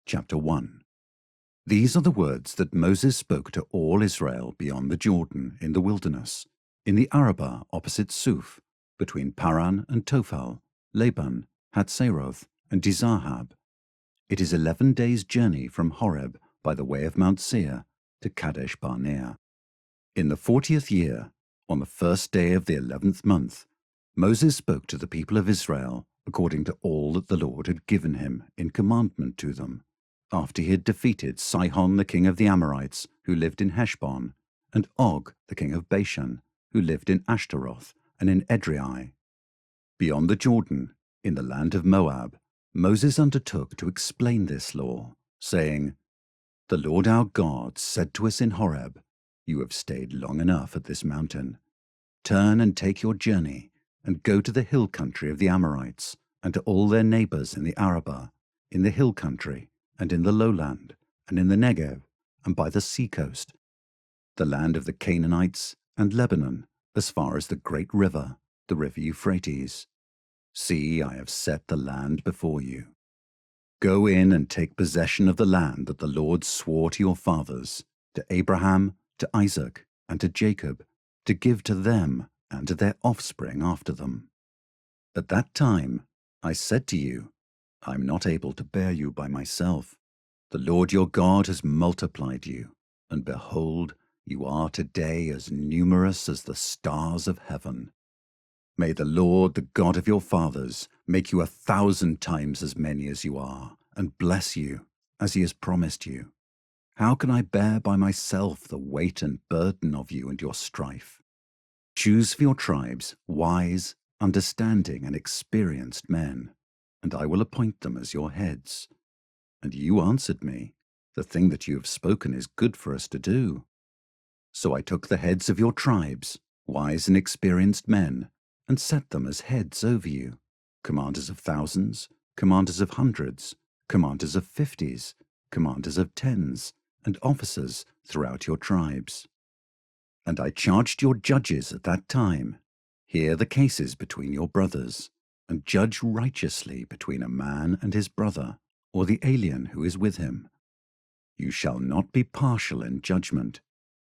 chapter 1. These are the words that Moses spoke to all Israel beyond the Jordan in the wilderness, in the Arabah opposite Suf, between Paran and Tophel, Laban, Hatzeroth, and Dizahab. It is 11 days' journey from Horeb by the way of Mount Seir to Kadesh Barnea. In the 40th year, on the first day of the 11th month, Moses spoke to the people of Israel according to all that the Lord had given him in commandment to them, after he had defeated Sihon the king of the Amorites, who lived in Heshbon, and Og the king of Bashan, who lived in Ashtaroth and in Edrei. Beyond the Jordan, in the land of Moab, Moses undertook to explain this law, saying, "The Lord our God said to us in Horeb, 'You have stayed long enough at this mountain. Turn and take your journey, and go to the hill country of the Amorites, and to all their neighbors in the Arabah, in the hill country, and in the lowland, and in the Negev, and by the sea coast, the land of the Canaanites, and Lebanon, as far as the great river, the river Euphrates. See, I have set the land before you. Go in and take possession of the land that the Lord swore to your fathers, to Abraham, to Isaac, and to Jacob, to give to them and to their offspring after them.' At that time I said to you, I am not able to bear you by myself. The Lord your God has multiplied you, and behold, you are today as numerous as the stars of heaven. May the Lord, the God of your fathers, make you 1,000 times as many as you are, and bless you, as he has promised you. How can I bear by myself the weight and burden of you and your strife? Choose for your tribes wise, understanding, and experienced men, and I will appoint them as your heads." And you answered me, "The thing that you have spoken is good for us to do." So I took the heads of your tribes, wise and experienced men, and set them as heads over you, commanders of thousands, commanders of hundreds, commanders of 50s, commanders of 10s, and officers throughout your tribes. And I charged your judges at that time, hear the cases between your brothers, and judge righteously between a man and his brother, or the alien who is with him. You shall not be partial in judgment.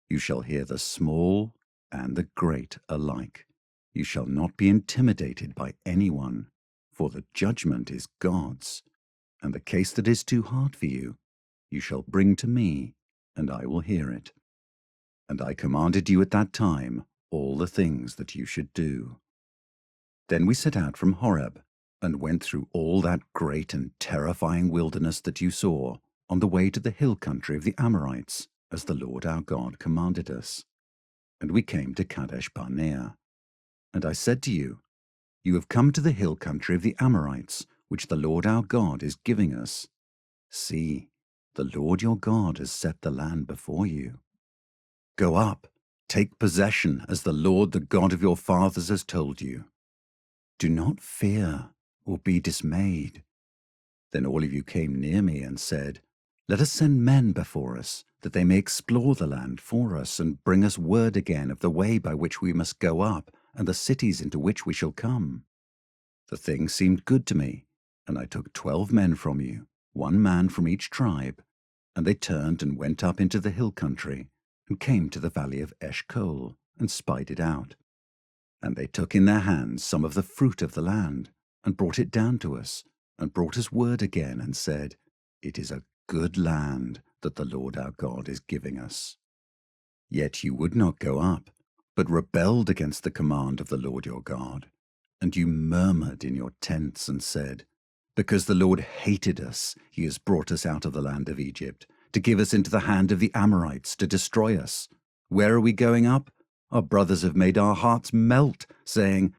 You shall hear the small and the great alike. You shall not be intimidated by anyone, for the judgment is God's. And the case that is too hard for you, you shall bring to me, and I will hear it. And I commanded you at that time all the things that you should do. Then we set out from Horeb, and went through all that great and terrifying wilderness that you saw, on the way to the hill country of the Amorites, as the Lord our God commanded us. And we came to Kadesh Barnea. And I said to you, "You have come to the hill country of the Amorites, which the Lord our God is giving us. See, the Lord your God has set the land before you. Go up, take possession, as the Lord, the God of your fathers, has told you. Do not fear or be dismayed." Then all of you came near me and said, "Let us send men before us, that they may explore the land for us, and bring us word again of the way by which we must go up, and the cities into which we shall come." The thing seemed good to me, and I took 12 men from you, 1 man from each tribe, and they turned and went up into the hill country, and came to the valley of Eshcol, and spied it out. And they took in their hands some of the fruit of the land, and brought it down to us, and brought us word again, and said, "It is a good land that the Lord our God is giving us." Yet you would not go up, but rebelled against the command of the Lord your God. And you murmured in your tents and said, "Because the Lord hated us, he has brought us out of the land of Egypt, to give us into the hand of the Amorites, to destroy us. Where are we going up? Our brothers have made our hearts melt, saying,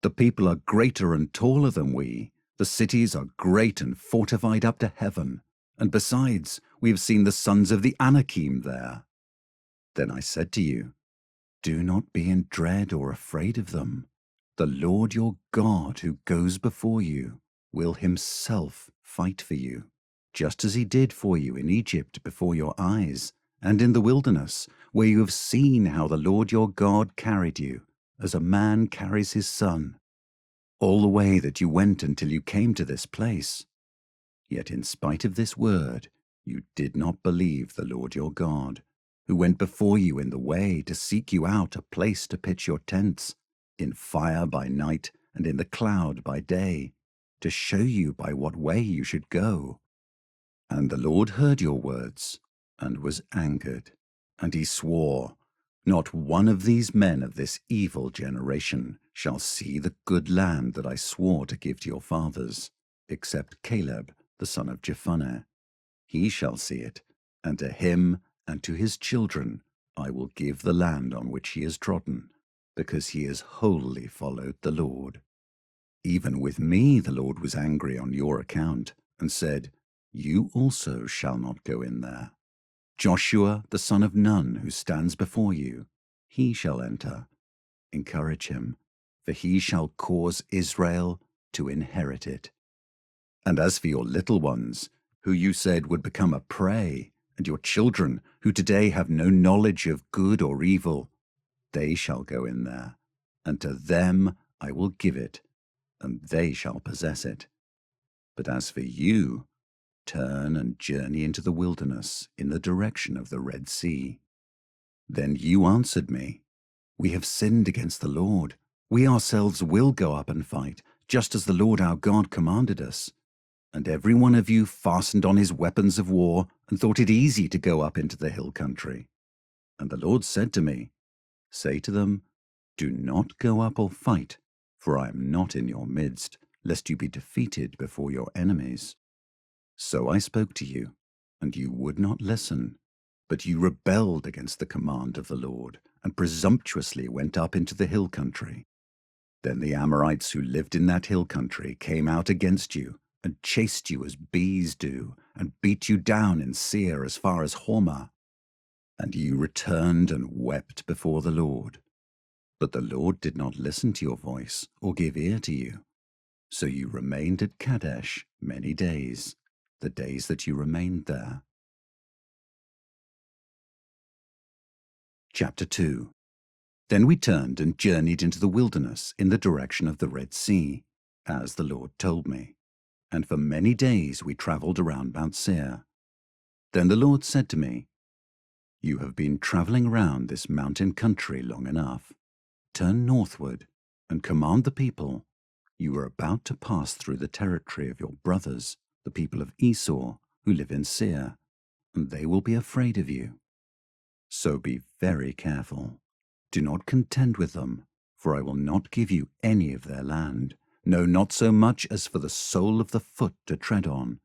'The people are greater and taller than we. The cities are great and fortified up to heaven. And besides, we have seen the sons of the Anakim there.' Then I said to you, do not be in dread or afraid of them. The Lord your God, who goes before you, will himself fight for you, just as he did for you in Egypt before your eyes, and in the wilderness, where you have seen how the Lord your God carried you, as a man carries his son, all the way that you went until you came to this place. Yet in spite of this word, you did not believe the Lord your God, who went before you in the way to seek you out a place to pitch your tents, in fire by night and in the cloud by day, to show you by what way you should go. And the Lord heard your words and was angered, and he swore, "Not one of these men of this evil generation shall see the good land that I swore to give to your fathers, except Caleb the son of Jephunneh. He shall see it, and to him and to his children I will give the land on which he has trodden, because he has wholly followed the Lord." Even with me the Lord was angry on your account, and said, "You also shall not go in there. Joshua the son of Nun, who stands before you, he shall enter. Encourage him, for he shall cause Israel to inherit it. And as for your little ones, who you said would become a prey, and your children, who today have no knowledge of good or evil, they shall go in there, and to them I will give it, and they shall possess it. But as for you, turn and journey into the wilderness in the direction of the Red Sea." Then you answered me, "We have sinned against the Lord. We ourselves will go up and fight, just as the Lord our God commanded us." And every one of you fastened on his weapons of war and thought it easy to go up into the hill country. And the Lord said to me, "Say to them, do not go up or fight, for I am not in your midst, lest you be defeated before your enemies." So I spoke to you, and you would not listen, but you rebelled against the command of the Lord, and presumptuously went up into the hill country. Then the Amorites who lived in that hill country came out against you, and chased you as bees do, and beat you down in Seir as far as Hormah. And you returned and wept before the Lord. But the Lord did not listen to your voice, or give ear to you. So you remained at Kadesh many days, the days that you remained there. Chapter 2. Then we turned and journeyed into the wilderness in the direction of the Red Sea, as the Lord told me. And for many days we traveled around Mount Seir. Then the Lord said to me, "You have been traveling around this mountain country long enough. Turn northward and command the people. You are about to pass through the territory of your brothers, the people of Esau, who live in Seir, and they will be afraid of you. So be very careful. Do not contend with them, for I will not give you any of their land, no, not so much as for the sole of the foot to tread on,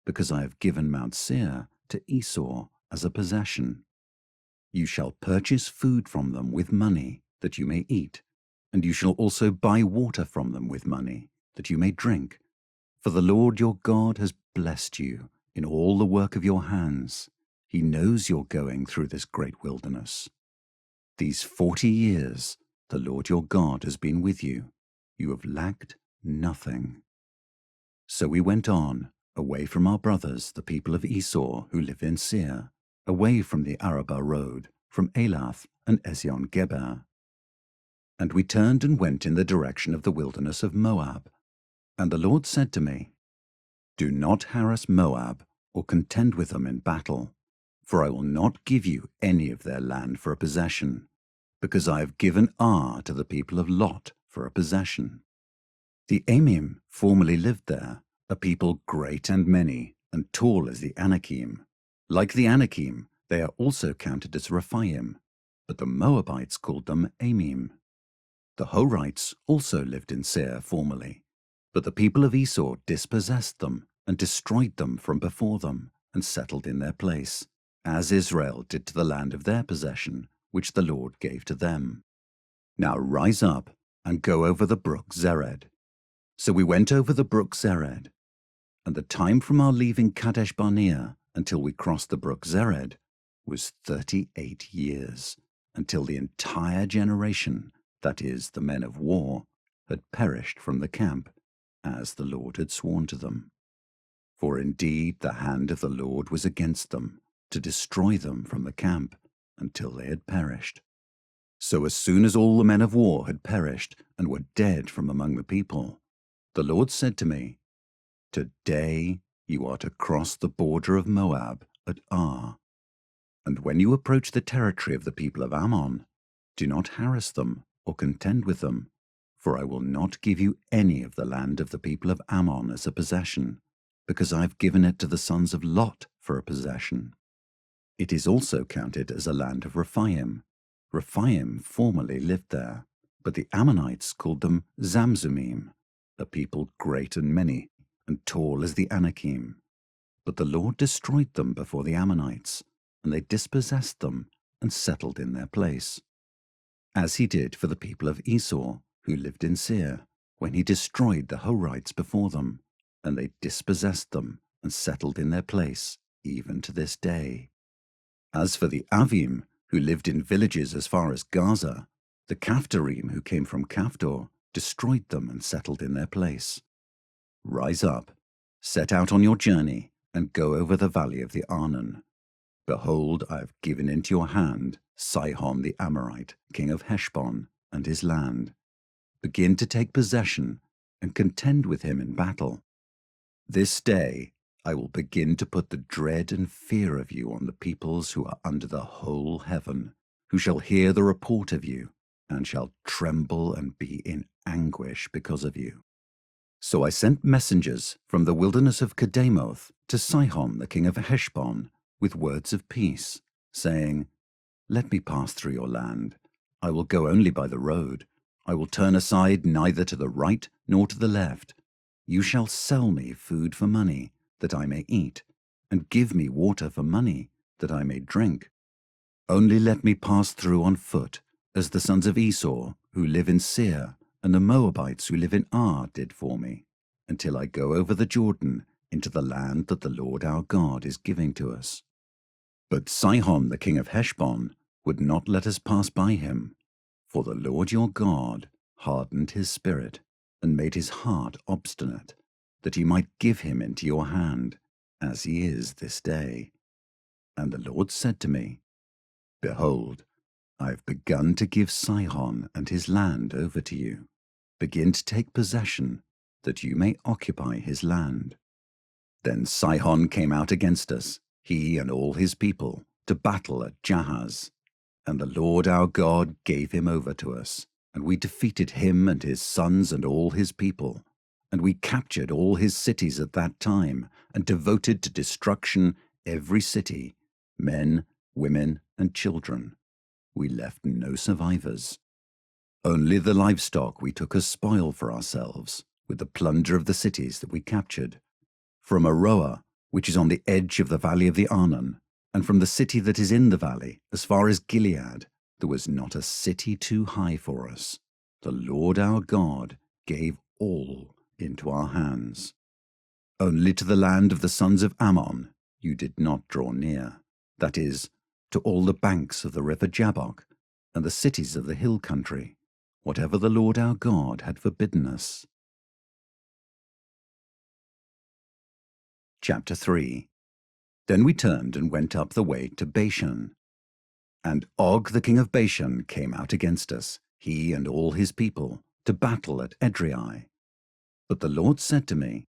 because I have given Mount Seir to Esau as a possession. You shall purchase food from them with money, that you may eat, and you shall also buy water from them with money, that you may drink. For the Lord your God has blessed you in all the work of your hands. He knows you're going through this great wilderness. These 40 years the Lord your God has been with you. You have lacked nothing." So we went on, away from our brothers, the people of Esau, who live in Seir, away from the Arabah road, from Elath and Ezion-Geber. And we turned and went in the direction of the wilderness of Moab. And the Lord said to me, "Do not harass Moab or contend with them in battle, for I will not give you any of their land for a possession, because I have given Ar to the people of Lot for a possession." The Amim formerly lived there, a people great and many, and tall as the Anakim. Like the Anakim, they are also counted as Rephaim, but the Moabites called them Amim. The Horites also lived in Seir formerly, but the people of Esau dispossessed them and destroyed them from before them, and settled in their place, as Israel did to the land of their possession, which the Lord gave to them. Now rise up and go over the brook Zered. So we went over the brook Zered, and the time from our leaving Kadesh Barnea until we crossed the brook Zered was 38 years, until the entire generation, that is, the men of war, had perished from the camp, as the Lord had sworn to them. For indeed the hand of the Lord was against them, to destroy them from the camp, until they had perished. So as soon as all the men of war had perished, and were dead from among the people, the Lord said to me, "Today You are to cross the border of Moab at Ar. And when you approach the territory of the people of Ammon, do not harass them or contend with them, for I will not give you any of the land of the people of Ammon as a possession, because I have given it to the sons of Lot for a possession. It is also counted as a land of Rephaim. Rephaim formerly lived there, but the Ammonites called them Zamzummim, a people great and many, and tall as the Anakim. But the Lord destroyed them before the Ammonites, and they dispossessed them and settled in their place, as he did for the people of Esau, who lived in Seir, when he destroyed the Horites before them, and they dispossessed them and settled in their place, even to this day. As for the Avim, who lived in villages as far as Gaza, the Caphtorim, who came from Caphtor, destroyed them and settled in their place. Rise up, set out on your journey, and go over the valley of the Arnon. Behold, I have given into your hand Sihon the Amorite, king of Heshbon, and his land. Begin to take possession, and contend with him in battle. This day I will begin to put the dread and fear of you on the peoples who are under the whole heaven, who shall hear the report of you, and shall tremble and be in anguish because of you. So I sent messengers from the wilderness of Kedemoth to Sihon the king of Heshbon with words of peace, saying, Let me pass through your land. I will go only by the road. I will turn aside neither to the right nor to the left. You shall sell me food for money, that I may eat, and give me water for money, that I may drink. Only let me pass through on foot, as the sons of Esau, who live in Seir, and the Moabites who live in Ar did for me, until I go over the Jordan into the land that the Lord our God is giving to us. But Sihon the king of Heshbon would not let us pass by him, for the Lord your God hardened his spirit, and made his heart obstinate, that he might give him into your hand, as he is this day. And the Lord said to me, Behold, I have begun to give Sihon and his land over to you. Begin to take possession, that you may occupy his land. Then Sihon came out against us, he and all his people, to battle at Jahaz. And the Lord our God gave him over to us, and we defeated him and his sons and all his people. And we captured all his cities at that time, and devoted to destruction every city, men, women, and children. We left no survivors. Only the livestock we took as spoil for ourselves, with the plunder of the cities that we captured. From Aroer, which is on the edge of the valley of the Arnon, and from the city that is in the valley, as far as Gilead, there was not a city too high for us. The Lord our God gave all into our hands. Only to the land of the sons of Ammon you did not draw near, that is, to all the banks of the river Jabbok, and the cities of the hill country, whatever the Lord our God had forbidden us. Chapter 3. Then we turned and went up the way to Bashan. And Og the king of Bashan came out against us, he and all his people, to battle at Edrei. But the Lord said to me,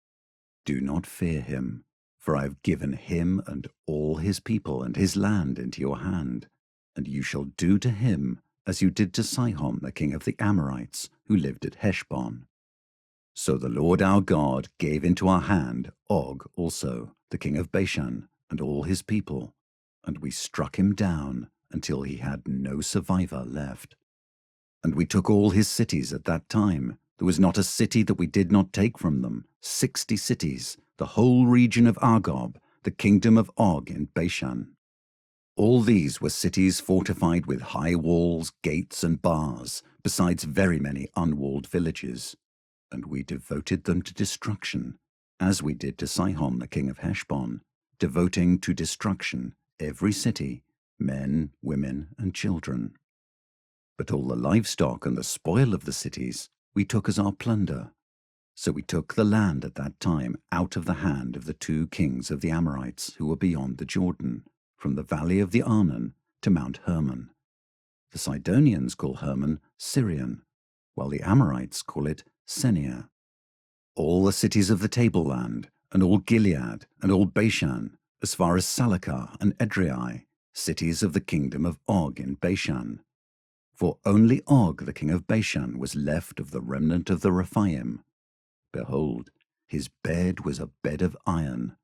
Do not fear him, for I have given him and all his people and his land into your hand, and you shall do to him as you did to Sihon the king of the Amorites, who lived at Heshbon. So the Lord our God gave into our hand Og also, the king of Bashan, and all his people, and we struck him down until he had no survivor left. And we took all his cities at that time. There was not a city that we did not take from them, 60 cities, the whole region of Argob, the kingdom of Og in Bashan. All these were cities fortified with high walls, gates, and bars, besides very many unwalled villages. And we devoted them to destruction, as we did to Sihon the king of Heshbon, devoting to destruction every city, men, women, and children. But all the livestock and the spoil of the cities we took as our plunder. So we took the land at that time out of the hand of the 2 kings of the Amorites who were beyond the Jordan, from the valley of the Arnon to Mount Hermon. The Sidonians call Hermon Syrian, while the Amorites call it Senir. All the cities of the tableland, and all Gilead, and all Bashan, as far as Salakah and Edrei, cities of the kingdom of Og in Bashan. For only Og the king of Bashan was left of the remnant of the Rephaim. Behold, his bed was a bed of iron.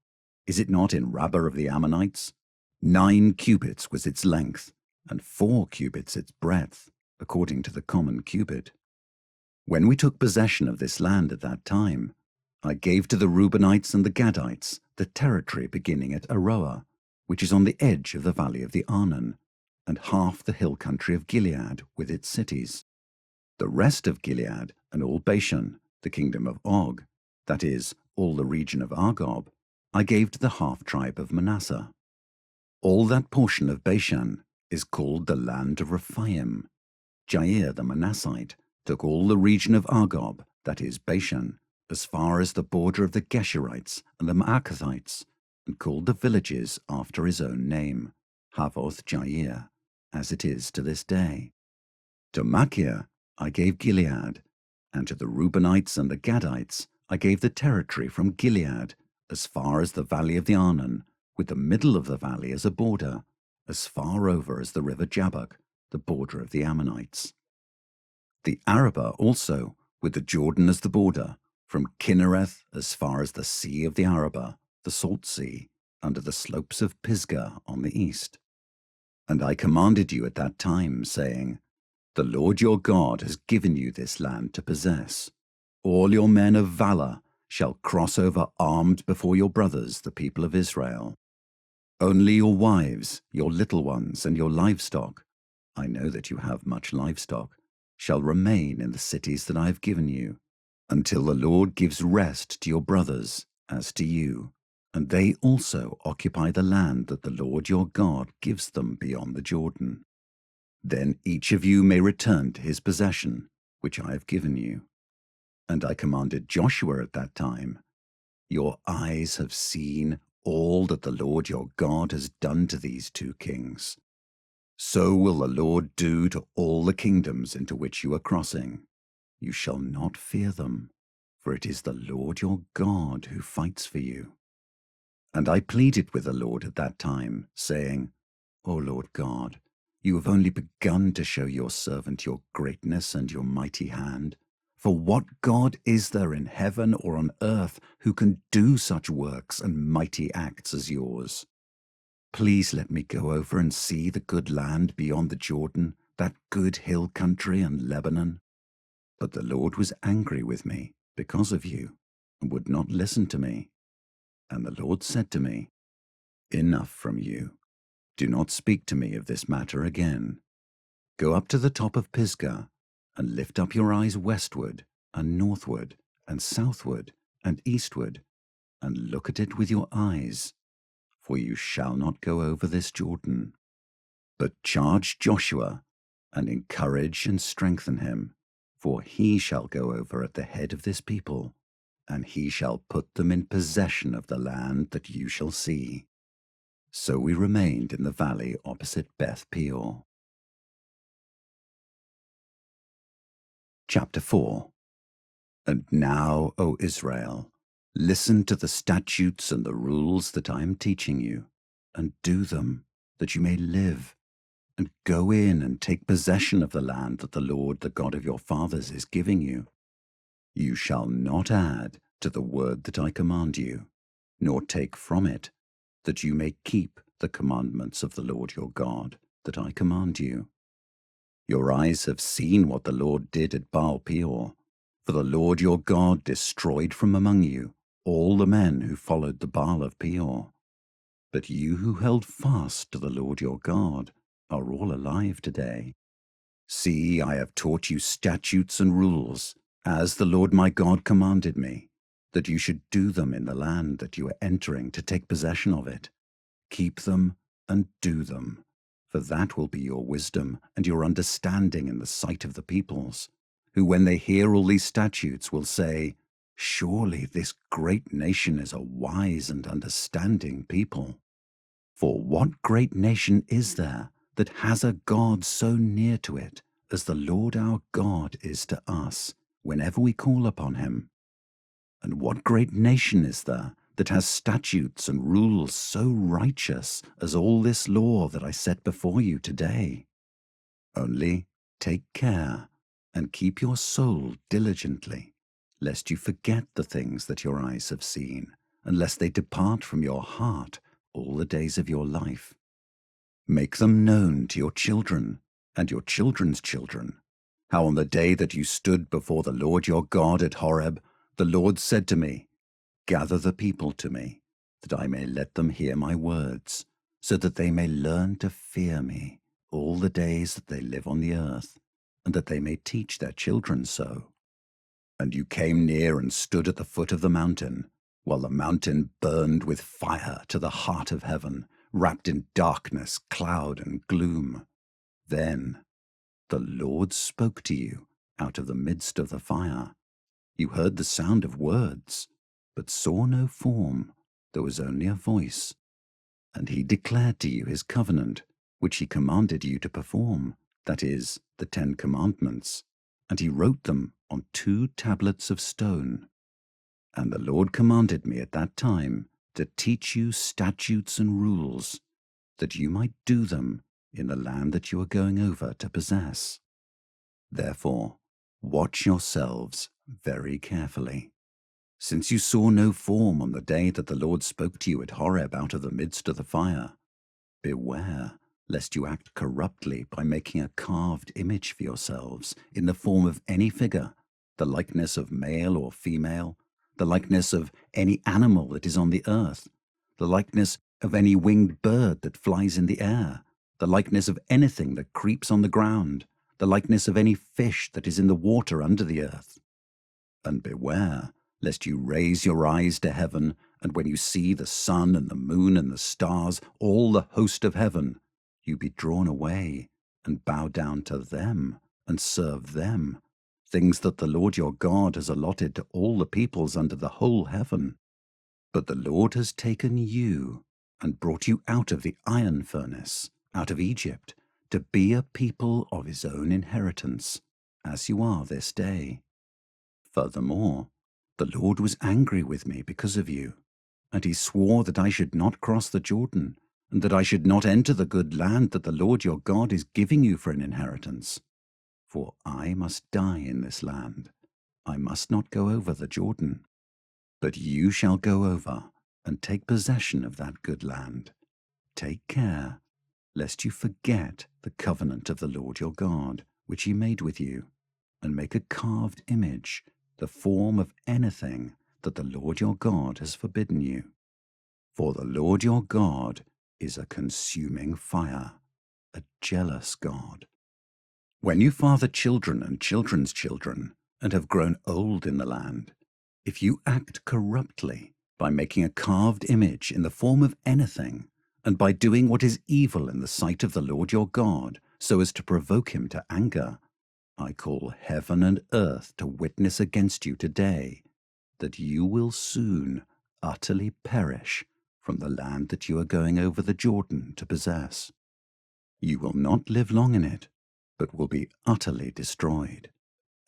Is it not in Rabbah of the Ammonites? 9 cubits was its length, and 4 cubits its breadth, according to the common cubit. When we took possession of this land at that time, I gave to the Reubenites and the Gadites the territory beginning at Aroah, which is on the edge of the valley of the Arnon, and half the hill country of Gilead with its cities. The rest of Gilead and all Bashan, the kingdom of Og, that is, all the region of Argob, I gave to the half-tribe of Manasseh. All that portion of Bashan is called the land of Rephaim. Jair the Manassite took all the region of Argob, that is Bashan, as far as the border of the Geshurites and the Maacathites, and called the villages after his own name, Havoth Jair, as it is to this day. To Machir I gave Gilead, and to the Reubenites and the Gadites I gave the territory from Gilead, as far as the valley of the Arnon, with the middle of the valley as a border, as far over as the river Jabbok, the border of the Ammonites. The Arabah also, with the Jordan as the border, from Kinnereth as far as the sea of the Arabah, the salt sea, under the slopes of Pisgah on the east. And I commanded you at that time, saying, The Lord your God has given you this land to possess. All your men of valor shall cross over armed before your brothers, the people of Israel. Only your wives, your little ones, and your livestock, I know that you have much livestock, shall remain in the cities that I have given you, until the Lord gives rest to your brothers as to you, and they also occupy the land that the Lord your God gives them beyond the Jordan. Then each of you may return to his possession, which I have given you. And I commanded Joshua at that time, Your eyes have seen all that the Lord your God has done to these 2 kings. So will the Lord do to all the kingdoms into which you are crossing. You shall not fear them, for it is the Lord your God who fights for you. And I pleaded with the Lord at that time, saying, O Lord God, you have only begun to show your servant your greatness and your mighty hand. For what God is there in heaven or on earth who can do such works and mighty acts as yours? Please let me go over and see the good land beyond the Jordan, that good hill country and Lebanon. But the Lord was angry with me because of you, and would not listen to me. And the Lord said to me, Enough from you. Do not speak to me of this matter again. Go up to the top of Pisgah, and lift up your eyes westward, and northward, and southward, and eastward, and look at it with your eyes, for you shall not go over this Jordan. But charge Joshua, and encourage and strengthen him, for he shall go over at the head of this people, and he shall put them in possession of the land that you shall see. So we remained in the valley opposite Beth Peor. Chapter 4. And now, O Israel, listen to the statutes and the rules that I am teaching you, and do them, that you may live, and go in and take possession of the land that the Lord, the God of your fathers, is giving you. You shall not add to the word that I command you, nor take from it, that you may keep the commandments of the Lord your God, that I command you. Your eyes have seen what the Lord did at Baal Peor, for the Lord your God destroyed from among you all the men who followed the Baal of Peor. But you who held fast to the Lord your God are all alive today. See, I have taught you statutes and rules, as the Lord my God commanded me, that you should do them in the land that you are entering to take possession of it. Keep them and do them, for that will be your wisdom and your understanding in the sight of the peoples, who when they hear all these statutes will say, Surely this great nation is a wise and understanding people. For what great nation is there that has a God so near to it as the Lord our God is to us whenever we call upon him? And what great nation is there that has statutes and rules so righteous as all this law that I set before you today. Only take care and keep your soul diligently, lest you forget the things that your eyes have seen, and lest they depart from your heart all the days of your life. Make them known to your children and your children's children, how on the day that you stood before the Lord your God at Horeb, the Lord said to me, Gather the people to me, that I may let them hear my words, so that they may learn to fear me all the days that they live on the earth, and that they may teach their children so. And you came near and stood at the foot of the mountain, while the mountain burned with fire to the heart of heaven, wrapped in darkness, cloud, and gloom. Then the Lord spoke to you out of the midst of the fire. You heard the sound of words, but saw no form. There was only a voice. And he declared to you his covenant, which he commanded you to perform, that is, the 10 Commandments. And he wrote them on 2 tablets of stone. And the Lord commanded me at that time to teach you statutes and rules, that you might do them in the land that you are going over to possess. Therefore, watch yourselves very carefully. Since you saw no form on the day that the Lord spoke to you at Horeb out of the midst of the fire, beware lest you act corruptly by making a carved image for yourselves in the form of any figure, the likeness of male or female, the likeness of any animal that is on the earth, the likeness of any winged bird that flies in the air, the likeness of anything that creeps on the ground, the likeness of any fish that is in the water under the earth. And beware lest you raise your eyes to heaven, and when you see the sun and the moon and the stars, all the host of heaven, you be drawn away and bow down to them and serve them, things that the Lord your God has allotted to all the peoples under the whole heaven. But the Lord has taken you and brought you out of the iron furnace, out of Egypt, to be a people of his own inheritance, as you are this day. Furthermore, the Lord was angry with me because of you, and he swore that I should not cross the Jordan, and that I should not enter the good land that the Lord your God is giving you for an inheritance. For I must die in this land. I must not go over the Jordan. But you shall go over and take possession of that good land. Take care, lest you forget the covenant of the Lord your God, which he made with you, and make a carved image, the form of anything that the Lord your God has forbidden you. For the Lord your God is a consuming fire, a jealous God. When you father children and children's children, and have grown old in the land, if you act corruptly by making a carved image in the form of anything, and by doing what is evil in the sight of the Lord your God, so as to provoke him to anger, I call heaven and earth to witness against you today, that you will soon utterly perish from the land that you are going over the Jordan to possess. You will not live long in it, but will be utterly destroyed.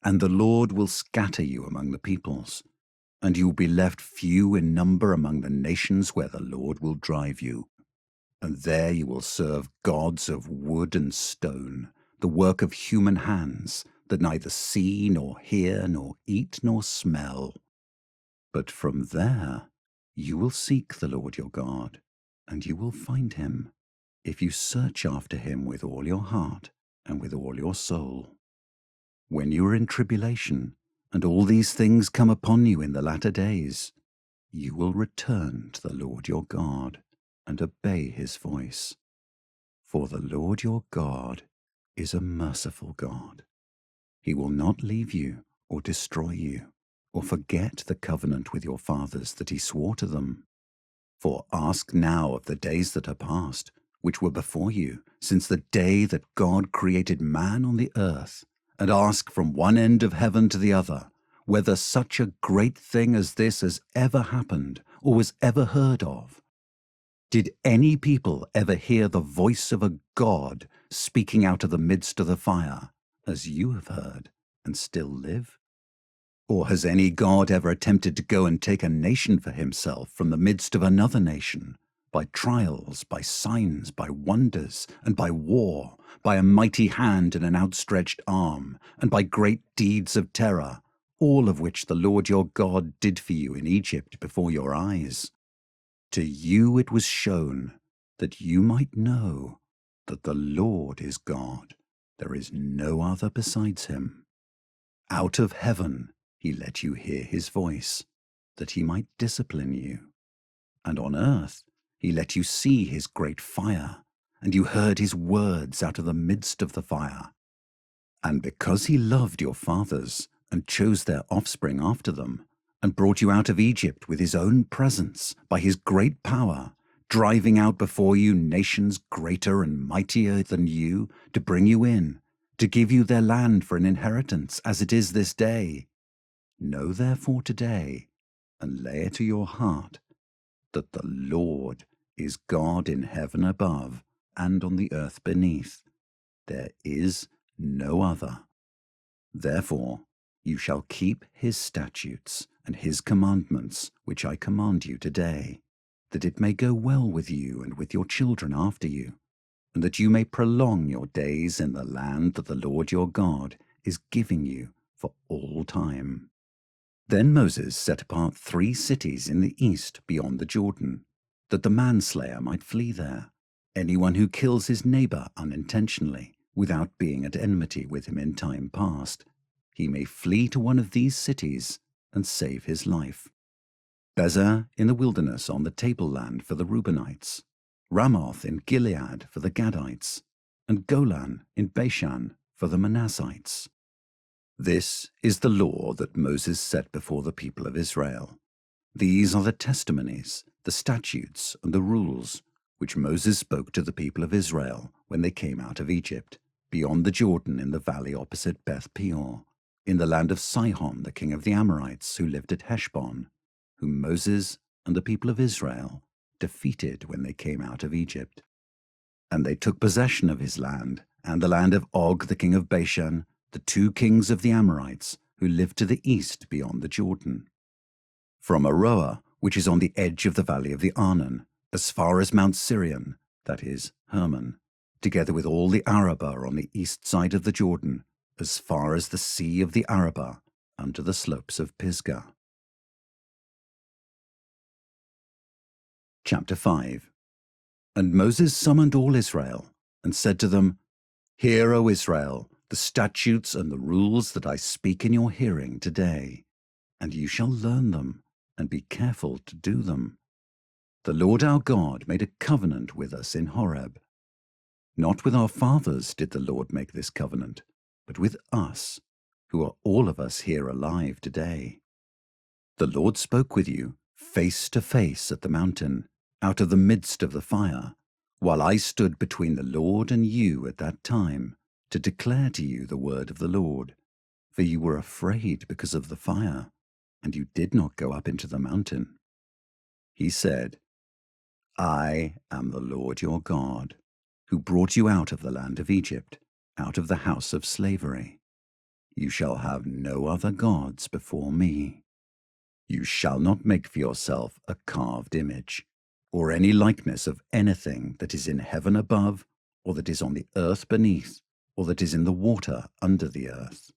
And the Lord will scatter you among the peoples, and you will be left few in number among the nations where the Lord will drive you. And there you will serve gods of wood and stone, the work of human hands, that neither see nor hear nor eat nor smell. But from there you will seek the Lord your God, and you will find him, if you search after him with all your heart and with all your soul. When you are in tribulation, and all these things come upon you in the latter days, you will return to the Lord your God, and obey his voice. For the Lord your God is a merciful God. He will not leave you or destroy you, or forget the covenant with your fathers that he swore to them. For ask now of the days that are past, which were before you, since the day that God created man on the earth, and ask from one end of heaven to the other, whether such a great thing as this has ever happened, or was ever heard of. Did any people ever hear the voice of a God speaking out of the midst of the fire, as you have heard, and still live? Or has any God ever attempted to go and take a nation for himself from the midst of another nation, by trials, by signs, by wonders, and by war, by a mighty hand and an outstretched arm, and by great deeds of terror, all of which the Lord your God did for you in Egypt before your eyes? To you it was shown that you might know that the Lord is God. There is no other besides him. Out of heaven he let you hear his voice, that he might discipline you. And on earth he let you see his great fire, and you heard his words out of the midst of the fire. And because he loved your fathers, and chose their offspring after them, and brought you out of Egypt with his own presence, by his great power, driving out before you nations greater and mightier than you, to bring you in, to give you their land for an inheritance, as it is this day. Know therefore today, and lay it to your heart, that the Lord is God in heaven above and on the earth beneath. There is no other. Therefore you shall keep his statutes and his commandments, which I command you today, that it may go well with you and with your children after you, and that you may prolong your days in the land that the Lord your God is giving you for all time. Then Moses set apart 3 cities in the east beyond the Jordan, that the manslayer might flee there, anyone who kills his neighbor unintentionally, without being at enmity with him in time past. He may flee to one of these cities and save his life. Bezer in the wilderness on the tableland for the Reubenites, Ramoth in Gilead for the Gadites, and Golan in Bashan for the Manassites. This is the law that Moses set before the people of Israel. These are the testimonies, the statutes, and the rules which Moses spoke to the people of Israel when they came out of Egypt, beyond the Jordan in the valley opposite Beth Peor, in the land of Sihon, the king of the Amorites, who lived at Heshbon, whom Moses and the people of Israel defeated when they came out of Egypt. And they took possession of his land, and the land of Og, the king of Bashan, the 2 kings of the Amorites, who lived to the east beyond the Jordan. From Aroer, which is on the edge of the valley of the Arnon, as far as Mount Sirion, that is, Hermon, together with all the Arabah on the east side of the Jordan, as far as the sea of the Arabah, unto the slopes of Pisgah. Chapter 5. And Moses summoned all Israel, and said to them, Hear, O Israel, the statutes and the rules that I speak in your hearing today, and you shall learn them, and be careful to do them. The Lord our God made a covenant with us in Horeb. Not with our fathers did the Lord make this covenant, but with us, who are all of us here alive today. The Lord spoke with you face to face at the mountain, out of the midst of the fire, while I stood between the Lord and you at that time, to declare to you the word of the Lord. For you were afraid because of the fire, and you did not go up into the mountain. He said, I am the Lord your God, who brought you out of the land of Egypt, out of the house of slavery. You shall have no other gods before me. You shall not make for yourself a carved image, or any likeness of anything that is in heaven above, or that is on the earth beneath, or that is in the water under the earth.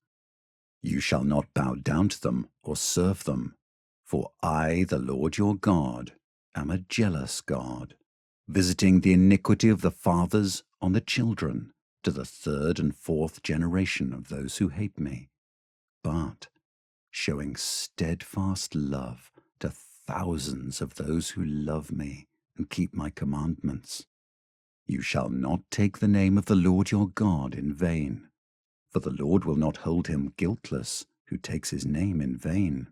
You shall not bow down to them or serve them, for I, the Lord your God, am a jealous God, visiting the iniquity of the fathers on the children, to the 3rd and 4th generation of those who hate me, but showing steadfast love to thousands of those who love me and keep my commandments. You shall not take the name of the Lord your God in vain, for the Lord will not hold him guiltless who takes his name in vain.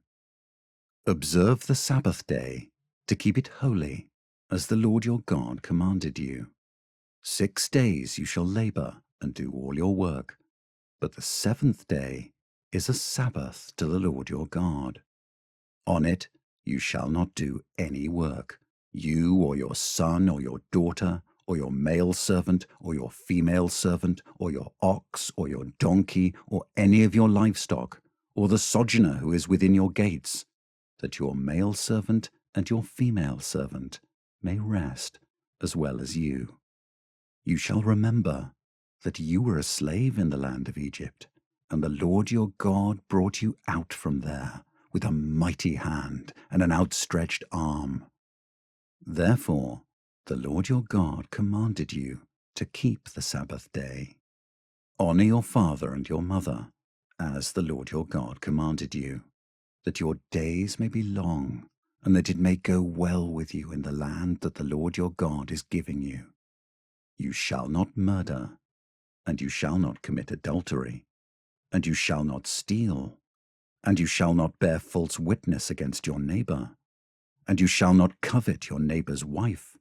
Observe the Sabbath day, to keep it holy, as the Lord your God commanded you. 6 days you shall labor and do all your work, but the 7th day is a Sabbath to the Lord your God. On it you shall not do any work, you or your son or your daughter, or your male servant or your female servant, or your ox or your donkey, or any of your livestock, or the sojourner who is within your gates, that your male servant and your female servant may rest as well as you. You shall remember that you were a slave in the land of Egypt, and the Lord your God brought you out from there with a mighty hand and an outstretched arm. Therefore, the Lord your God commanded you to keep the Sabbath day. Honor your father and your mother, as the Lord your God commanded you, that your days may be long, and that it may go well with you in the land that the Lord your God is giving you. You shall not murder, and you shall not commit adultery, and you shall not steal, and you shall not bear false witness against your neighbor, and you shall not covet your neighbor's wife,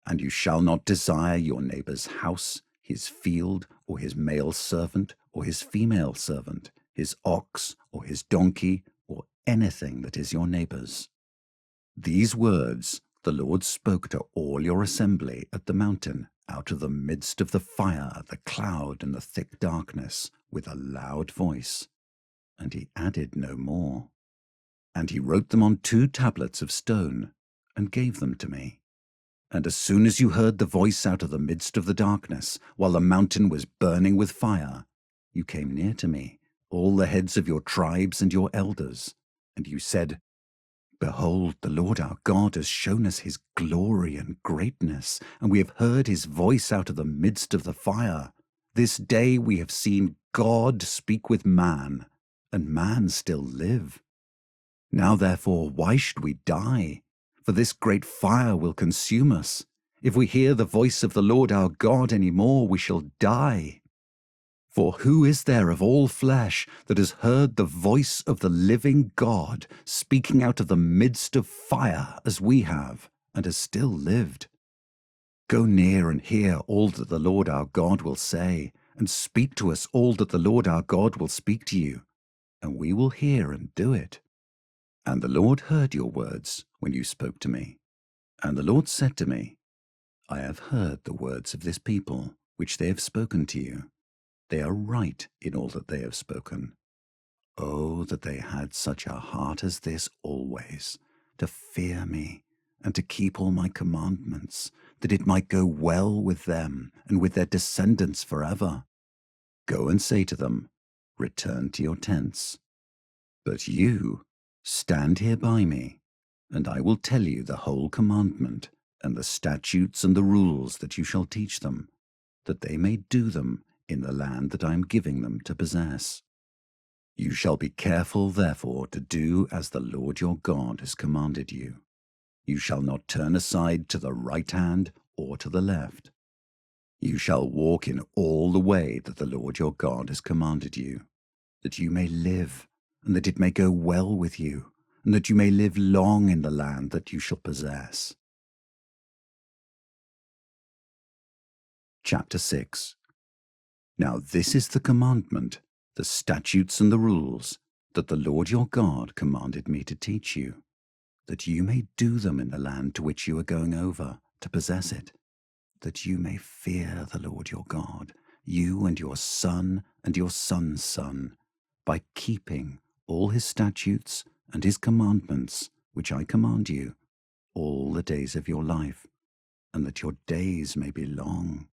and you shall not desire your neighbor's house, his field, or his male servant, or his female servant, his ox, or his donkey, or anything that is your neighbor's. These words the Lord spoke to all your assembly at the mountain out of the midst of the fire, the cloud, and the thick darkness, with a loud voice. And he added no more. And he wrote them on 2 tablets of stone, and gave them to me. And as soon as you heard the voice out of the midst of the darkness, while the mountain was burning with fire, you came near to me, all the heads of your tribes and your elders, and you said, Behold, the Lord our God has shown us his glory and greatness, and we have heard his voice out of the midst of the fire. This day we have seen God speak with man, and man still live. Now therefore, why should we die? For this great fire will consume us. If we hear the voice of the Lord our God any more, we shall die. For who is there of all flesh that has heard the voice of the living God speaking out of the midst of fire as we have, and has still lived? Go near and hear all that the Lord our God will say, and speak to us all that the Lord our God will speak to you, and we will hear and do it. And the Lord heard your words when you spoke to me. And the Lord said to me, I have heard the words of this people, which they have spoken to you. They are right in all that they have spoken. Oh, that they had such a heart as this always, to fear me, and to keep all my commandments, that it might go well with them and with their descendants forever. Go and say to them, Return to your tents. But you, stand here by me, and I will tell you the whole commandment, and the statutes and the rules that you shall teach them, that they may do them in the land that I am giving them to possess. You shall be careful, therefore, to do as the Lord your God has commanded you. You shall not turn aside to the right hand or to the left. You shall walk in all the way that the Lord your God has commanded you, that you may live, and that it may go well with you, and that you may live long in the land that you shall possess. Chapter 6. Now this is the commandment, the statutes and the rules, that the Lord your God commanded me to teach you, that you may do them in the land to which you are going over, to possess it, that you may fear the Lord your God, you and your son and your son's son, by keeping all his statutes and his commandments, which I command you, all the days of your life, and that your days may be long.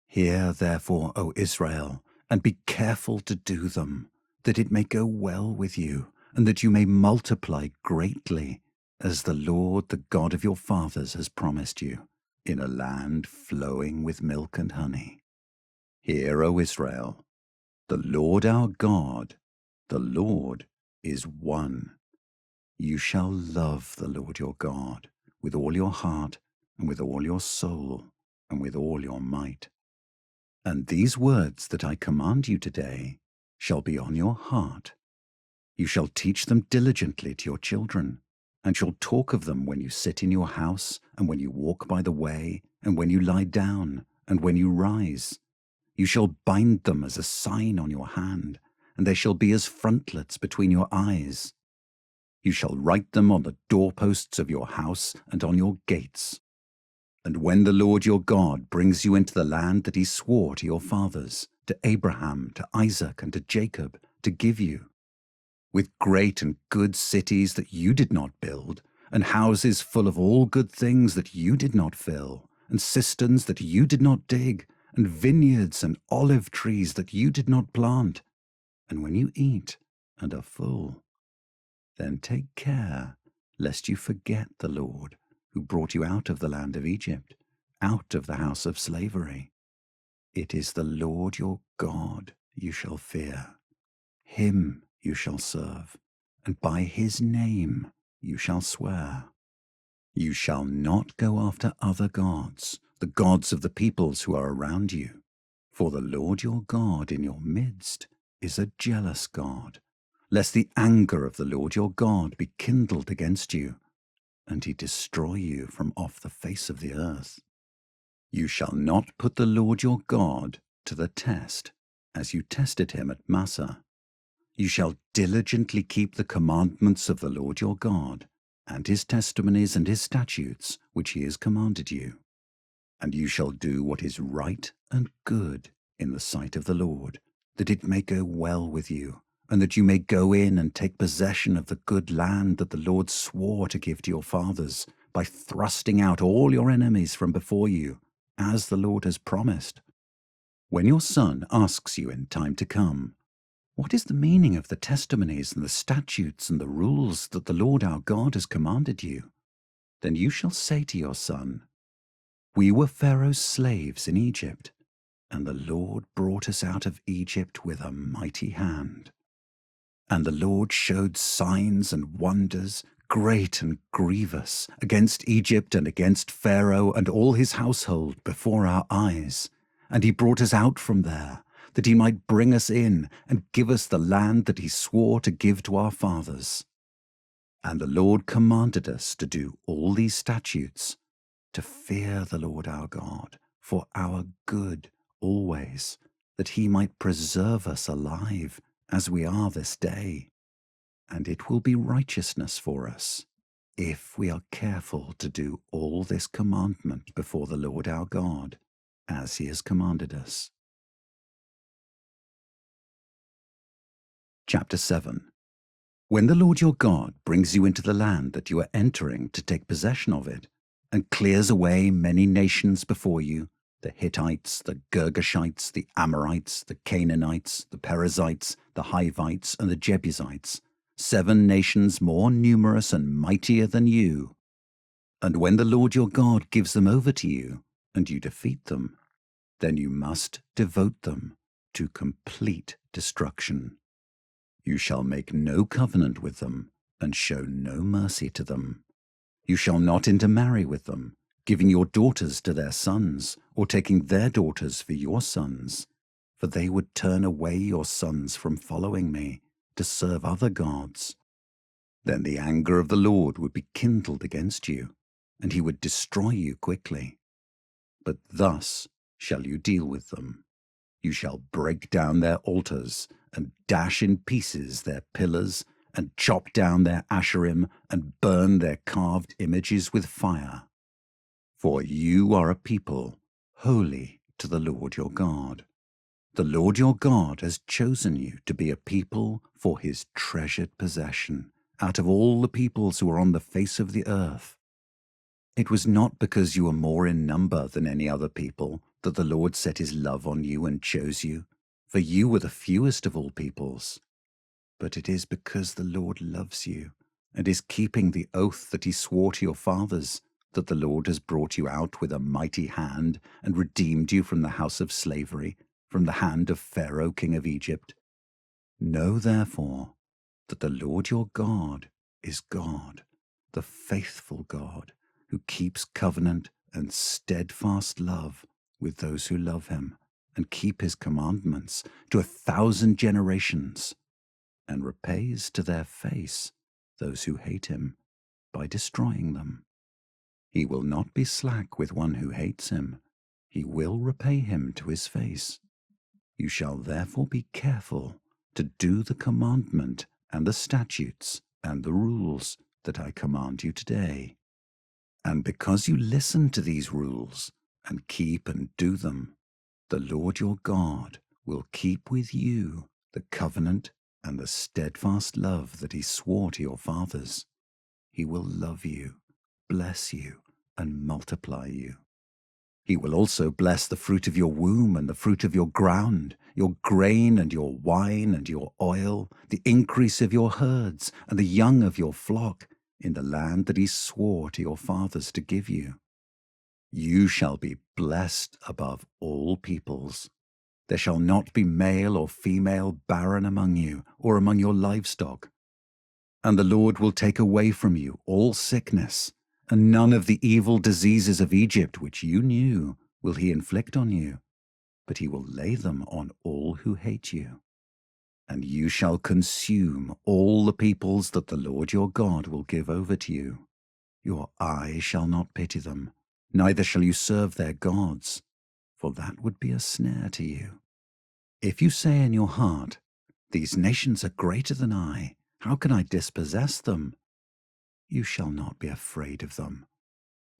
Hear therefore, O Israel, and be careful to do them, that it may go well with you, and that you may multiply greatly, as the Lord, the God of your fathers, has promised you, in a land flowing with milk and honey. Hear, O Israel, the Lord our God, the Lord is one. You shall love the Lord your God with all your heart, and with all your soul, and with all your might. And these words that I command you today shall be on your heart. You shall teach them diligently to your children, and shall talk of them when you sit in your house, and when you walk by the way, and when you lie down, and when you rise. You shall bind them as a sign on your hand, and they shall be as frontlets between your eyes. You shall write them on the doorposts of your house and on your gates. And when the Lord your God brings you into the land that he swore to your fathers, to Abraham, to Isaac, and to Jacob, to give you, with great and good cities that you did not build, and houses full of all good things that you did not fill, and cisterns that you did not dig, and vineyards and olive trees that you did not plant. And when you eat and are full, then take care lest you forget the Lord, who brought you out of the land of Egypt, out of the house of slavery. It is the Lord your God you shall fear. Him you shall serve, and by his name you shall swear. You shall not go after other gods, the gods of the peoples who are around you. For the Lord your God in your midst is a jealous God, lest the anger of the Lord your God be kindled against you, and he destroy you from off the face of the earth. You shall not put the Lord your God to the test, as you tested him at Massah. You shall diligently keep the commandments of the Lord your God, and his testimonies and his statutes, which he has commanded you. And you shall do what is right and good in the sight of the Lord, that it may go well with you, and that you may go in and take possession of the good land that the Lord swore to give to your fathers, by thrusting out all your enemies from before you, as the Lord has promised. When your son asks you in time to come, what is the meaning of the testimonies and the statutes and the rules that the Lord our God has commanded you? Then you shall say to your son, we were Pharaoh's slaves in Egypt, and the Lord brought us out of Egypt with a mighty hand. And the Lord showed signs and wonders, great and grievous, against Egypt and against Pharaoh and all his household before our eyes. And he brought us out from there, that he might bring us in and give us the land that he swore to give to our fathers. And the Lord commanded us to do all these statutes, to fear the Lord our God for our good always, that he might preserve us alive as we are this day. And it will be righteousness for us if we are careful to do all this commandment before the Lord our God, as he has commanded us. Chapter 7. When the Lord your God brings you into the land that you are entering to take possession of it, and clears away many nations before you, the Hittites, the Girgashites, the Amorites, the Canaanites, the Perizzites, the Hivites, and the Jebusites, 7 nations more numerous and mightier than you. And when the Lord your God gives them over to you, and you defeat them, then you must devote them to complete destruction. You shall make no covenant with them, and show no mercy to them. You shall not intermarry with them, giving your daughters to their sons, or taking their daughters for your sons, for they would turn away your sons from following me, to serve other gods. Then the anger of the Lord would be kindled against you, and he would destroy you quickly. But thus shall you deal with them. You shall break down their altars, and dash in pieces their pillars, and chop down their Asherim, and burn their carved images with fire. For you are a people holy to the Lord your God. The Lord your God has chosen you to be a people for his treasured possession, out of all the peoples who are on the face of the earth. It was not because you were more in number than any other people that the Lord set his love on you and chose you, for you were the fewest of all peoples. But it is because the Lord loves you, and is keeping the oath that he swore to your fathers, that the Lord has brought you out with a mighty hand, and redeemed you from the house of slavery, from the hand of Pharaoh king of Egypt. Know therefore that the Lord your God is God, the faithful God, who keeps covenant and steadfast love with those who love him, and keep his commandments to 1,000 generations, and repays to their face those who hate him by destroying them. He will not be slack with one who hates him. He will repay him to his face. You shall therefore be careful to do the commandment and the statutes and the rules that I command you today. And because you listen to these rules and keep and do them, the Lord your God will keep with you the covenant and the steadfast love that he swore to your fathers. He will love you, bless you, and multiply you. He will also bless the fruit of your womb and the fruit of your ground, your grain and your wine and your oil, the increase of your herds and the young of your flock, in the land that he swore to your fathers to give you. You shall be blessed above all peoples. There shall not be male or female barren among you, or among your livestock. And the Lord will take away from you all sickness, and none of the evil diseases of Egypt which you knew will he inflict on you, but he will lay them on all who hate you. And you shall consume all the peoples that the Lord your God will give over to you. Your eye shall not pity them, neither shall you serve their gods, for that would be a snare to you. If you say in your heart, "These nations are greater than I, how can I dispossess them?" You shall not be afraid of them,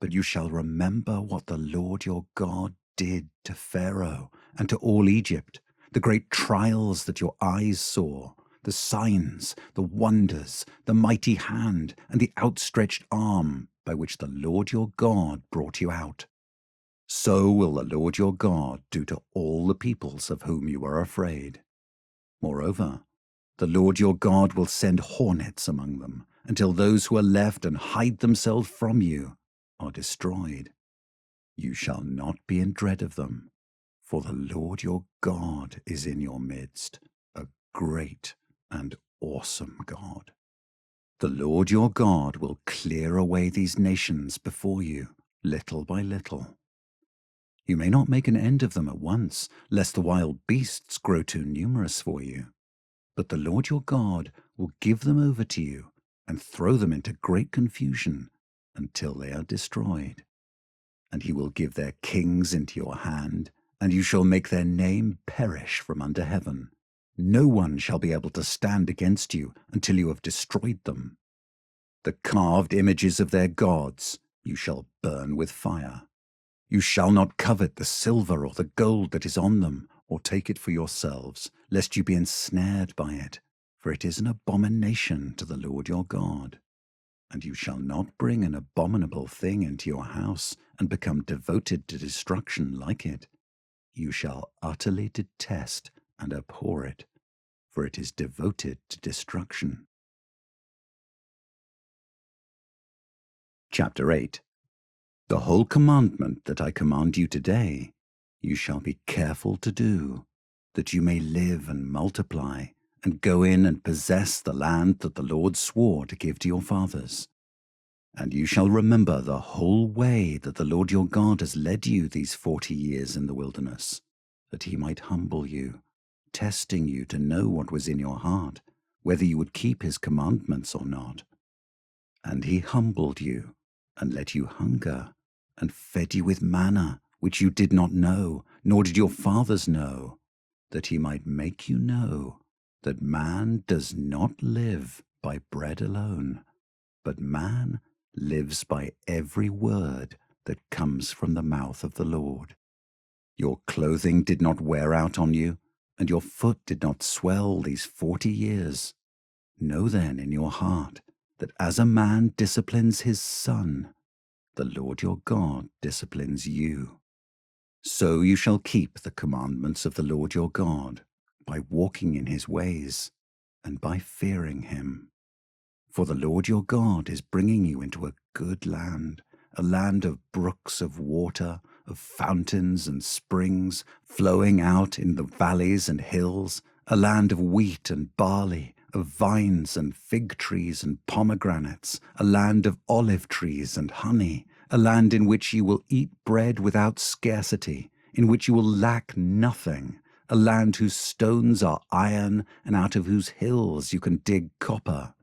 but you shall remember what the Lord your God did to Pharaoh and to all Egypt, the great trials that your eyes saw, the signs, the wonders, the mighty hand, and the outstretched arm by which the Lord your God brought you out. So will the Lord your God do to all the peoples of whom you are afraid. Moreover, the Lord your God will send hornets among them, until those who are left and hide themselves from you are destroyed. You shall not be in dread of them, for the Lord your God is in your midst, a great and awesome God. The Lord your God will clear away these nations before you, little by little. You may not make an end of them at once, lest the wild beasts grow too numerous for you. But the Lord your God will give them over to you and throw them into great confusion until they are destroyed. And he will give their kings into your hand, and you shall make their name perish from under heaven. No one shall be able to stand against you until you have destroyed them. The carved images of their gods you shall burn with fire. You shall not covet the silver or the gold that is on them, or take it for yourselves, lest you be ensnared by it, for it is an abomination to the Lord your God. And you shall not bring an abominable thing into your house, and become devoted to destruction like it. You shall utterly detest and abhor it, for it is devoted to destruction. Chapter 8. The whole commandment that I command you today, you shall be careful to do, that you may live and multiply, and go in and possess the land that the Lord swore to give to your fathers. And you shall remember the whole way that the Lord your God has led you these 40 years in the wilderness, that he might humble you, testing you to know what was in your heart, whether you would keep his commandments or not. And he humbled you, and let you hunger, and fed you with manna, which you did not know, nor did your fathers know, that he might make you know that man does not live by bread alone, but man lives by every word that comes from the mouth of the Lord. Your clothing did not wear out on you, and your foot did not swell these 40 years. Know then in your heart that as a man disciplines his son, the Lord your God disciplines you. So you shall keep the commandments of the Lord your God, by walking in his ways, and by fearing him. For the Lord your God is bringing you into a good land, a land of brooks of water, of fountains and springs, flowing out in the valleys and hills, a land of wheat and barley, of vines and fig trees and pomegranates, a land of olive trees and honey, a land in which you will eat bread without scarcity, in which you will lack nothing, a land whose stones are iron, and out of whose hills you can dig copper.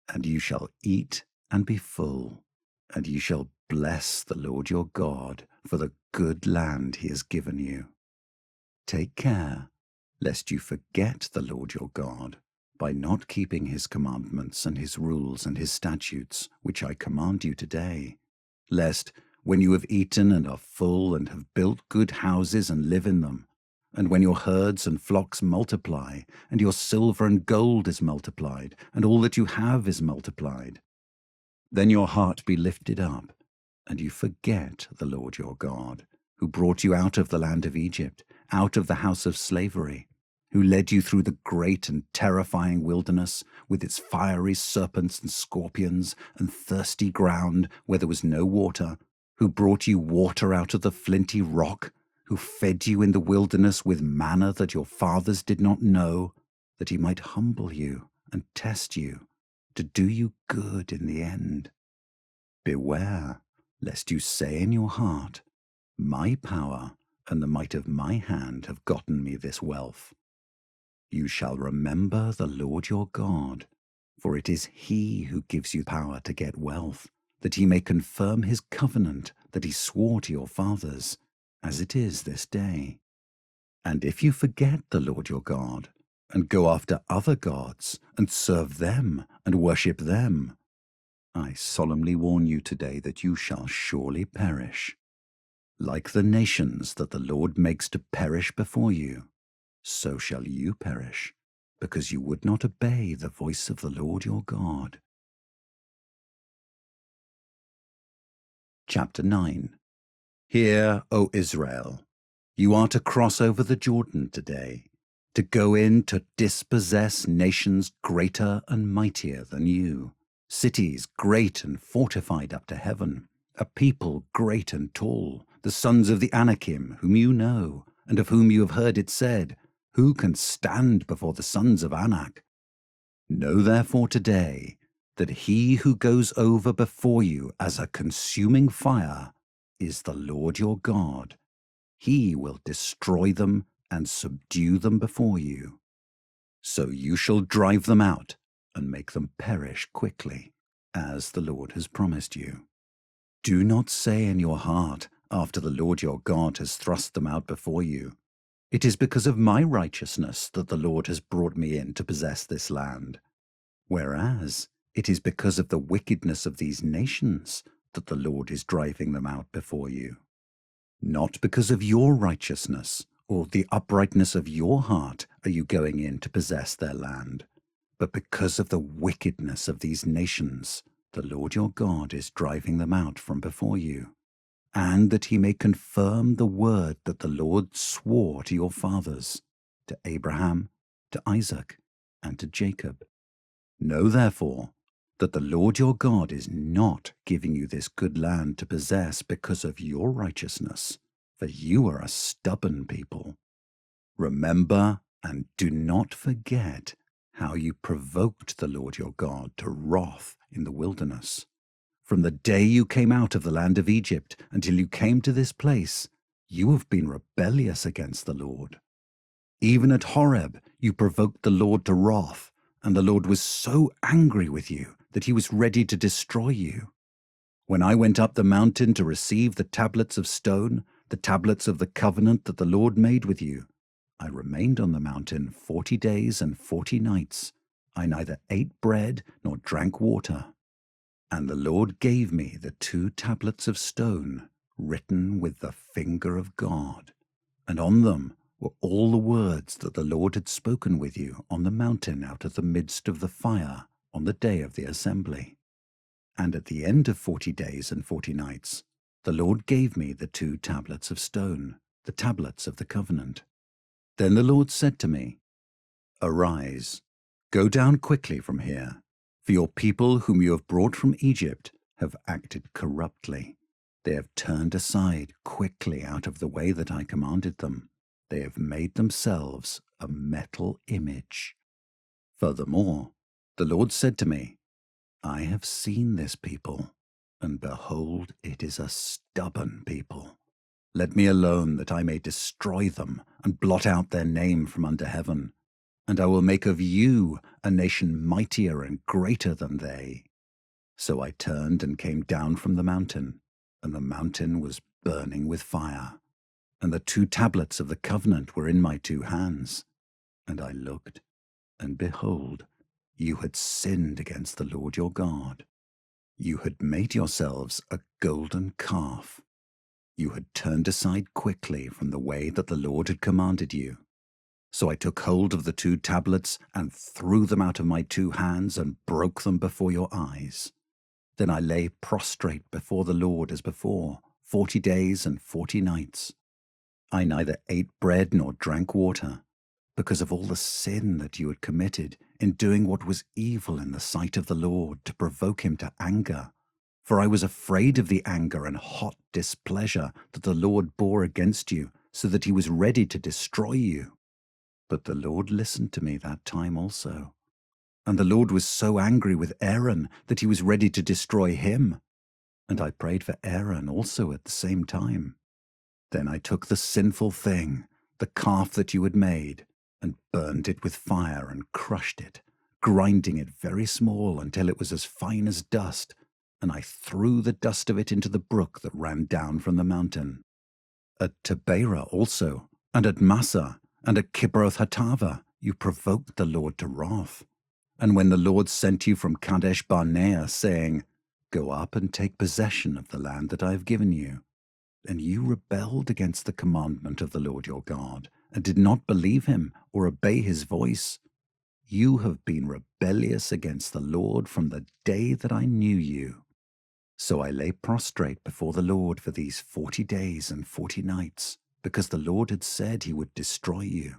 And you shall eat and be full, and you shall bless the Lord your God for the good land he has given you. Take care, lest you forget the Lord your God, by not keeping his commandments and his rules and his statutes, which I command you today, lest, when you have eaten and are full and have built good houses and live in them, and when your herds and flocks multiply, and your silver and gold is multiplied, and all that you have is multiplied, then your heart be lifted up, and you forget the Lord your God, who brought you out of the land of Egypt, out of the house of slavery, who led you through the great and terrifying wilderness, with its fiery serpents and scorpions, and thirsty ground where there was no water, who brought you water out of the flinty rock, who fed you in the wilderness with manna that your fathers did not know, that he might humble you and test you, to do you good in the end. Beware, lest you say in your heart, my power and the might of my hand have gotten me this wealth. You shall remember the Lord your God, for it is he who gives you power to get wealth, that he may confirm his covenant that he swore to your fathers, as it is this day. And if you forget the Lord your God, and go after other gods, and serve them, and worship them, I solemnly warn you today that you shall surely perish. Like the nations that the Lord makes to perish before you, so shall you perish, because you would not obey the voice of the Lord your God. Chapter 9. Hear, O Israel, you are to cross over the Jordan today, to go in to dispossess nations greater and mightier than you, cities great and fortified up to heaven, a people great and tall, the sons of the Anakim, whom you know, and of whom you have heard it said, who can stand before the sons of Anak? Know therefore today that he who goes over before you as a consuming fire is the Lord your God. He will destroy them and subdue them before you. So you shall drive them out and make them perish quickly, as the Lord has promised you. Do not say in your heart, after the Lord your God has thrust them out before you, it is because of my righteousness that the Lord has brought me in to possess this land. Whereas it is because of the wickedness of these nations that the Lord is driving them out before you. Not because of your righteousness or the uprightness of your heart are you going in to possess their land, but because of the wickedness of these nations, the Lord your God is driving them out from before you, and that he may confirm the word that the Lord swore to your fathers, to Abraham, to Isaac, and to Jacob. Know therefore that the Lord your God is not giving you this good land to possess because of your righteousness, for you are a stubborn people. Remember and do not forget how you provoked the Lord your God to wrath in the wilderness. From the day you came out of the land of Egypt until you came to this place, you have been rebellious against the Lord. Even at Horeb you provoked the Lord to wrath, and the Lord was so angry with you that he was ready to destroy you. When I went up the mountain to receive the tablets of stone, the tablets of the covenant that the Lord made with you, I remained on the mountain 40 days and 40 nights. I neither ate bread nor drank water. And the Lord gave me the 2 tablets of stone, written with the finger of God, and on them were all the words that the Lord had spoken with you on the mountain out of the midst of the fire on the day of the assembly. And at the end of 40 days and 40 nights, the Lord gave me the 2 tablets of stone, the tablets of the covenant. Then the Lord said to me, Arise, go down quickly from here, for your people whom you have brought from Egypt have acted corruptly. They have turned aside quickly out of the way that I commanded them. They have made themselves a metal image. Furthermore, the Lord said to me, I have seen this people, and behold, it is a stubborn people. Let me alone that I may destroy them and blot out their name from under heaven, and I will make of you a nation mightier and greater than they. So I turned and came down from the mountain, and the mountain was burning with fire, and the 2 tablets of the covenant were in my 2 hands. And I looked, and behold, you had sinned against the Lord your God. You had made yourselves a golden calf. You had turned aside quickly from the way that the Lord had commanded you. So I took hold of the 2 tablets and threw them out of my 2 hands and broke them before your eyes. Then I lay prostrate before the Lord as before, 40 days and 40 nights. I neither ate bread nor drank water, because of all the sin that you had committed in doing what was evil in the sight of the Lord to provoke him to anger. For I was afraid of the anger and hot displeasure that the Lord bore against you, so that he was ready to destroy you. But the Lord listened to me that time also. And the Lord was so angry with Aaron that he was ready to destroy him. And I prayed for Aaron also at the same time. Then I took the sinful thing, the calf that you had made, and burned it with fire and crushed it, grinding it very small until it was as fine as dust, and I threw the dust of it into the brook that ran down from the mountain. At Taberah also, and at Massah, and at Kibroth Hattava, you provoked the Lord to wrath. And when the Lord sent you from Kadesh Barnea, saying, Go up and take possession of the land that I have given you, and you rebelled against the commandment of the Lord your God, and did not believe him or obey his voice, you have been rebellious against the Lord from the day that I knew you. So I lay prostrate before the Lord for these 40 days and 40 nights, because the Lord had said he would destroy you.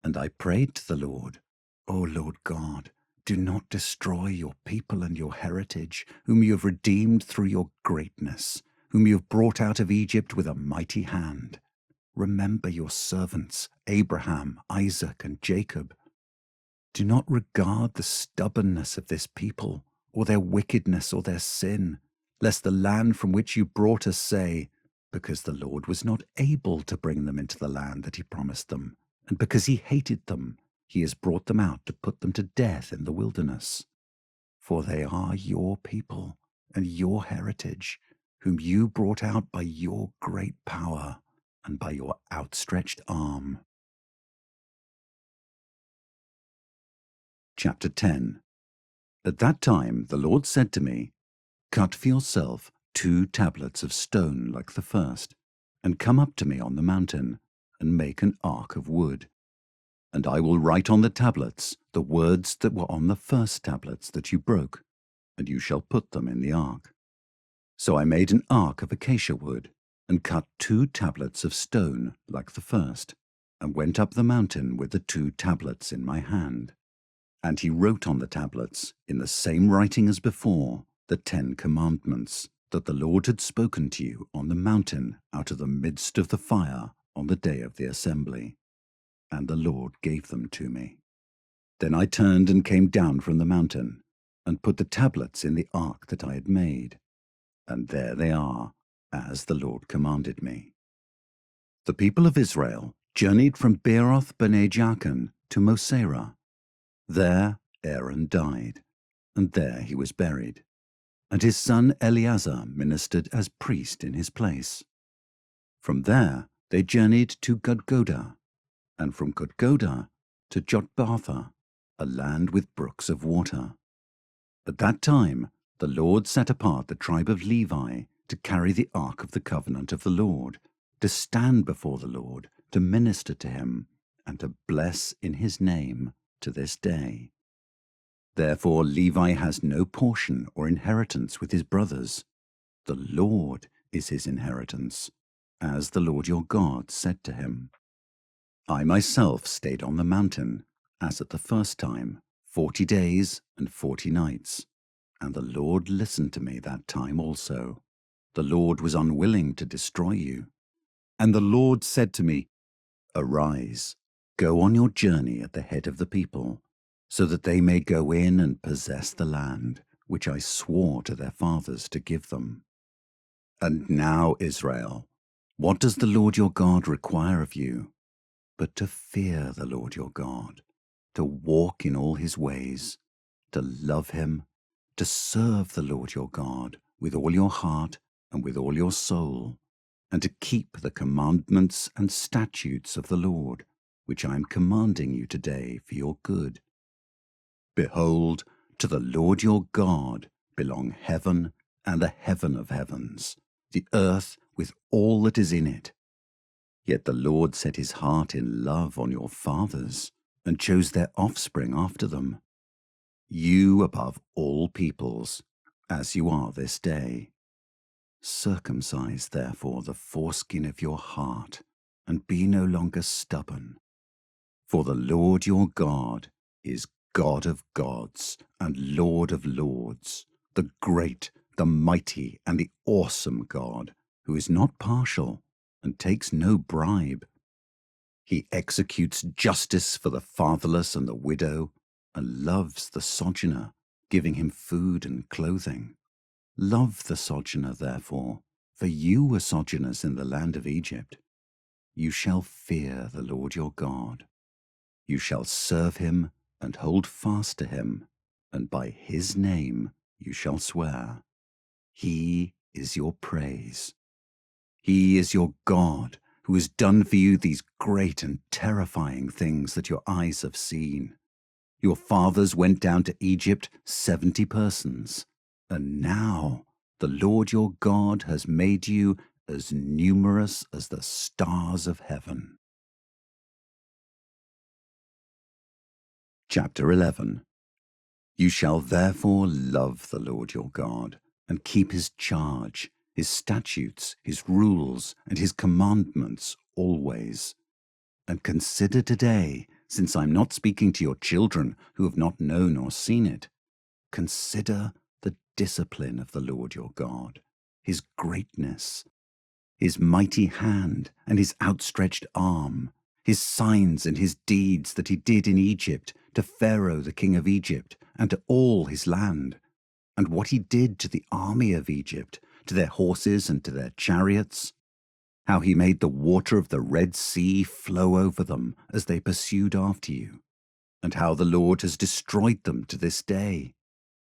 And I prayed to the Lord, O Lord God, do not destroy your people and your heritage, whom you have redeemed through your greatness, whom you have brought out of Egypt with a mighty hand. Remember your servants, Abraham, Isaac, and Jacob. Do not regard the stubbornness of this people, or their wickedness or their sin, lest the land from which you brought us say, Because the Lord was not able to bring them into the land that he promised them, and because he hated them, he has brought them out to put them to death in the wilderness. For they are your people and your heritage, whom you brought out by your great power and by your outstretched arm. Chapter 10. At that time the Lord said to me, Cut for yourself 2 tablets of stone like the first, and come up to me on the mountain, and make an ark of wood. And I will write on the tablets the words that were on the first tablets that you broke, and you shall put them in the ark. So I made an ark of acacia wood, and cut 2 tablets of stone like the first, and went up the mountain with the 2 tablets in my hand. And he wrote on the tablets, in the same writing as before, the 10 commandments that the Lord had spoken to you on the mountain out of the midst of the fire on the day of the assembly. And the Lord gave them to me. Then I turned and came down from the mountain, and put the tablets in the ark that I had made. And there they are, as the Lord commanded me. The people of Israel journeyed from Beeroth Bene Jaakan to Moserah. There Aaron died, and there he was buried, and his son Eleazar ministered as priest in his place. From there they journeyed to Gudgodah, and from Gudgodah to Jotbatha, a land with brooks of water. At that time the Lord set apart the tribe of Levi to carry the ark of the covenant of the Lord, to stand before the Lord, to minister to him, and to bless in his name to this day. Therefore Levi has no portion or inheritance with his brothers. The Lord is his inheritance, as the Lord your God said to him. I myself stayed on the mountain, as at the first time, 40 days and 40 nights, and the Lord listened to me that time also. The Lord was unwilling to destroy you. And the Lord said to me, Arise, go on your journey at the head of the people, so that they may go in and possess the land, which I swore to their fathers to give them. And now, Israel, what does the Lord your God require of you? But to fear the Lord your God, to walk in all his ways, to love him, to serve the Lord your God with all your heart and with all your soul, and to keep the commandments and statutes of the Lord, which I am commanding you today for your good. Behold, to the Lord your God belong heaven and the heaven of heavens, the earth with all that is in it. Yet the Lord set his heart in love on your fathers, and chose their offspring after them, you above all peoples, as you are this day. Circumcise therefore the foreskin of your heart, and be no longer stubborn. For the Lord your God is God of gods and Lord of lords, the great, the mighty, and the awesome God, who is not partial and takes no bribe. He executes justice for the fatherless and the widow, and loves the sojourner, giving him food and clothing. Love the sojourner, therefore, for you were sojourners in the land of Egypt. You shall fear the Lord your God. You shall serve him and hold fast to him, and by his name you shall swear. He is your praise. He is your God, who has done for you these great and terrifying things that your eyes have seen. Your fathers went down to Egypt 70 persons, and now the Lord your God has made you as numerous as the stars of heaven. Chapter 11. You shall therefore love the Lord your God, and keep his charge, his statutes, his rules, and his commandments always. And consider today, since I'm not speaking to your children who have not known or seen it, consider the discipline of the Lord your God, his greatness, his mighty hand and his outstretched arm, his signs and his deeds that he did in Egypt to Pharaoh the king of Egypt and to all his land, and what he did to the army of Egypt, to their horses and to their chariots, how he made the water of the Red Sea flow over them as they pursued after you, and how the Lord has destroyed them to this day,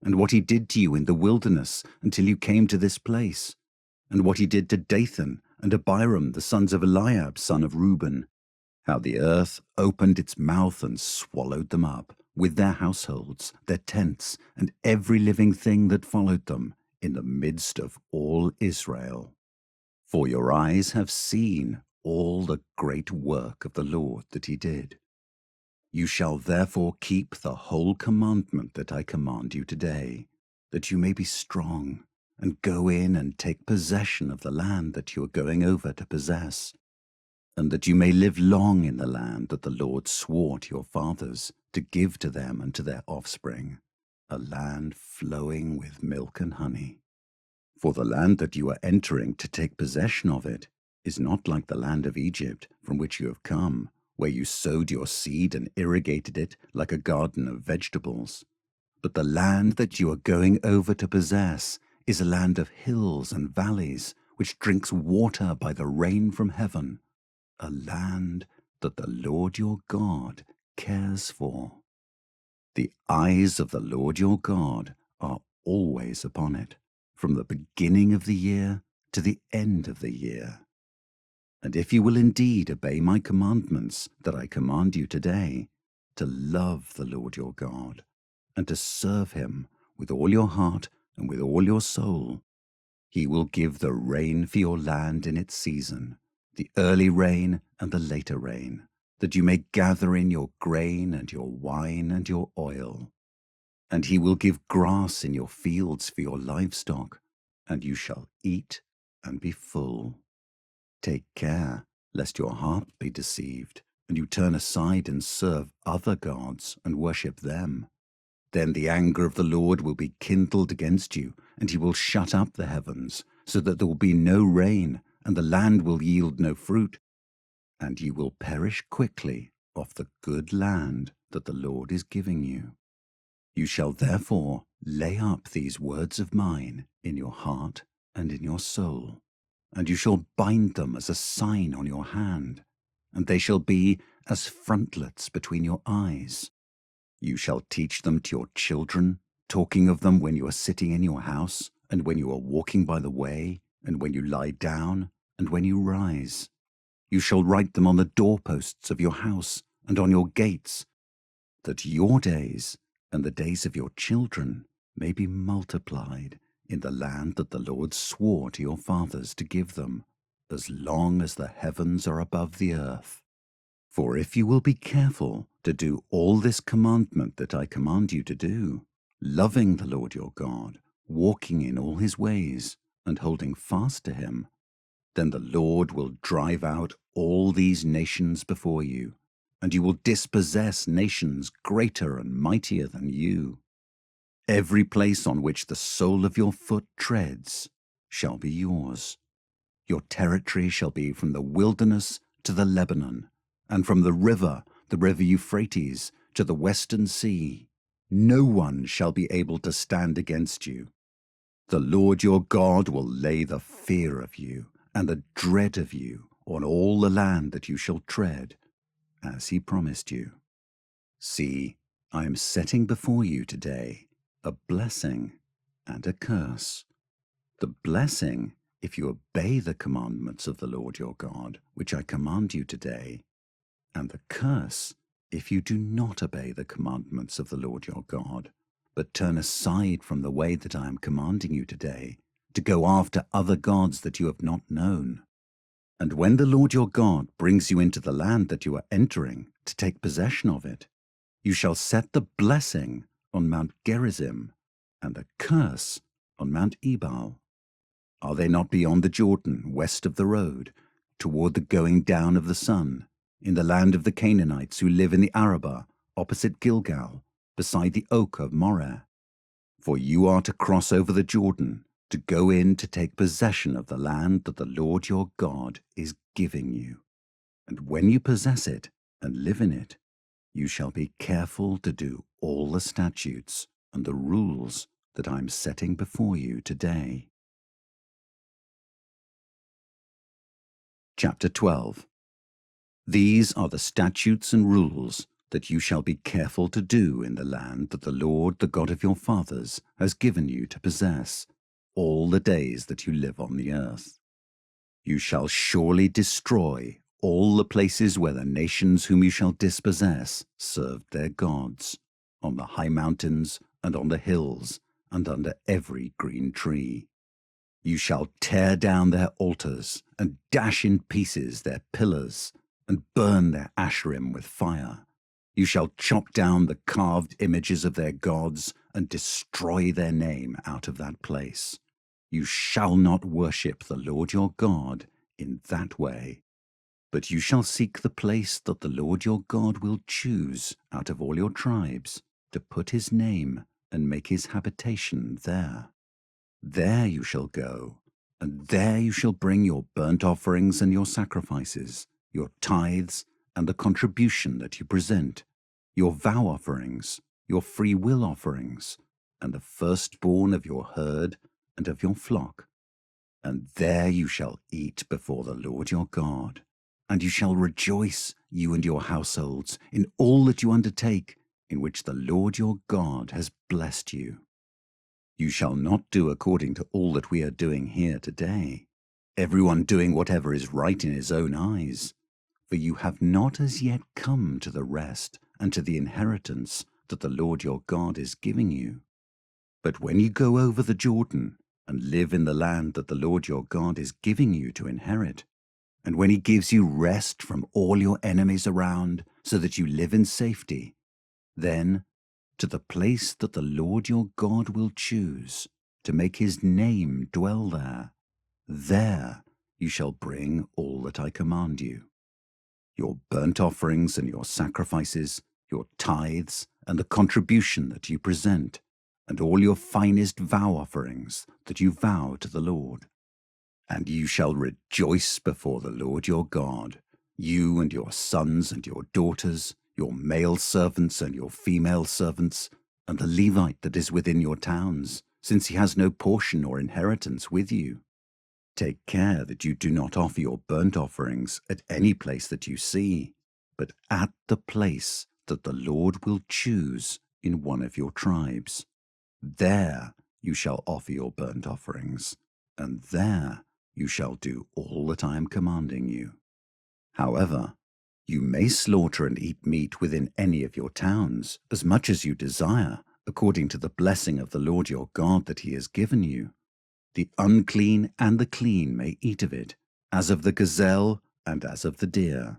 and what he did to you in the wilderness until you came to this place, and what he did to Dathan and Abiram, the sons of Eliab, son of Reuben, how the earth opened its mouth and swallowed them up, with their households, their tents, and every living thing that followed them, in the midst of all Israel. For your eyes have seen all the great work of the Lord that he did. You shall therefore keep the whole commandment that I command you today, that you may be strong, and go in and take possession of the land that you are going over to possess, and that you may live long in the land that the Lord swore to your fathers to give to them and to their offspring, a land flowing with milk and honey. For the land that you are entering to take possession of it is not like the land of Egypt from which you have come, where you sowed your seed and irrigated it like a garden of vegetables. But the land that you are going over to possess is a land of hills and valleys, which drinks water by the rain from heaven, a land that the Lord your God cares for. The eyes of the Lord your God are always upon it, from the beginning of the year to the end of the year. And if you will indeed obey my commandments that I command you today, to love the Lord your God, and to serve him with all your heart and with all your soul, he will give the rain for your land in its season, the early rain and the later rain, that you may gather in your grain and your wine and your oil. And he will give grass in your fields for your livestock, and you shall eat and be full. Take care lest your heart be deceived, and you turn aside and serve other gods and worship them. Then the anger of the Lord will be kindled against you, and he will shut up the heavens, so that there will be no rain, and the land will yield no fruit, and you will perish quickly off the good land that the Lord is giving you. You shall therefore lay up these words of mine in your heart and in your soul, and you shall bind them as a sign on your hand, and they shall be as frontlets between your eyes. You shall teach them to your children, talking of them when you are sitting in your house, and when you are walking by the way, and when you lie down, and when you rise. You shall write them on the doorposts of your house and on your gates, that your days and the days of your children may be multiplied in the land that the Lord swore to your fathers to give them, as long as the heavens are above the earth. For if you will be careful to do all this commandment that I command you to do, loving the Lord your God, walking in all his ways, and holding fast to him, then the Lord will drive out all these nations before you, and you will dispossess nations greater and mightier than you. Every place on which the sole of your foot treads shall be yours. Your territory shall be from the wilderness to the Lebanon, and from the river Euphrates, to the western sea. No one shall be able to stand against you. The Lord your God will lay the fear of you and the dread of you on all the land that you shall tread, as he promised you. See, I am setting before you today a blessing and a curse. The blessing, if you obey the commandments of the Lord your God, which I command you today, and the curse, if you do not obey the commandments of the Lord your God, but turn aside from the way that I am commanding you today, to go after other gods that you have not known. And when the Lord your God brings you into the land that you are entering to take possession of it, you shall set the blessing on Mount Gerizim, and the curse on Mount Ebal. Are they not beyond the Jordan, west of the road, toward the going down of the sun, in the land of the Canaanites who live in the Arabah, opposite Gilgal, beside the oak of Moreh? For you are to cross over the Jordan, to go in to take possession of the land that the Lord your God is giving you. And when you possess it and live in it, you shall be careful to do all the statutes and the rules that I am setting before you today. Chapter 12. These are the statutes and rules that you shall be careful to do in the land that the Lord, the God of your fathers, has given you to possess, all the days that you live on the earth. You shall surely destroy all the places where the nations whom you shall dispossess served their gods, on the high mountains and on the hills and under every green tree. You shall tear down their altars and dash in pieces their pillars and burn their Asherim with fire. You shall chop down the carved images of their gods and destroy their name out of that place. You shall not worship the Lord your God in that way, but you shall seek the place that the Lord your God will choose out of all your tribes to put his name and make his habitation there. There you shall go, and there you shall bring your burnt offerings and your sacrifices, your tithes and the contribution that you present, your vow offerings, your free will offerings, and the firstborn of your herd and of your flock. And there you shall eat before the Lord your God, and you shall rejoice, you and your households, in all that you undertake, in which the Lord your God has blessed you. You shall not do according to all that we are doing here today, everyone doing whatever is right in his own eyes, for you have not as yet come to the rest and to the inheritance that the Lord your God is giving you. But when you go over the Jordan and live in the land that the Lord your God is giving you to inherit, and when he gives you rest from all your enemies around, so that you live in safety, then to the place that the Lord your God will choose to make his name dwell there, there you shall bring all that I command you, your burnt offerings and your sacrifices, your tithes and the contribution that you present, and all your finest vow offerings that you vow to the Lord. And you shall rejoice before the Lord your God, you and your sons and your daughters, your male servants and your female servants, and the Levite that is within your towns, since he has no portion or inheritance with you. Take care that you do not offer your burnt offerings at any place that you see, but at the place that the Lord will choose in one of your tribes. There you shall offer your burnt offerings, and there you shall do all that I am commanding you. However, you may slaughter and eat meat within any of your towns, as much as you desire, according to the blessing of the Lord your God that he has given you. The unclean and the clean may eat of it, as of the gazelle and as of the deer.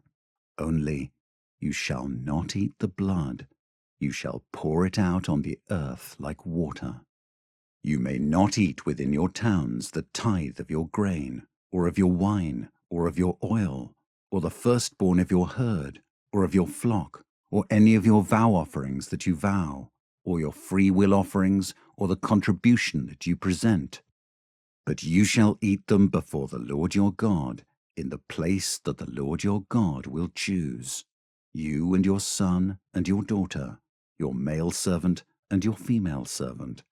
Only you shall not eat the blood. You shall pour it out on the earth like water. You may not eat within your towns the tithe of your grain, or of your wine, or of your oil, or the firstborn of your herd, or of your flock, or any of your vow offerings that you vow, or your freewill offerings, or the contribution that you present. But you shall eat them before the Lord your God, in the place that the Lord your God will choose, you and your son and your daughter, your male servant and your female servant,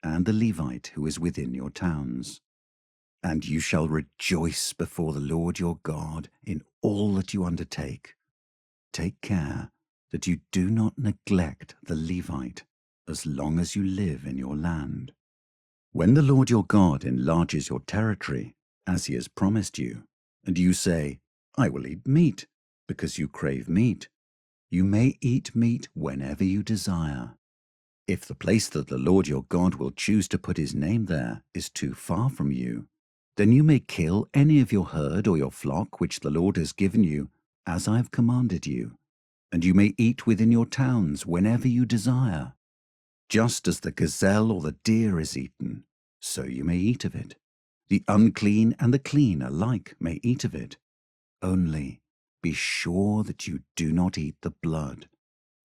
and the Levite who is within your towns. And you shall rejoice before the Lord your God in all that you undertake. Take care that you do not neglect the Levite as long as you live in your land. When the Lord your God enlarges your territory, as he has promised you, and you say, I will eat meat, because you crave meat, you may eat meat whenever you desire. If the place that the Lord your God will choose to put his name there is too far from you, then you may kill any of your herd or your flock which the Lord has given you, as I have commanded you, and you may eat within your towns whenever you desire. Just as the gazelle or the deer is eaten, so you may eat of it. The unclean and the clean alike may eat of it. Only be sure that you do not eat the blood,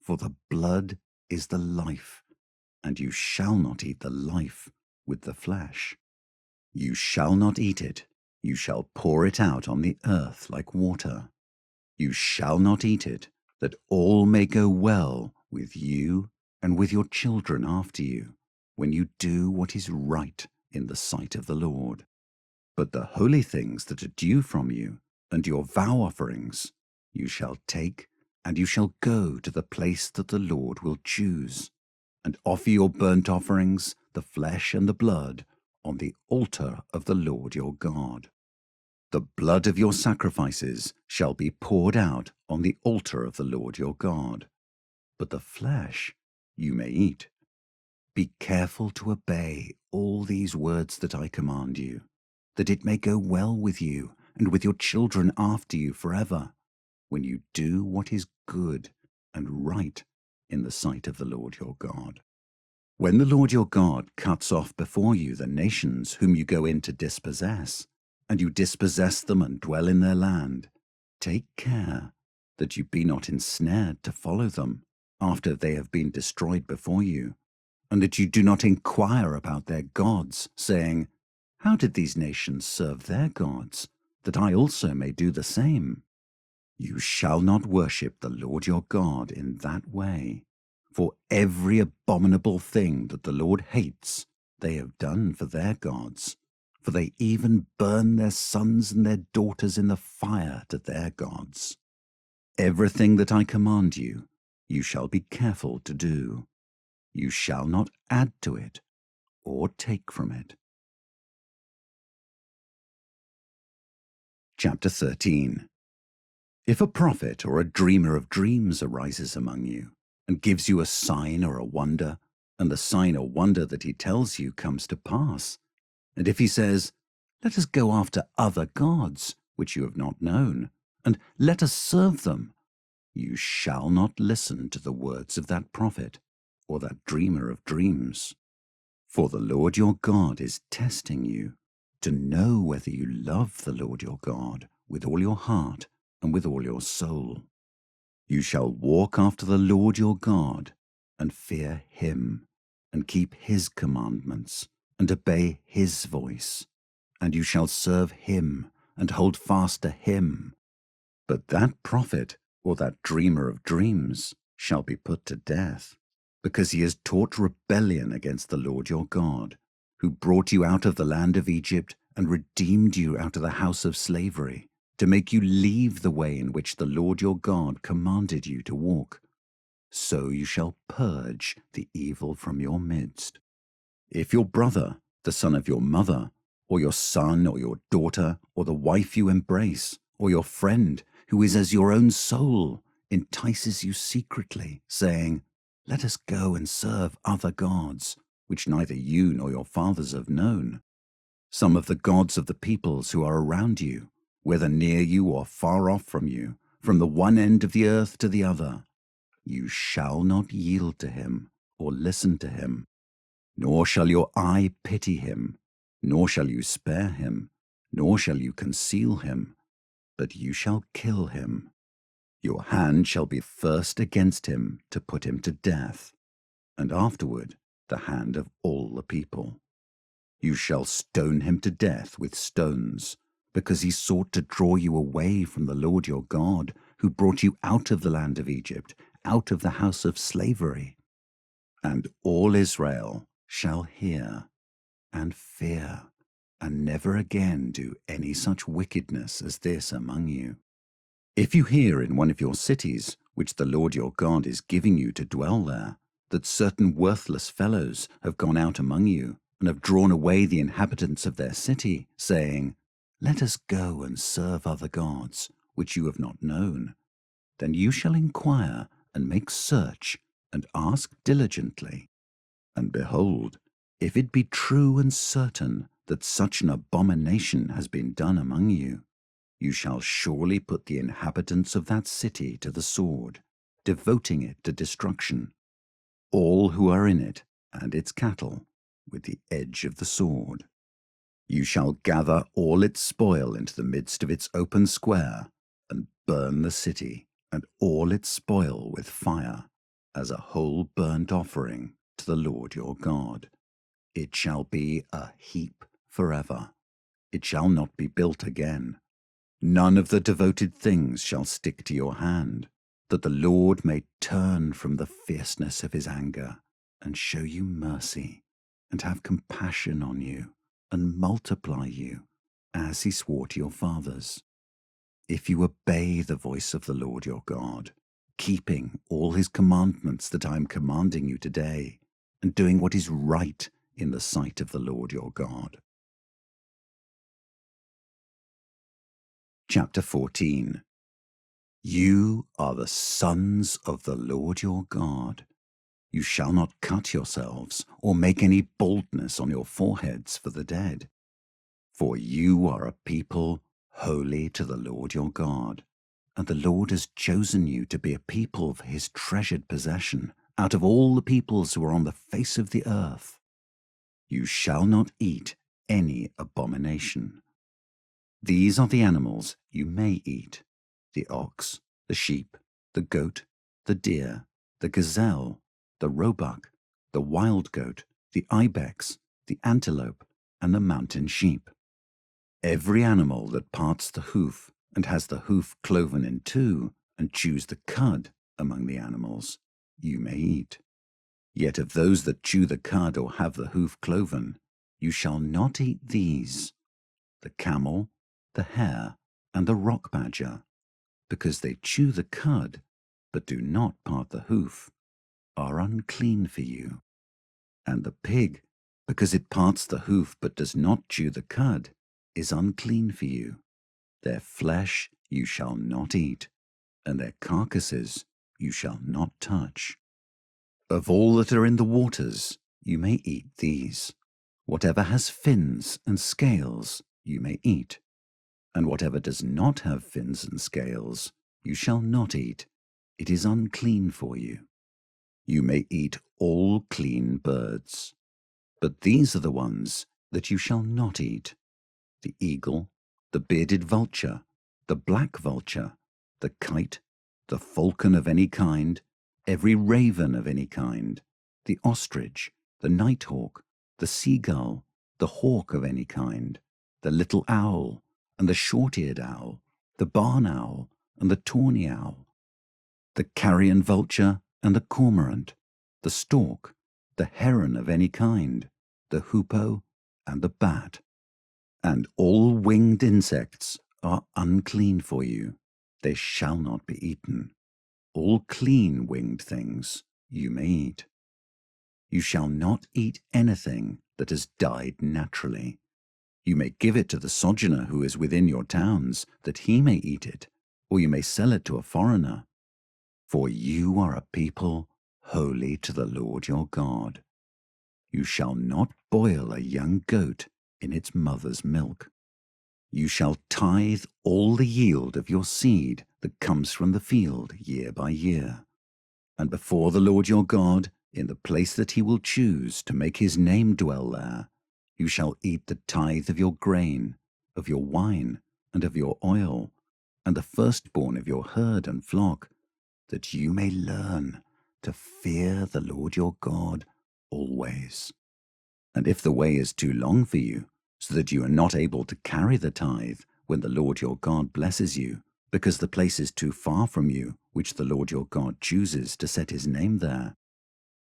for the blood is the life, and you shall not eat the life with the flesh. You shall not eat it. You shall pour it out on the earth like water. You shall not eat it, that all may go well with you and with your children after you, when you do what is right in the sight of the Lord. But the holy things that are due from you, and your vow offerings, you shall take, and you shall go to the place that the Lord will choose, and offer your burnt offerings, the flesh and the blood, on the altar of the Lord your God. The blood of your sacrifices shall be poured out on the altar of the Lord your God, but the flesh you may eat. Be careful to obey all these words that I command you, that it may go well with you and with your children after you forever, when you do what is good and right in the sight of the Lord your God. When the Lord your God cuts off before you the nations whom you go in to dispossess, and you dispossess them and dwell in their land, take care that you be not ensnared to follow them after they have been destroyed before you, and that you do not inquire about their gods, saying, How did these nations serve their gods, that I also may do the same? You shall not worship the Lord your God in that way, for every abominable thing that the Lord hates they have done for their gods, for they even burn their sons and their daughters in the fire to their gods. Everything that I command you, you shall be careful to do. You shall not add to it or take from it. Chapter 13. If a prophet or a dreamer of dreams arises among you, and gives you a sign or a wonder, and the sign or wonder that he tells you comes to pass, and if he says, Let us go after other gods, which you have not known, and let us serve them, you shall not listen to the words of that prophet or that dreamer of dreams. For the Lord your God is testing you, to know whether you love the Lord your God with all your heart and with all your soul. You shall walk after the Lord your God, and fear him, and keep his commandments, and obey his voice, and you shall serve him, and hold fast to him. But that prophet, or that dreamer of dreams, shall be put to death, because he has taught rebellion against the Lord your God, who brought you out of the land of Egypt, and redeemed you out of the house of slavery, to make you leave the way in which the Lord your God commanded you to walk. So you shall purge the evil from your midst. If your brother, the son of your mother, or your son or your daughter, or the wife you embrace, or your friend, who is as your own soul, entices you secretly, saying, Let us go and serve other gods, which neither you nor your fathers have known, some of the gods of the peoples who are around you, whether near you or far off from you, from the one end of the earth to the other. You shall not yield to him or listen to him, nor shall your eye pity him, nor shall you spare him, nor shall you conceal him, but you shall kill him. Your hand shall be first against him to put him to death, and afterward the hand of all the people. You shall stone him to death with stones, because he sought to draw you away from the Lord your God, who brought you out of the land of Egypt, out of the house of slavery. And all Israel shall hear and fear, and never again do any such wickedness as this among you. If you hear in one of your cities, which the Lord your God is giving you to dwell there, that certain worthless fellows have gone out among you, and have drawn away the inhabitants of their city, saying, Let us go and serve other gods, which you have not known, then you shall inquire and make search, and ask diligently. And behold, if it be true and certain that such an abomination has been done among you, you shall surely put the inhabitants of that city to the sword, devoting it to destruction, all who are in it and its cattle, with the edge of the sword. You shall gather all its spoil into the midst of its open square, and burn the city and all its spoil with fire, as a whole burnt offering to the Lord your God. It shall be a heap forever. It shall not be built again. None of the devoted things shall stick to your hand, that the Lord may turn from the fierceness of his anger, and show you mercy, and have compassion on you, and multiply you, as he swore to your fathers. If you obey the voice of the Lord your God, keeping all his commandments that I am commanding you today, and doing what is right in the sight of the Lord your God. Chapter 14. You are the sons of the Lord your God. You shall not cut yourselves, or make any baldness on your foreheads for the dead. For you are a people holy to the Lord your God, and the Lord has chosen you to be a people of his treasured possession out of all the peoples who are on the face of the earth. You shall not eat any abomination. These are the animals you may eat: the ox, the sheep, the goat, the deer, the gazelle, the roebuck, the wild goat, the ibex, the antelope, and the mountain sheep. Every animal that parts the hoof and has the hoof cloven in two, and chews the cud among the animals, you may eat. Yet of those that chew the cud or have the hoof cloven, you shall not eat these: the camel, the hare, and the rock badger, because they chew the cud, but do not part the hoof, are unclean for you. And the pig, because it parts the hoof but does not chew the cud, is unclean for you. Their flesh you shall not eat, and their carcasses you shall not touch. Of all that are in the waters you may eat these: whatever has fins and scales you may eat, and whatever does not have fins and scales you shall not eat. It is unclean for you. You may eat all clean birds, but these are the ones that you shall not eat: the eagle, the bearded vulture, the black vulture, the kite, the falcon of any kind, every raven of any kind, the ostrich, the nighthawk, the seagull, the hawk of any kind, the little owl, and the short-eared owl, the barn owl, and the tawny owl, the carrion vulture, and the cormorant, the stork, the heron of any kind, the hoopoe, and the bat. And all winged insects are unclean for you. They shall not be eaten. All clean winged things you may eat. You shall not eat anything that has died naturally. You may give it to the sojourner who is within your towns, that he may eat it, or you may sell it to a foreigner. For you are a people holy to the Lord your God. You shall not boil a young goat in its mother's milk. You shall tithe all the yield of your seed that comes from the field year by year. And before the Lord your God, in the place that he will choose to make his name dwell there, you shall eat the tithe of your grain, of your wine, and of your oil, and the firstborn of your herd and flock, that you may learn to fear the Lord your God always. And if the way is too long for you, so that you are not able to carry the tithe when the Lord your God blesses you, because the place is too far from you, which the Lord your God chooses to set his name there,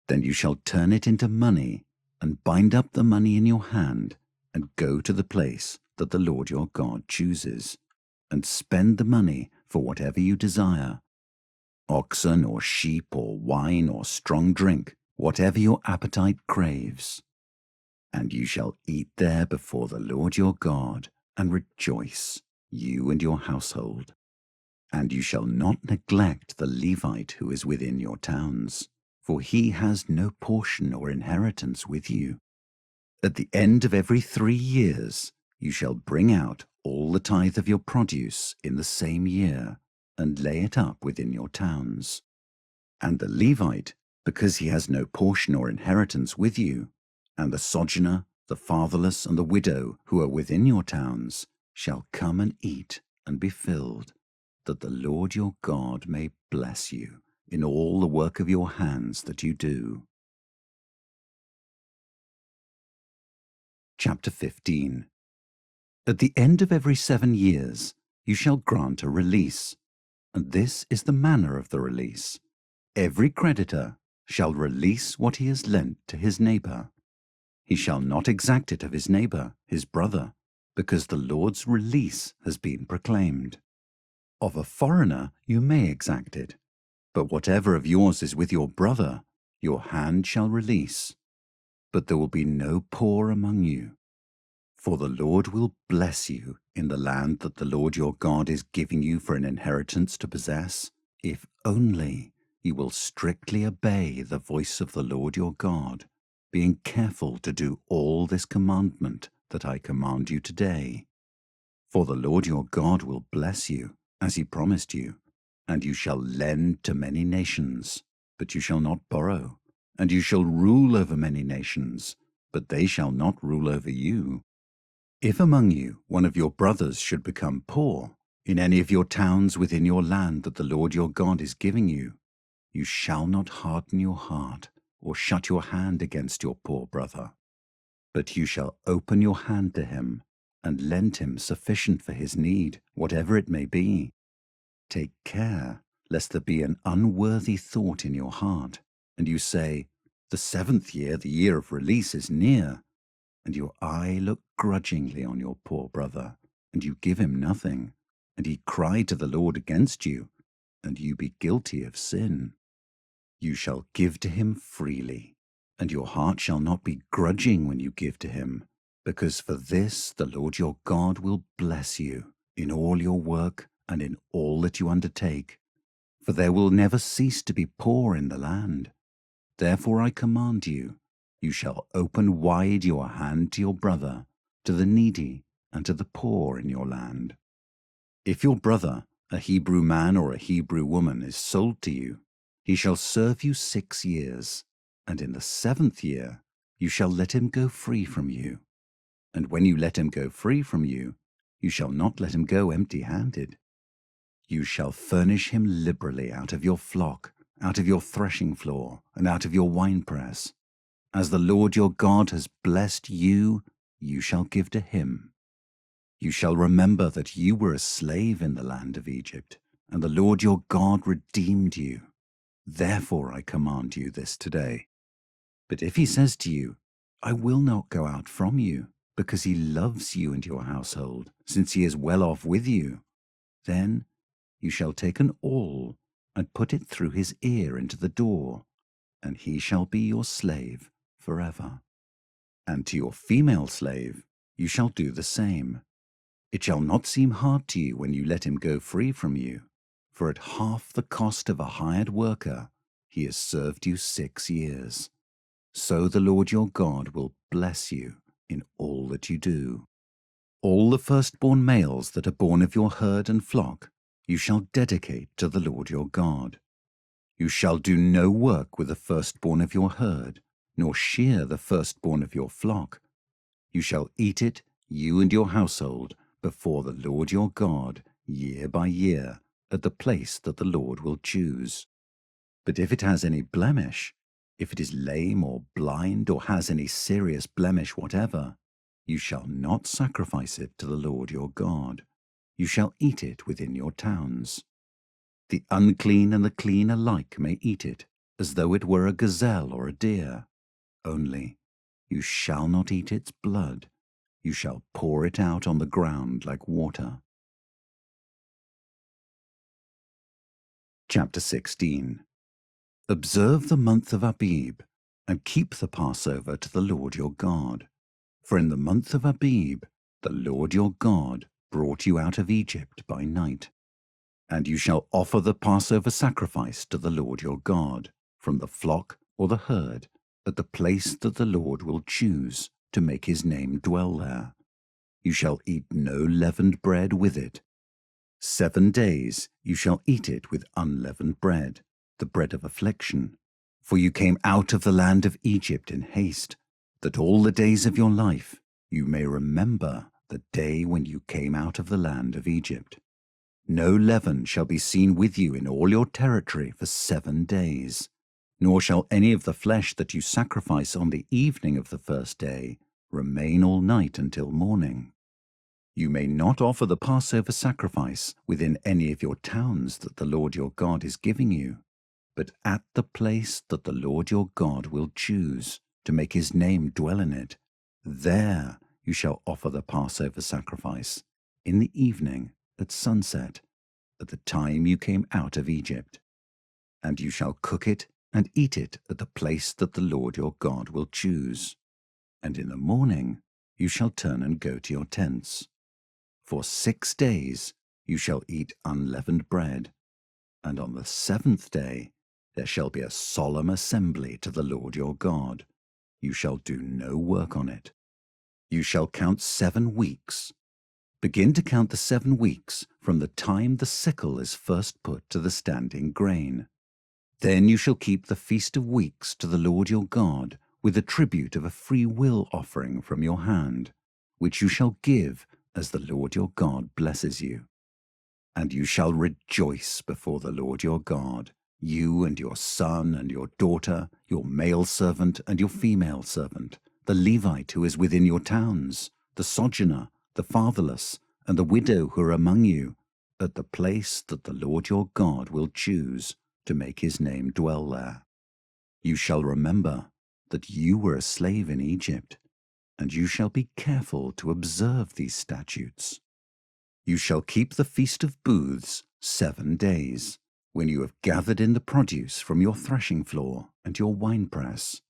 then you shall turn it into money, and bind up the money in your hand, and go to the place that the Lord your God chooses, and spend the money for whatever you desire, oxen or sheep or wine or strong drink, whatever your appetite craves. And you shall eat there before the Lord your God, and rejoice, you and your household. And you shall not neglect the Levite who is within your towns, for he has no portion or inheritance with you. At the end of every 3 years you shall bring out all the tithe of your produce in the same year, and lay it up within your towns. And the Levite, because he has no portion or inheritance with you, and the sojourner, the fatherless, and the widow who are within your towns, shall come and eat and be filled, that the Lord your God may bless you in all the work of your hands that you do. Chapter 15. At the end of every 7 years you shall grant a release, and this is the manner of the release. Every creditor shall release what he has lent to his neighbor. He shall not exact it of his neighbor, his brother, because the Lord's release has been proclaimed. Of a foreigner you may exact it, but whatever of yours is with your brother, your hand shall release. But there will be no poor among you. For the Lord will bless you in the land that the Lord your God is giving you for an inheritance to possess, if only you will strictly obey the voice of the Lord your God, being careful to do all this commandment that I command you today. For the Lord your God will bless you, as he promised you, and you shall lend to many nations, but you shall not borrow, and you shall rule over many nations, but they shall not rule over you. If among you one of your brothers should become poor in any of your towns within your land that the Lord your God is giving you, you shall not harden your heart or shut your hand against your poor brother, but you shall open your hand to him and lend him sufficient for his need, whatever it may be. Take care lest there be an unworthy thought in your heart, and you say, "The 7th year, the year of release, is near," and your eye look grudgingly on your poor brother, and you give him nothing, and he cry to the Lord against you, and you be guilty of sin. You shall give to him freely, and your heart shall not be grudging when you give to him, because for this the Lord your God will bless you in all your work and in all that you undertake, for there will never cease to be poor in the land. Therefore I command you, you shall open wide your hand to your brother, to the needy, and to the poor in your land. If your brother, a Hebrew man or a Hebrew woman, is sold to you, he shall serve you 6 years, and in the 7th year you shall let him go free from you. And when you let him go free from you, you shall not let him go empty-handed. You shall furnish him liberally out of your flock, out of your threshing floor, and out of your winepress. As the Lord your God has blessed you, you shall give to him. You shall remember that you were a slave in the land of Egypt, and the Lord your God redeemed you. Therefore I command you this today. But if he says to you, "I will not go out from you," because he loves you and your household, since he is well off with you, then you shall take an awl and put it through his ear into the door, and he shall be your slave forever. And to your female slave you shall do the same. It shall not seem hard to you when you let him go free from you, for at half the cost of a hired worker he has served you 6 years. So the Lord your God will bless you in all that you do. All the firstborn males that are born of your herd and flock you shall dedicate to the Lord your God. You shall do no work with the firstborn of your herd, nor shear the firstborn of your flock. You shall eat it, you and your household, before the Lord your God, year by year, at the place that the Lord will choose. But if it has any blemish, if it is lame or blind or has any serious blemish whatever, you shall not sacrifice it to the Lord your God. You shall eat it within your towns. The unclean and the clean alike may eat it, as though it were a gazelle or a deer. Only, you shall not eat its blood. You shall pour it out on the ground like water. Chapter 16. Observe the month of Abib, and keep the Passover to the Lord your God. For in the month of Abib, the Lord your God brought you out of Egypt by night. And you shall offer the Passover sacrifice to the Lord your God, from the flock or the herd, at the place that the Lord will choose to make his name dwell there. You shall eat no leavened bread with it. 7 days you shall eat it with unleavened bread, the bread of affliction. For you came out of the land of Egypt in haste, that all the days of your life you may remember the day when you came out of the land of Egypt. No leaven shall be seen with you in all your territory for 7 days, nor shall any of the flesh that you sacrifice on the evening of the first day remain all night until morning. You may not offer the Passover sacrifice within any of your towns that the Lord your God is giving you, but at the place that the Lord your God will choose to make his name dwell in it. There you shall offer the Passover sacrifice, in the evening at sunset, at the time you came out of Egypt. And you shall cook it and eat it at the place that the Lord your God will choose. And in the morning you shall turn and go to your tents. For 6 days you shall eat unleavened bread, and on the 7th day there shall be a solemn assembly to the Lord your God. You shall do no work on it. You shall count 7 weeks. Begin to count the 7 weeks from the time the sickle is first put to the standing grain. Then you shall keep the Feast of Weeks to the Lord your God, with the tribute of a free will offering from your hand, which you shall give as the Lord your God blesses you. And you shall rejoice before the Lord your God, you and your son and your daughter, your male servant and your female servant, the Levite who is within your towns, the sojourner, the fatherless, and the widow who are among you, at the place that the Lord your God will choose to make his name dwell there. You shall remember that you were a slave in Egypt, and you shall be careful to observe these statutes. You shall keep the Feast of Booths 7 days, when you have gathered in the produce from your threshing floor and your winepress.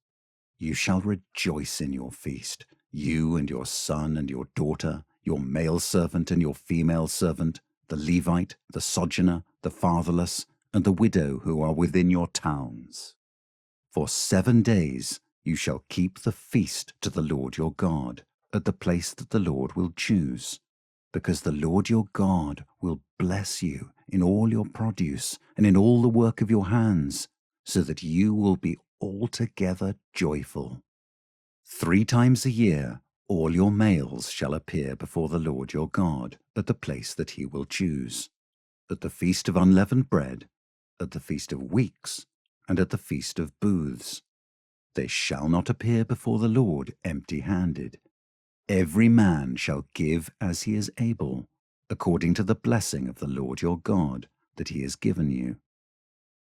You shall rejoice in your feast, you and your son and your daughter, your male servant and your female servant, the Levite, the sojourner, the fatherless, and the widow who are within your towns. For 7 days you shall keep the feast to the Lord your God, at the place that the Lord will choose, because the Lord your God will bless you in all your produce and in all the work of your hands, so that you will be altogether joyful. 3 times a year all your males shall appear before the Lord your God at the place that he will choose, at the Feast of Unleavened Bread, at the Feast of Weeks, and at the Feast of Booths. They shall not appear before the Lord empty-handed. Every man shall give as he is able, according to the blessing of the Lord your God that he has given you.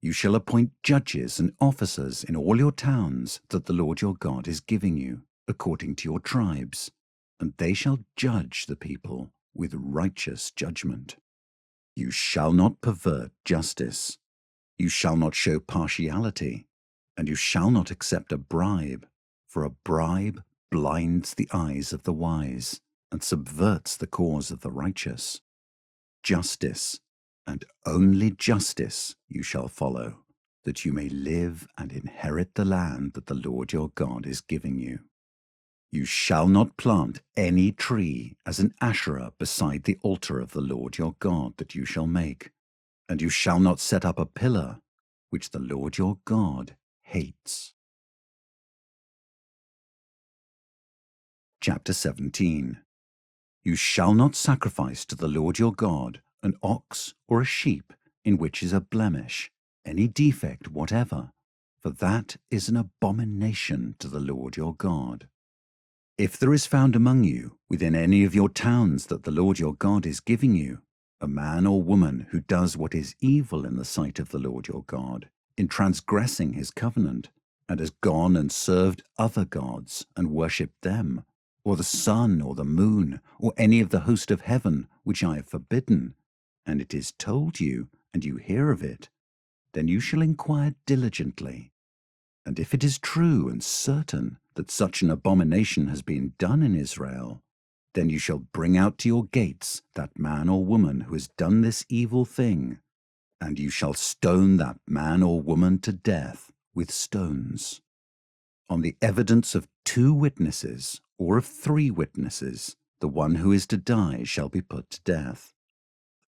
You shall appoint judges and officers in all your towns that the Lord your God is giving you, according to your tribes, and they shall judge the people with righteous judgment. You shall not pervert justice. You shall not show partiality, and you shall not accept a bribe, for a bribe blinds the eyes of the wise and subverts the cause of the righteous. Justice, and only justice, you shall follow, that you may live and inherit the land that the Lord your God is giving you. You shall not plant any tree as an Asherah beside the altar of the Lord your God that you shall make, and you shall not set up a pillar which the Lord your God hates. Chapter 17. You shall not sacrifice to the Lord your God an ox or a sheep in which is a blemish, any defect whatever, for that is an abomination to the Lord your God. If there is found among you, within any of your towns that the Lord your God is giving you, a man or woman who does what is evil in the sight of the Lord your God, in transgressing his covenant, and has gone and served other gods and worshipped them, or the sun or the moon, or any of the host of heaven, which I have forbidden, and it is told you, and you hear of it, then you shall inquire diligently. And if it is true and certain that such an abomination has been done in Israel, then you shall bring out to your gates that man or woman who has done this evil thing, and you shall stone that man or woman to death with stones. On the evidence of 2 witnesses or of 3 witnesses, the one who is to die shall be put to death.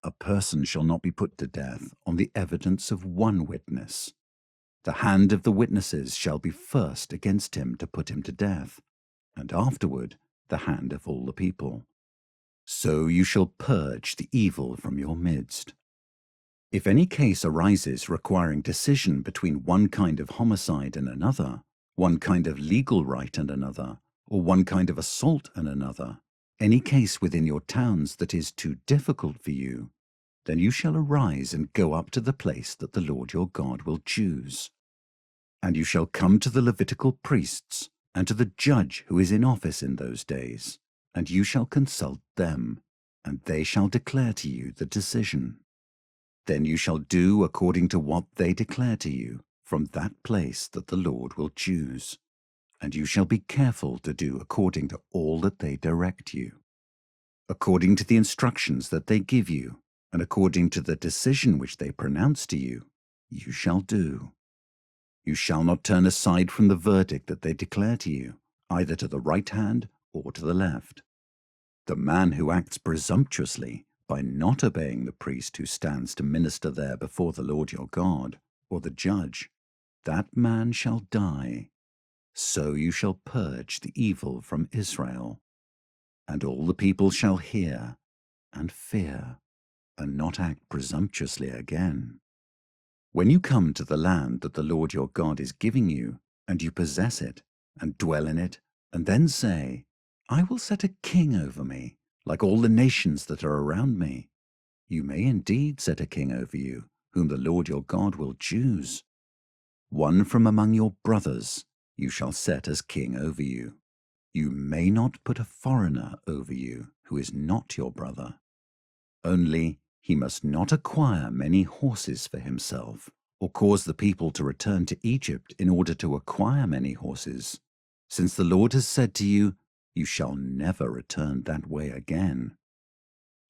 A person shall not be put to death on the evidence of 1 witness. The hand of the witnesses shall be first against him to put him to death, and afterward the hand of all the people. So you shall purge the evil from your midst. If any case arises requiring decision between one kind of homicide and another, one kind of legal right and another, or one kind of assault and another, any case within your towns that is too difficult for you, then you shall arise and go up to the place that the Lord your God will choose. And you shall come to the Levitical priests, and to the judge who is in office in those days, and you shall consult them, and they shall declare to you the decision. Then you shall do according to what they declare to you from that place that the Lord will choose, and you shall be careful to do according to all that they direct you. According to the instructions that they give you, and according to the decision which they pronounce to you, you shall do. You shall not turn aside from the verdict that they declare to you, either to the right hand or to the left. The man who acts presumptuously by not obeying the priest who stands to minister there before the Lord your God, or the judge, that man shall die. So you shall purge the evil from Israel. And all the people shall hear and fear, and not act presumptuously again. When you come to the land that the Lord your God is giving you, and you possess it, and dwell in it, and then say, I will set a king over me, like all the nations that are around me, you may indeed set a king over you, whom the Lord your God will choose. One from among your brothers you shall set as king over you. You may not put a foreigner over you, who is not your brother. Only he must not acquire many horses for himself, or cause the people to return to Egypt in order to acquire many horses, since the Lord has said to you, you shall never return that way again.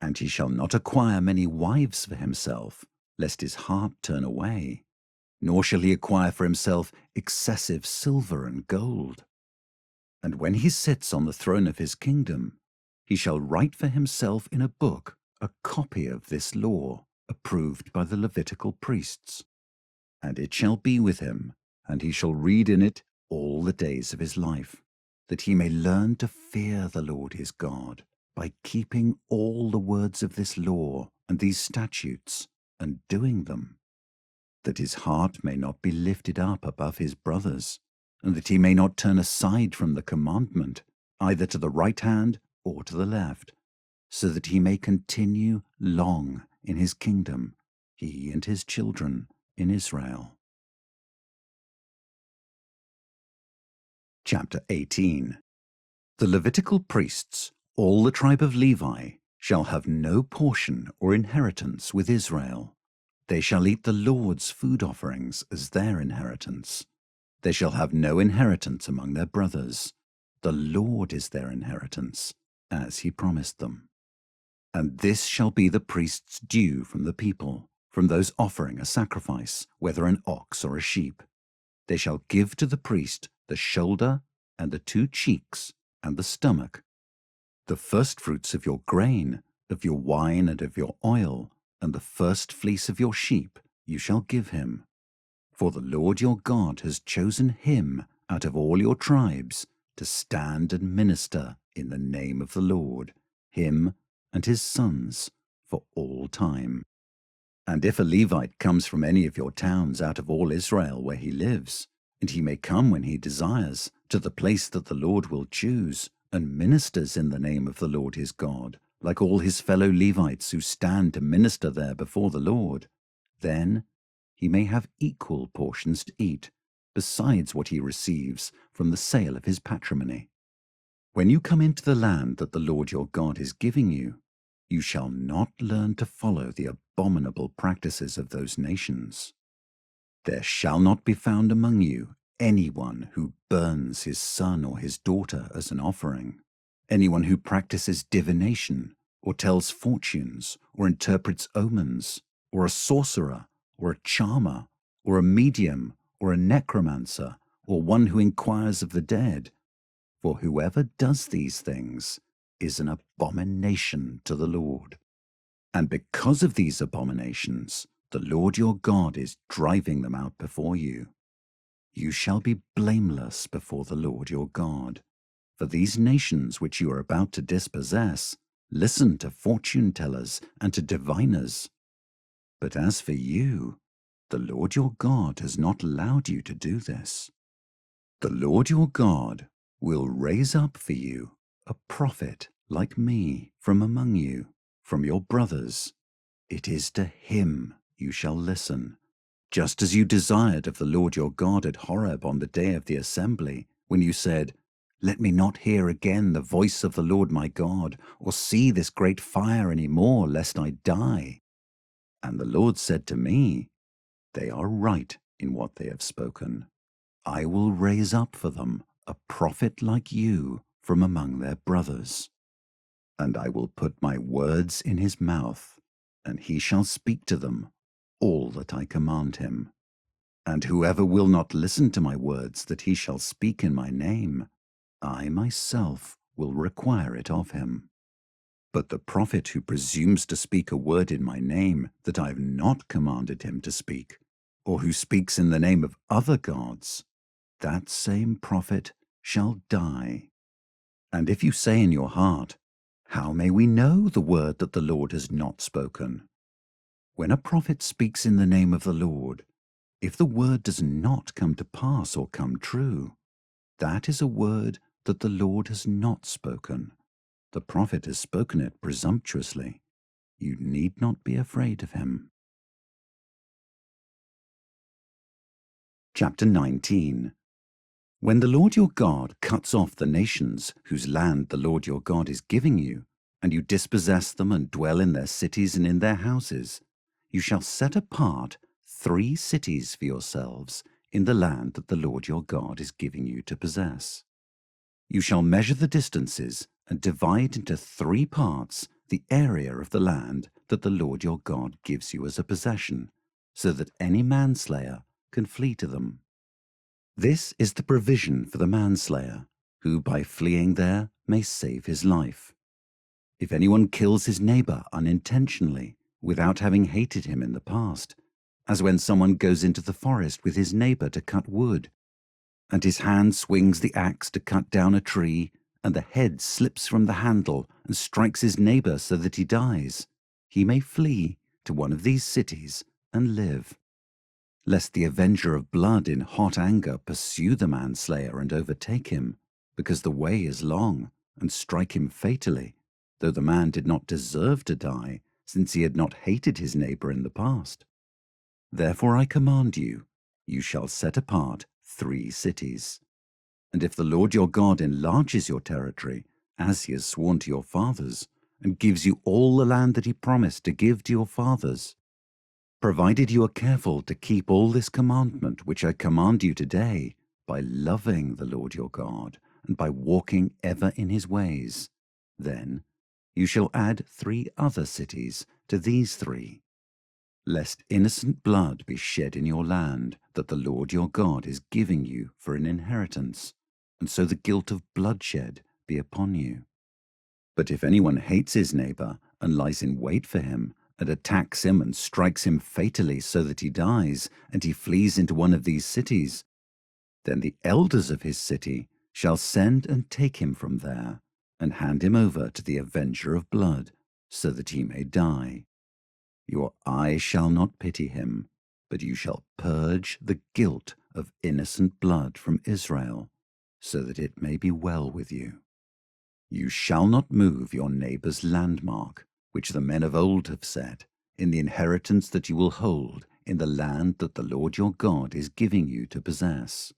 And he shall not acquire many wives for himself, lest his heart turn away, nor shall he acquire for himself excessive silver and gold. And when he sits on the throne of his kingdom, he shall write for himself in a book a copy of this law, approved by the Levitical priests. And it shall be with him, and he shall read in it all the days of his life, that he may learn to fear the Lord his God, by keeping all the words of this law and these statutes, and doing them, that his heart may not be lifted up above his brothers, and that he may not turn aside from the commandment, either to the right hand or to the left, so that he may continue long in his kingdom, he and his children in Israel. Chapter 18. The Levitical priests, all the tribe of Levi, shall have no portion or inheritance with Israel. They shall eat the Lord's food offerings as their inheritance. They shall have no inheritance among their brothers. The Lord is their inheritance, as he promised them. And this shall be the priest's due from the people, from those offering a sacrifice, whether an ox or a sheep. They shall give to the priest the shoulder and the 2 cheeks and the stomach, the firstfruits of your grain, of your wine and of your oil, and the first fleece of your sheep you shall give him. For the Lord your God has chosen him out of all your tribes to stand and minister in the name of the Lord, him and his sons, for all time. And if a Levite comes from any of your towns out of all Israel where he lives, and he may come when he desires to the place that the Lord will choose, and ministers in the name of the Lord his God, like all his fellow Levites who stand to minister there before the Lord, then he may have equal portions to eat, besides what he receives from the sale of his patrimony. When you come into the land that the Lord your God is giving you, you shall not learn to follow the abominable practices of those nations. There shall not be found among you anyone who burns his son or his daughter as an offering, anyone who practices divination, or tells fortunes, or interprets omens, or a sorcerer, or a charmer, or a medium, or a necromancer, or one who inquires of the dead. For whoever does these things is an abomination to the Lord. And because of these abominations, the Lord your God is driving them out before you. You shall be blameless before the Lord your God. For these nations which you are about to dispossess listen to fortune tellers and to diviners. But as for you, the Lord your God has not allowed you to do this. The Lord your God will raise up for you a prophet like me from among you, from your brothers. It is to him you shall listen, just as you desired of the Lord your God at Horeb on the day of the assembly, when you said, "Let me not hear again the voice of the Lord my God, or see this great fire any more, lest I die." And the Lord said to me, "They are right in what they have spoken. I will raise up for them a prophet like you from among their brothers. And I will put my words in his mouth, and he shall speak to them all that I command him. And whoever will not listen to my words that he shall speak in my name, I myself will require it of him. But the prophet who presumes to speak a word in my name that I have not commanded him to speak, or who speaks in the name of other gods, that same prophet shall die. And if you say in your heart, how may we know the word that the Lord has not spoken? When a prophet speaks in the name of the Lord, if the word does not come to pass or come true, that is a word that the Lord has not spoken. The prophet has spoken it presumptuously. You need not be afraid of him. Chapter 19. When the Lord your God cuts off the nations whose land the Lord your God is giving you, and you dispossess them and dwell in their cities and in their houses, you shall set apart 3 cities for yourselves in the land that the Lord your God is giving you to possess. You shall measure the distances and divide into 3 parts the area of the land that the Lord your God gives you as a possession, so that any manslayer can flee to them. This is the provision for the manslayer, who by fleeing there may save his life. If anyone kills his neighbor unintentionally, without having hated him in the past, as when someone goes into the forest with his neighbor to cut wood, and his hand swings the axe to cut down a tree, and the head slips from the handle and strikes his neighbor so that he dies, he may flee to one of these cities and live. Lest the avenger of blood in hot anger pursue the manslayer and overtake him, because the way is long, and strike him fatally, though the man did not deserve to die, since he had not hated his neighbor in the past. Therefore I command you, you shall set apart 3 cities. And if the Lord your God enlarges your territory, as he has sworn to your fathers, and gives you all the land that he promised to give to your fathers, provided you are careful to keep all this commandment which I command you today, by loving the Lord your God, and by walking ever in his ways, then you shall add 3 other cities to these 3, lest innocent blood be shed in your land that the Lord your God is giving you for an inheritance, and so the guilt of bloodshed be upon you. But if anyone hates his neighbor and lies in wait for him, and attacks him and strikes him fatally so that he dies, and he flees into one of these cities, then the elders of his city shall send and take him from there, and hand him over to the avenger of blood, so that he may die. Your eye shall not pity him, but you shall purge the guilt of innocent blood from Israel, so that it may be well with you. You shall not move your neighbor's landmark, which the men of old have set, in the inheritance that you will hold in the land that the Lord your God is giving you to possess.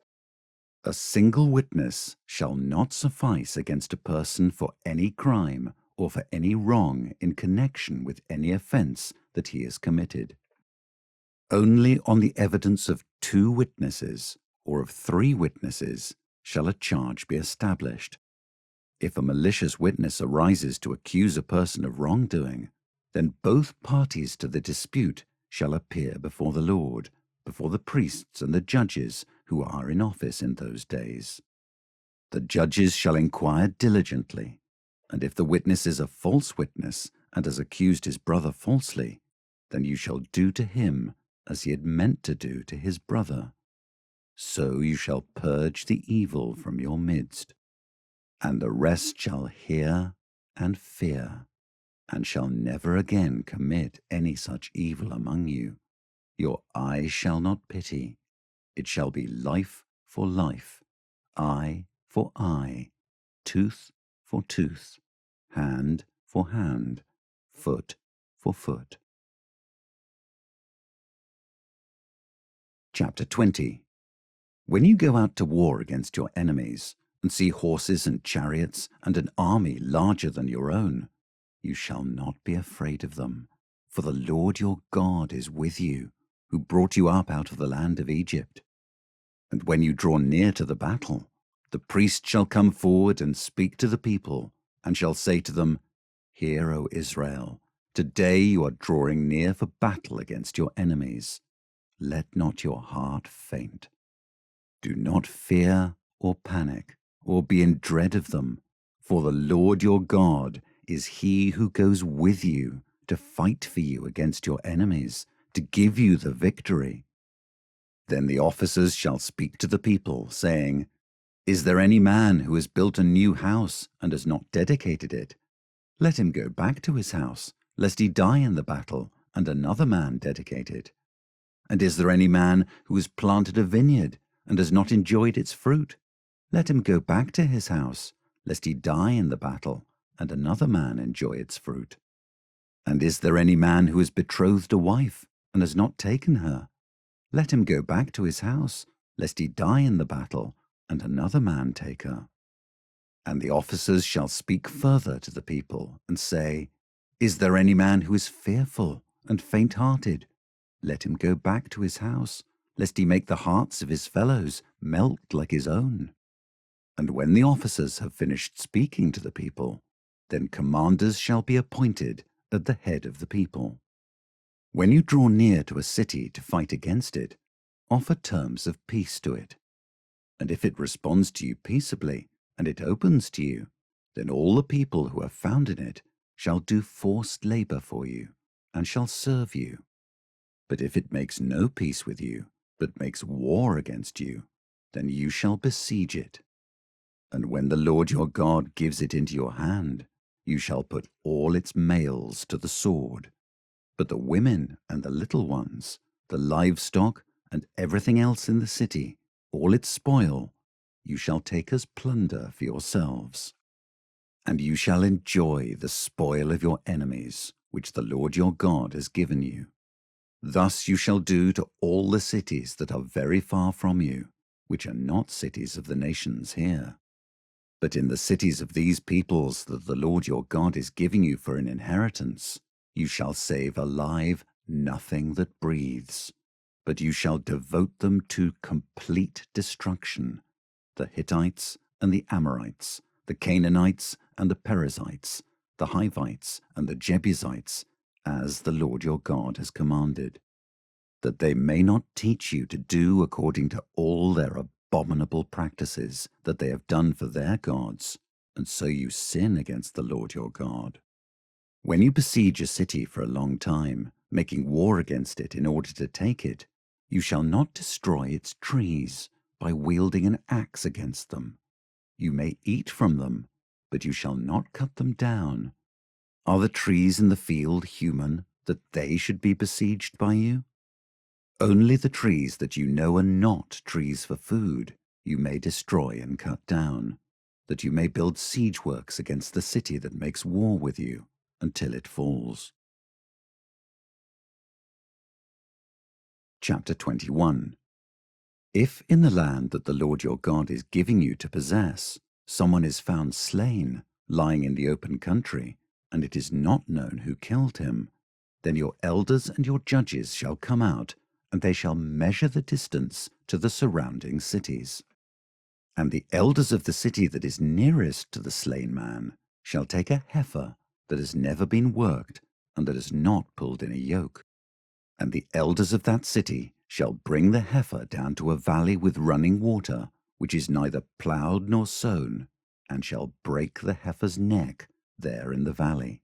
A single witness shall not suffice against a person for any crime or for any wrong in connection with any offense that he has committed. Only on the evidence of 2 witnesses or of 3 witnesses shall a charge be established. If a malicious witness arises to accuse a person of wrongdoing, then both parties to the dispute shall appear before the Lord, before the priests and the judges who are in office in those days. The judges shall inquire diligently, and if the witness is a false witness and has accused his brother falsely, then you shall do to him as he had meant to do to his brother. So you shall purge the evil from your midst. And the rest shall hear and fear, and shall never again commit any such evil among you. Your eye shall not pity. It shall be life for life, eye for eye, tooth for tooth, hand for hand, foot for foot. Chapter 20. When you go out to war against your enemies, and see horses and chariots and an army larger than your own, you shall not be afraid of them, for the Lord your God is with you, who brought you up out of the land of Egypt. And when you draw near to the battle, the priest shall come forward and speak to the people, and shall say to them, Hear, O Israel, today you are drawing near for battle against your enemies. Let not your heart faint. Do not fear or panic, or be in dread of them, for the Lord your God is he who goes with you to fight for you against your enemies, to give you the victory. Then the officers shall speak to the people, saying, Is there any man who has built a new house and has not dedicated it? Let him go back to his house, lest he die in the battle, and another man dedicate it. And is there any man who has planted a vineyard and has not enjoyed its fruit? Let him go back to his house, lest he die in the battle, and another man enjoy its fruit. And is there any man who has betrothed a wife, and has not taken her? Let him go back to his house, lest he die in the battle, and another man take her. And the officers shall speak further to the people, and say, Is there any man who is fearful and faint-hearted? Let him go back to his house, lest he make the hearts of his fellows melt like his own. And when the officers have finished speaking to the people, then commanders shall be appointed at the head of the people. When you draw near to a city to fight against it, offer terms of peace to it. And if it responds to you peaceably, and it opens to you, then all the people who are found in it shall do forced labor for you, and shall serve you. But if it makes no peace with you, but makes war against you, then you shall besiege it. And when the Lord your God gives it into your hand, you shall put all its males to the sword. But the women and the little ones, the livestock and everything else in the city, all its spoil, you shall take as plunder for yourselves. And you shall enjoy the spoil of your enemies, which the Lord your God has given you. Thus you shall do to all the cities that are very far from you, which are not cities of the nations here. But in the cities of these peoples that the Lord your God is giving you for an inheritance, you shall save alive nothing that breathes, but you shall devote them to complete destruction, the Hittites and the Amorites, the Canaanites and the Perizzites, the Hivites and the Jebusites, as the Lord your God has commanded, that they may not teach you to do according to all their abominable practices that they have done for their gods, and so you sin against the Lord your God. When you besiege a city for a long time, making war against it in order to take it, you shall not destroy its trees by wielding an axe against them. You may eat from them, but you shall not cut them down. Are the trees in the field human, that they should be besieged by you? Only the trees that you know are not trees for food you may destroy and cut down, that you may build siege works against the city that makes war with you until it falls. Chapter 21. If in the land that the Lord your God is giving you to possess, someone is found slain, lying in the open country, and it is not known who killed him, then your elders and your judges shall come out, and they shall measure the distance to the surrounding cities. And the elders of the city that is nearest to the slain man shall take a heifer that has never been worked and that has not pulled in a yoke. And the elders of that city shall bring the heifer down to a valley with running water, which is neither ploughed nor sown, and shall break the heifer's neck there in the valley.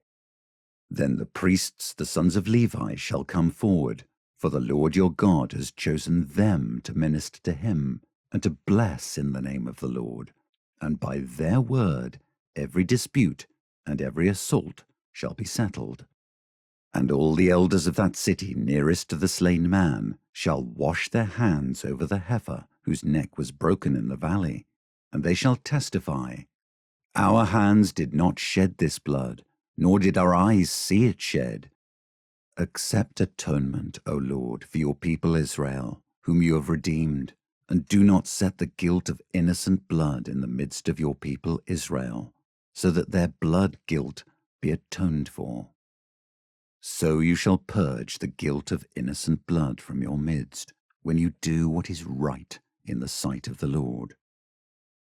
Then the priests, the sons of Levi, shall come forward, for the Lord your God has chosen them to minister to him and to bless in the name of the Lord. And by their word every dispute and every assault shall be settled. And all the elders of that city nearest to the slain man shall wash their hands over the heifer whose neck was broken in the valley, and they shall testify, Our hands did not shed this blood, nor did our eyes see it shed. Accept atonement, O Lord, for your people Israel, whom you have redeemed, and do not set the guilt of innocent blood in the midst of your people Israel, so that their blood guilt be atoned for. So you shall purge the guilt of innocent blood from your midst, when you do what is right in the sight of the Lord.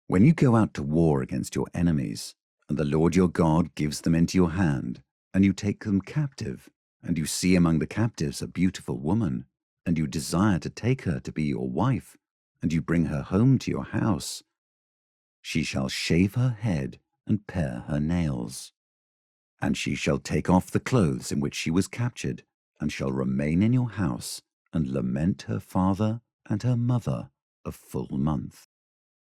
When you go out to war against your enemies, and the Lord your God gives them into your hand, and you take them captive, and you see among the captives a beautiful woman, and you desire to take her to be your wife, and you bring her home to your house, she shall shave her head and pare her nails. And she shall take off the clothes in which she was captured, and shall remain in your house, and lament her father and her mother a full month.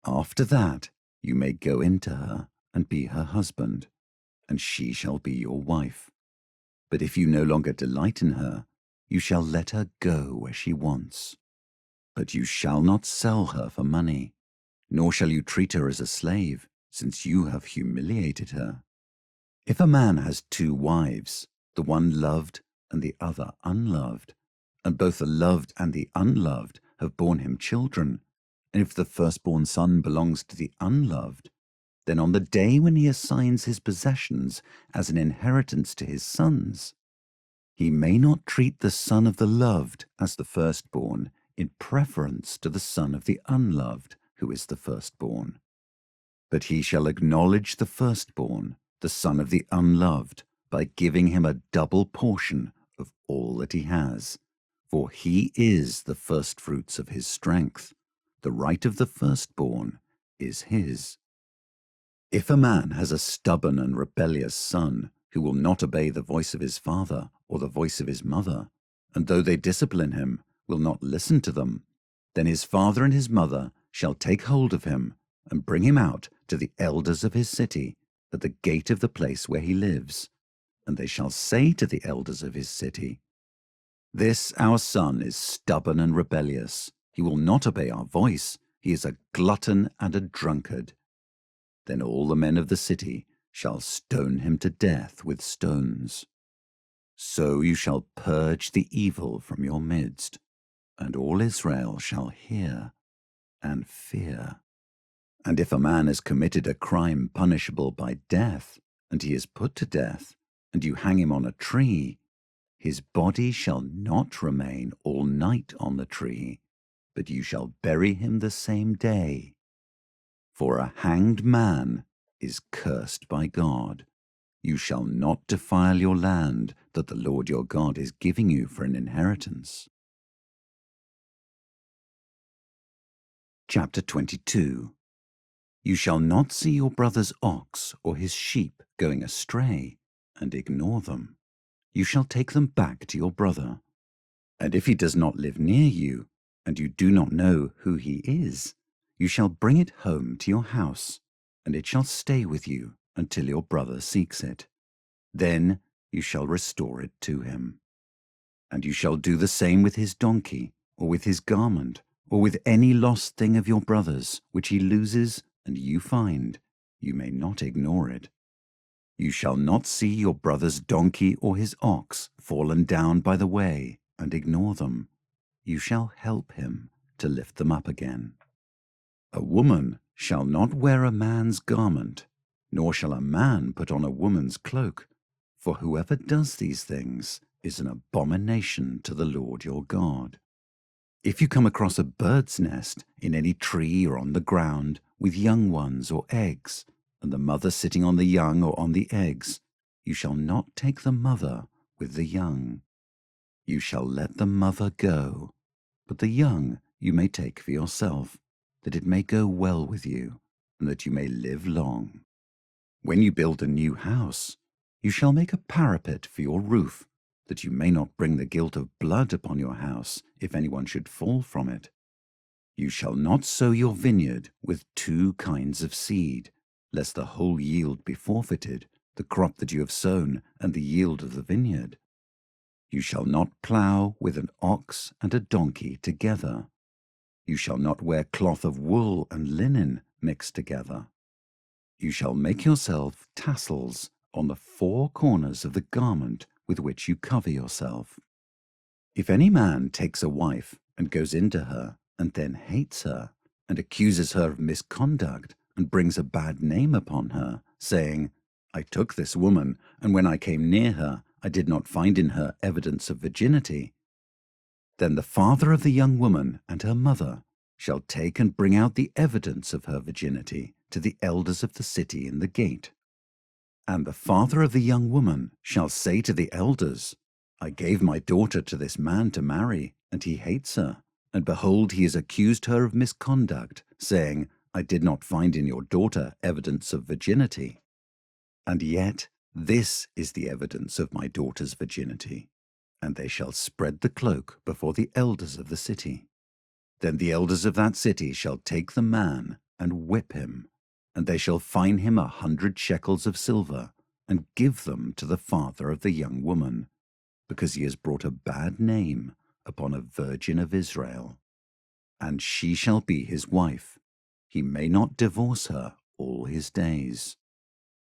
After that you may go into her and be her husband, and she shall be your wife. But if you no longer delight in her, you shall let her go where she wants. But you shall not sell her for money, nor shall you treat her as a slave, since you have humiliated her. If a man has 2 wives, the one loved and the other unloved, and both the loved and the unloved have borne him children, and if the firstborn son belongs to the unloved, then on the day when he assigns his possessions as an inheritance to his sons, he may not treat the son of the loved as the firstborn in preference to the son of the unloved, who is the firstborn. But he shall acknowledge the firstborn, the son of the unloved, by giving him a double portion of all that he has. For he is the firstfruits of his strength. The right of the firstborn is his. If a man has a stubborn and rebellious son, who will not obey the voice of his father or the voice of his mother, and though they discipline him, will not listen to them, then his father and his mother shall take hold of him and bring him out to the elders of his city at the gate of the place where he lives, and they shall say to the elders of his city, This our son is stubborn and rebellious. He will not obey our voice. He is a glutton and a drunkard. Then all the men of the city shall stone him to death with stones. So you shall purge the evil from your midst, and all Israel shall hear and fear. And if a man has committed a crime punishable by death, and he is put to death, and you hang him on a tree, his body shall not remain all night on the tree, but you shall bury him the same day. For a hanged man is cursed by God. You shall not defile your land that the Lord your God is giving you for an inheritance. Chapter 22. You shall not see your brother's ox or his sheep going astray and ignore them. You shall take them back to your brother. And if he does not live near you, and you do not know who he is, you shall bring it home to your house, and it shall stay with you until your brother seeks it. Then you shall restore it to him. And you shall do the same with his donkey, or with his garment, or with any lost thing of your brother's, which he loses and you find. You may not ignore it. You shall not see your brother's donkey or his ox fallen down by the way and ignore them. You shall help him to lift them up again. A woman shall not wear a man's garment, nor shall a man put on a woman's cloak, for whoever does these things is an abomination to the Lord your God. If you come across a bird's nest in any tree or on the ground with young ones or eggs, and the mother sitting on the young or on the eggs, you shall not take the mother with the young. You shall let the mother go, but the young you may take for yourself, that it may go well with you, and that you may live long. When you build a new house, you shall make a parapet for your roof, that you may not bring the guilt of blood upon your house if anyone should fall from it. You shall not sow your vineyard with two kinds of seed, lest the whole yield be forfeited, the crop that you have sown and the yield of the vineyard. You shall not plough with an ox and a donkey together. You shall not wear cloth of wool and linen mixed together. You shall make yourself tassels on the four corners of the garment with which you cover yourself. If any man takes a wife and goes into her and then hates her and accuses her of misconduct and brings a bad name upon her, saying, I took this woman, and when I came near her, I did not find in her evidence of virginity, then the father of the young woman and her mother shall take and bring out the evidence of her virginity to the elders of the city in the gate. And the father of the young woman shall say to the elders, I gave my daughter to this man to marry, and he hates her. And behold, he has accused her of misconduct, saying, I did not find in your daughter evidence of virginity. And yet this is the evidence of my daughter's virginity. And they shall spread the cloak before the elders of the city. Then the elders of that city shall take the man and whip him, and they shall fine him 100 shekels of silver, and give them to the father of the young woman, because he has brought a bad name upon a virgin of Israel. And she shall be his wife. He may not divorce her all his days.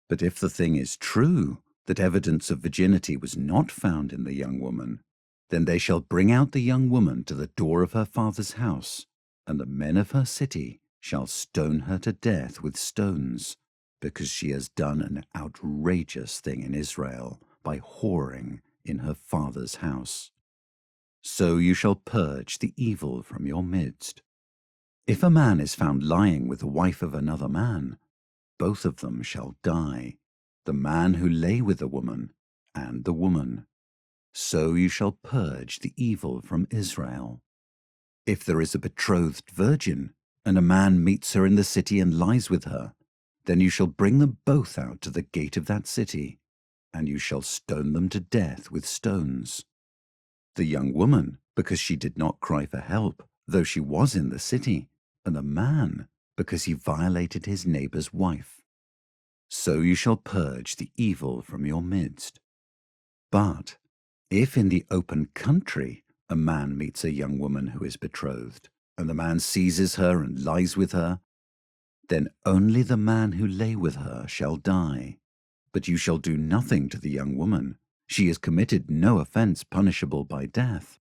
But if the thing is true, that evidence of virginity was not found in the young woman, then they shall bring out the young woman to the door of her father's house, and the men of her city shall stone her to death with stones, because she has done an outrageous thing in Israel by whoring in her father's house. So you shall purge the evil from your midst. If a man is found lying with the wife of another man, both of them shall die, the man who lay with the woman and the woman. So you shall purge the evil from Israel. If there is a betrothed virgin, and a man meets her in the city and lies with her, then you shall bring them both out to the gate of that city, and you shall stone them to death with stones. The young woman, because she did not cry for help, though she was in the city, and the man, because he violated his neighbor's wife. So you shall purge the evil from your midst. But if in the open country a man meets a young woman who is betrothed, and the man seizes her and lies with her, then only the man who lay with her shall die. But you shall do nothing to the young woman. She has committed no offense punishable by death.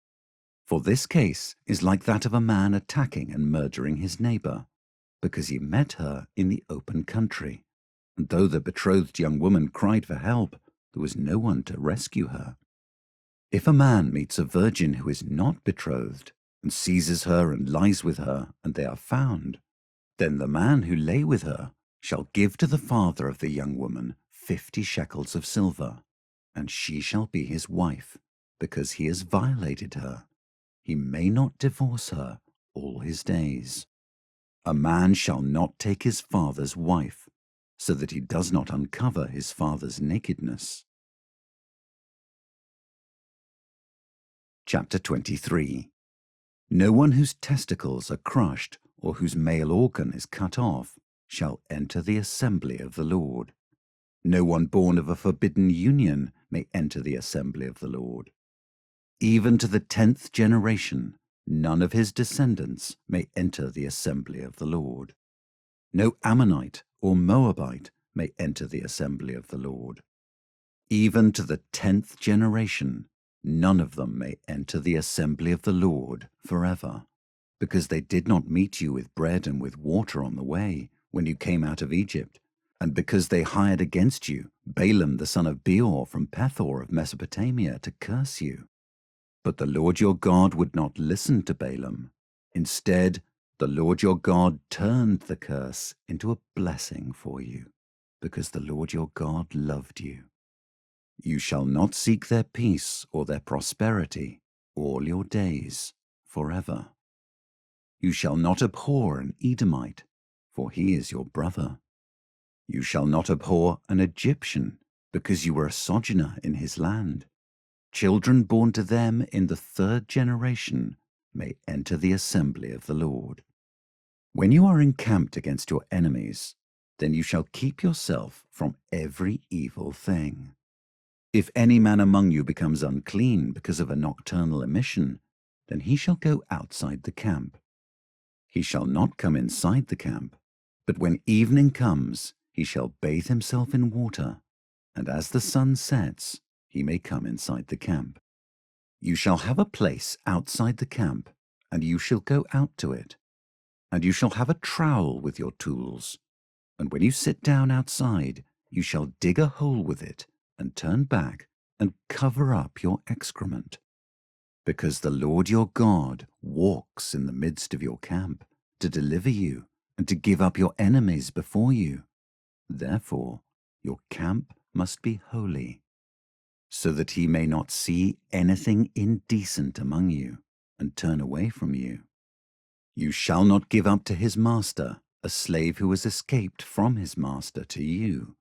For this case is like that of a man attacking and murdering his neighbor, because he met her in the open country. And though the betrothed young woman cried for help, there was no one to rescue her. If a man meets a virgin who is not betrothed, and seizes her and lies with her, and they are found, then the man who lay with her shall give to the father of the young woman 50 shekels of silver, and she shall be his wife, because he has violated her. He may not divorce her all his days. A man shall not take his father's wife, so that he does not uncover his father's nakedness. Chapter 23. No one whose testicles are crushed or whose male organ is cut off shall enter the assembly of the Lord. No one born of a forbidden union may enter the assembly of the Lord. Even to the 10th generation, none of his descendants may enter the assembly of the Lord. No Ammonite or Moabite may enter the assembly of the Lord. Even to the 10th generation, none of them may enter the assembly of the Lord forever, because they did not meet you with bread and with water on the way when you came out of Egypt, and because they hired against you Balaam the son of Beor from Pethor of Mesopotamia to curse you. But the Lord your God would not listen to Balaam. Instead, the Lord your God turned the curse into a blessing for you, because the Lord your God loved you. You shall not seek their peace or their prosperity all your days forever. You shall not abhor an Edomite, for he is your brother. You shall not abhor an Egyptian, because you were a sojourner in his land. Children born to them in the 3rd generation may enter the assembly of the Lord. When you are encamped against your enemies, then you shall keep yourself from every evil thing. If any man among you becomes unclean because of a nocturnal emission, then he shall go outside the camp. He shall not come inside the camp, but when evening comes, he shall bathe himself in water, and as the sun sets, he may come inside the camp. You shall have a place outside the camp, and you shall go out to it. And you shall have a trowel with your tools, and when you sit down outside, you shall dig a hole with it, and turn back, and cover up your excrement. Because the Lord your God walks in the midst of your camp, to deliver you, and to give up your enemies before you. Therefore, your camp must be holy, so that he may not see anything indecent among you, and turn away from you. You shall not give up to his master a slave who has escaped from his master to you.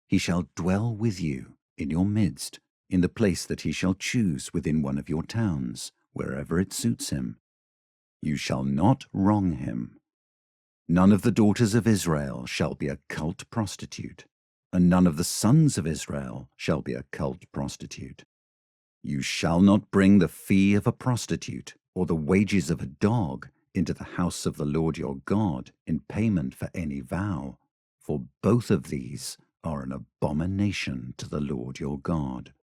He shall dwell with you in your midst, in the place that he shall choose within one of your towns, wherever it suits him. You shall not wrong him. None of the daughters of Israel shall be a cult prostitute, and none of the sons of Israel shall be a cult prostitute. You shall not bring the fee of a prostitute or the wages of a dog into the house of the Lord your God in payment for any vow, for both of these are an abomination to the Lord your God.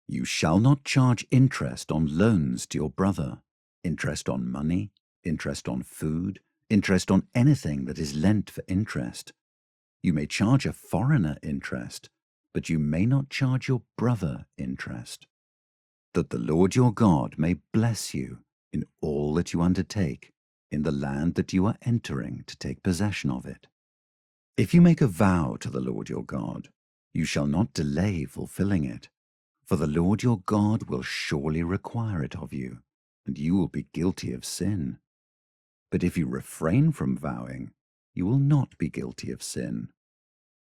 You shall not charge interest on loans to your brother, interest on money, interest on food, interest on anything that is lent for interest. You may charge a foreigner interest, but you may not charge your brother interest. That the Lord your God may bless you in all that you undertake, in the land that you are entering to take possession of it. If you make a vow to the Lord your God, you shall not delay fulfilling it, for the Lord your God will surely require it of you, and you will be guilty of sin. But if you refrain from vowing, you will not be guilty of sin.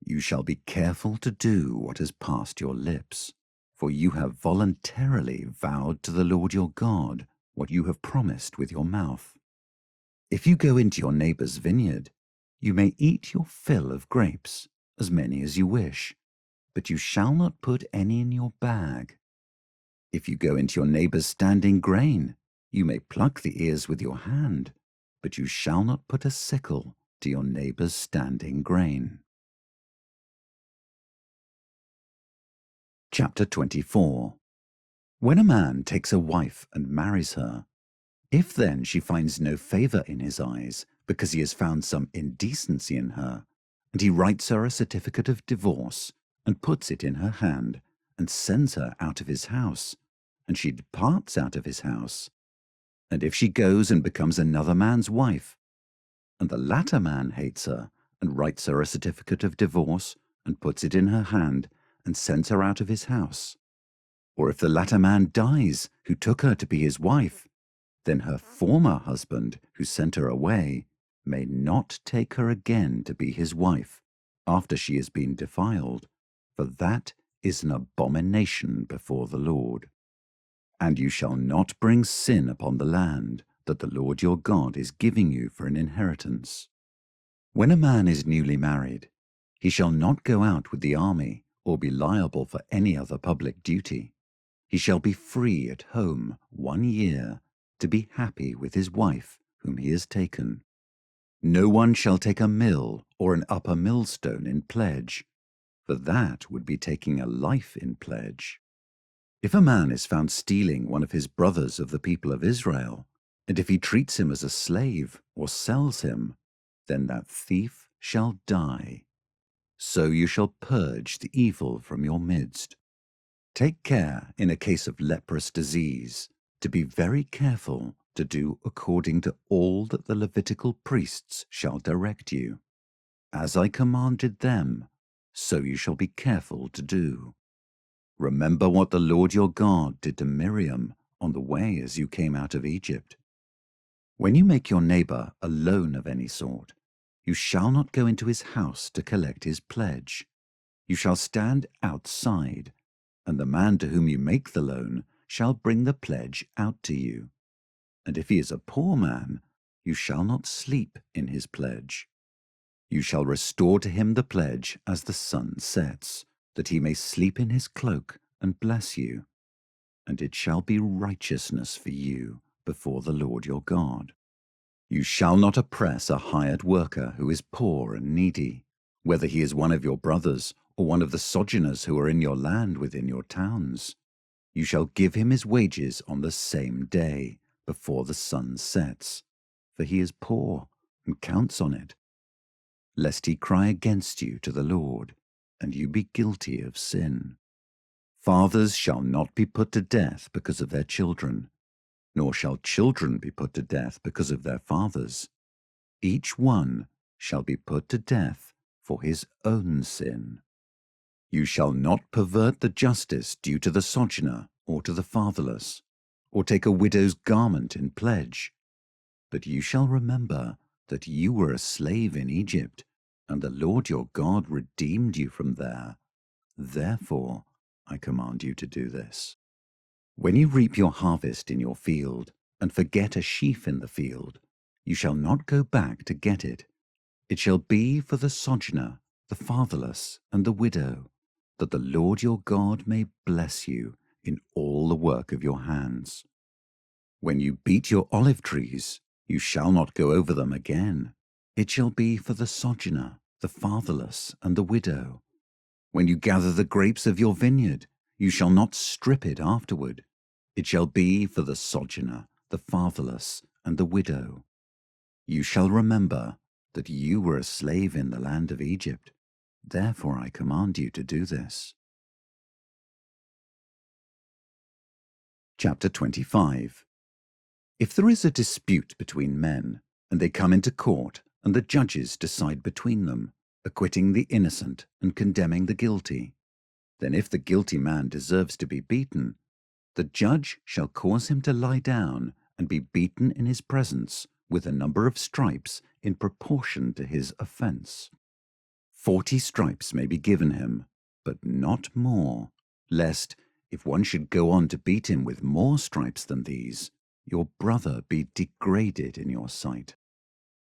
You shall be careful to do what has passed your lips, for you have voluntarily vowed to the Lord your God what you have promised with your mouth. If you go into your neighbor's vineyard, you may eat your fill of grapes, as many as you wish, but you shall not put any in your bag. If you go into your neighbor's standing grain, you may pluck the ears with your hand, but you shall not put a sickle to your neighbor's standing grain. Chapter 24. When a man takes a wife and marries her, if then she finds no favor in his eyes, because he has found some indecency in her, and he writes her a certificate of divorce, and puts it in her hand, and sends her out of his house, and she departs out of his house, and if she goes and becomes another man's wife, and the latter man hates her, and writes her a certificate of divorce, and puts it in her hand, and sends her out of his house, or if the latter man dies who took her to be his wife, then her former husband, who sent her away, may not take her again to be his wife after she has been defiled, for that is an abomination before the Lord. And you shall not bring sin upon the land that the Lord your God is giving you for an inheritance. When a man is newly married, he shall not go out with the army or be liable for any other public duty. He shall be free at home 1 year to be happy with his wife whom he has taken. No one shall take a mill or an upper millstone in pledge, for that would be taking a life in pledge. If a man is found stealing one of his brothers of the people of Israel, and if he treats him as a slave or sells him, then that thief shall die. So you shall purge the evil from your midst. Take care in a case of leprous disease to be very careful to do according to all that the Levitical priests shall direct you. As I commanded them, so you shall be careful to do. Remember what the Lord your God did to Miriam on the way as you came out of Egypt. When you make your neighbor a loan of any sort, you shall not go into his house to collect his pledge. You shall stand outside, and the man to whom you make the loan shall bring the pledge out to you. And if he is a poor man, you shall not sleep in his pledge. You shall restore to him the pledge as the sun sets, that he may sleep in his cloak and bless you. And it shall be righteousness for you before the Lord your God. You shall not oppress a hired worker who is poor and needy, whether he is one of your brothers or one of the sojourners who are in your land within your towns. You shall give him his wages on the same day, before the sun sets, for he is poor and counts on it, lest he cry against you to the Lord, and you be guilty of sin. Fathers shall not be put to death because of their children, nor shall children be put to death because of their fathers. Each one shall be put to death for his own sin. You shall not pervert the justice due to the sojourner or to the fatherless, or take a widow's garment in pledge. But you shall remember that you were a slave in Egypt, and the Lord your God redeemed you from there. Therefore I command you to do this. When you reap your harvest in your field, and forget a sheaf in the field, you shall not go back to get it. It shall be for the sojourner, the fatherless, and the widow, that the Lord your God may bless you in all the work of your hands. When you beat your olive trees, you shall not go over them again. It shall be for the sojourner, the fatherless, and the widow. When you gather the grapes of your vineyard, you shall not strip it afterward. It shall be for the sojourner, the fatherless, and the widow. You shall remember that you were a slave in the land of Egypt. Therefore I command you to do this. Chapter 25. If there is a dispute between men, and they come into court, and the judges decide between them, acquitting the innocent and condemning the guilty, then if the guilty man deserves to be beaten, the judge shall cause him to lie down and be beaten in his presence with a number of stripes in proportion to his offense. 40 stripes may be given him, but not more, lest, if one should go on to beat him with more stripes than these, your brother be degraded in your sight.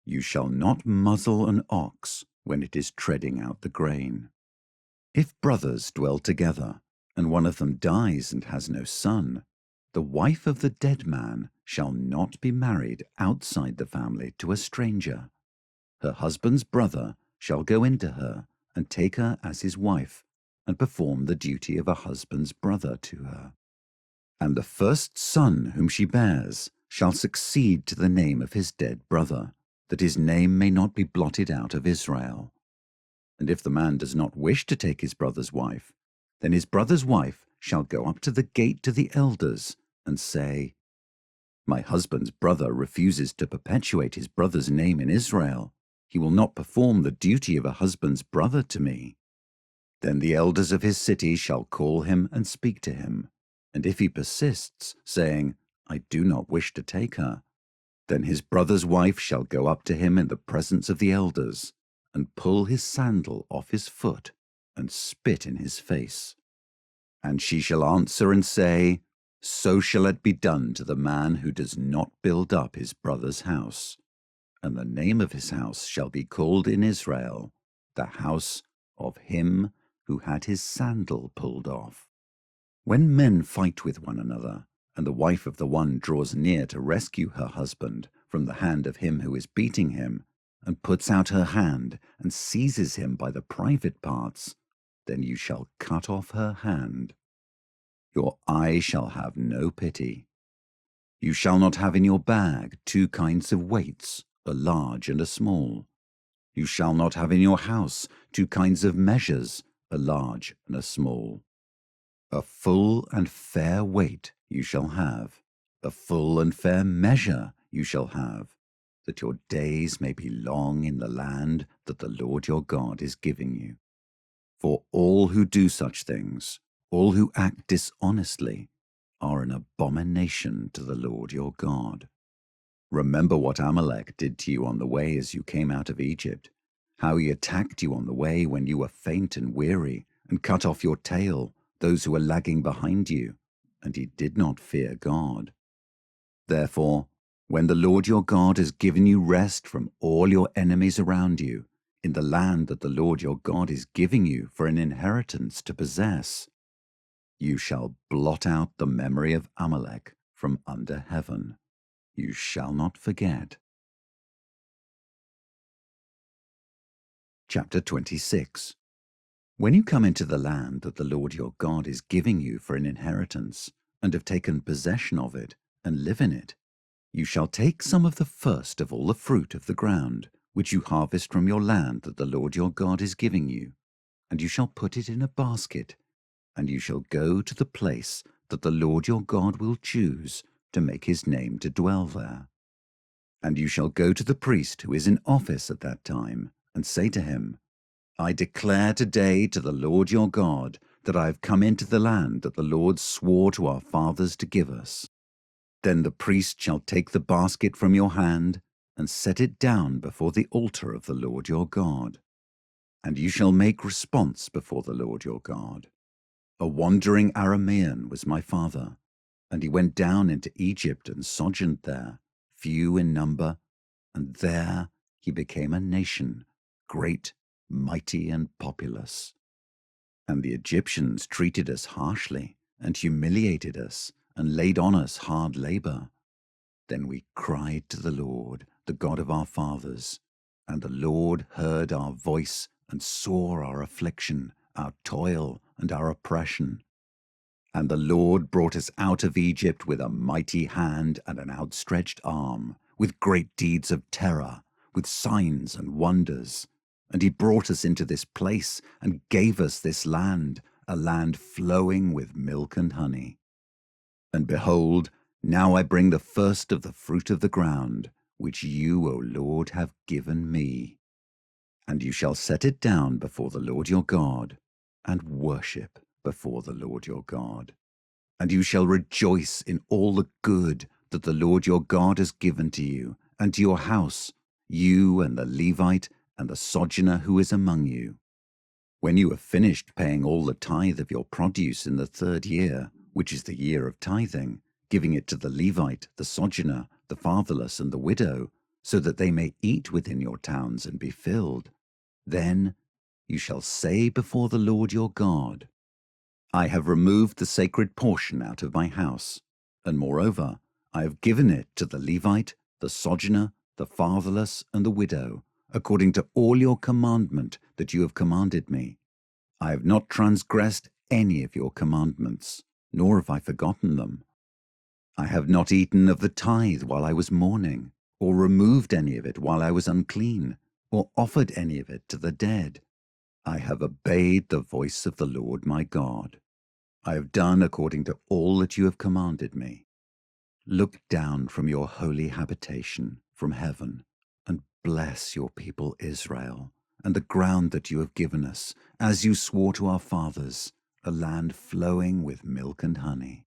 You shall not muzzle an ox when it is treading out the grain. If brothers dwell together, and one of them dies and has no son, the wife of the dead man shall not be married outside the family to a stranger. Her husband's brother shall go into her and take her as his wife, and perform the duty of a husband's brother to her. And the first son whom she bears shall succeed to the name of his dead brother, that his name may not be blotted out of Israel. And if the man does not wish to take his brother's wife, then his brother's wife shall go up to the gate to the elders and say, My husband's brother refuses to perpetuate his brother's name in Israel. He will not perform the duty of a husband's brother to me. Then the elders of his city shall call him and speak to him. And if he persists, saying, I do not wish to take her, Then his brother's wife shall go up to him in the presence of the elders, and pull his sandal off his foot, and spit in his face. And she shall answer and say, So shall it be done to the man who does not build up his brother's house. And the name of his house shall be called in Israel, the house of him who had his sandal pulled off. When men fight with one another, and the wife of the one draws near to rescue her husband from the hand of him who is beating him, and puts out her hand and seizes him by the private parts, then you shall cut off her hand. Your eye shall have no pity. You shall not have in your bag 2 kinds of weights, a large and a small. You shall not have in your house 2 kinds of measures, a large and a small. A full and fair weight you shall have, a full and fair measure you shall have, that your days may be long in the land that the Lord your God is giving you. For all who do such things, all who act dishonestly, are an abomination to the Lord your God. Remember what Amalek did to you on the way as you came out of Egypt, how he attacked you on the way when you were faint and weary, and cut off your tail, those who were lagging behind you, and he did not fear God. Therefore, when the Lord your God has given you rest from all your enemies around you, in the land that the Lord your God is giving you for an inheritance to possess, you shall blot out the memory of Amalek from under heaven. You shall not forget. Chapter 26. When you come into the land that the Lord your God is giving you for an inheritance, and have taken possession of it, and live in it, you shall take some of the first of all the fruit of the ground, which you harvest from your land that the Lord your God is giving you, and you shall put it in a basket, and you shall go to the place that the Lord your God will choose to make his name to dwell there. And you shall go to the priest who is in office at that time, and say to him, I declare today to the Lord your God that I have come into the land that the Lord swore to our fathers to give us. Then the priest shall take the basket from your hand and set it down before the altar of the Lord your God. And you shall make response before the Lord your God. A wandering Aramean was my father, and he went down into Egypt and sojourned there, few in number, and there he became a nation, great, mighty, and populous. And the Egyptians treated us harshly, and humiliated us, and laid on us hard labor. Then we cried to the Lord, the God of our fathers, and the Lord heard our voice and saw our affliction, our toil, and our oppression. And the Lord brought us out of Egypt with a mighty hand and an outstretched arm, with great deeds of terror, with signs and wonders. And he brought us into this place and gave us this land, a land flowing with milk and honey. And behold, now I bring the first of the fruit of the ground, which you, O Lord, have given me. And you shall set it down before the Lord your God, and worship before the Lord your God. And you shall rejoice in all the good that the Lord your God has given to you, and to your house, you and the Levite and the sojourner who is among you. When you have finished paying all the tithe of your produce in the 3rd year, which is the year of tithing, giving it to the Levite, the sojourner, the fatherless, and the widow, so that they may eat within your towns and be filled, then you shall say before the Lord your God, I have removed the sacred portion out of my house, and moreover, I have given it to the Levite, the sojourner, the fatherless, and the widow, according to all your commandment that you have commanded me. I have not transgressed any of your commandments, nor have I forgotten them. I have not eaten of the tithe while I was mourning, or removed any of it while I was unclean, or offered any of it to the dead. I have obeyed the voice of the Lord my God. I have done according to all that you have commanded me. Look down from your holy habitation, from heaven, and bless your people Israel, and the ground that you have given us, as you swore to our fathers, a land flowing with milk and honey.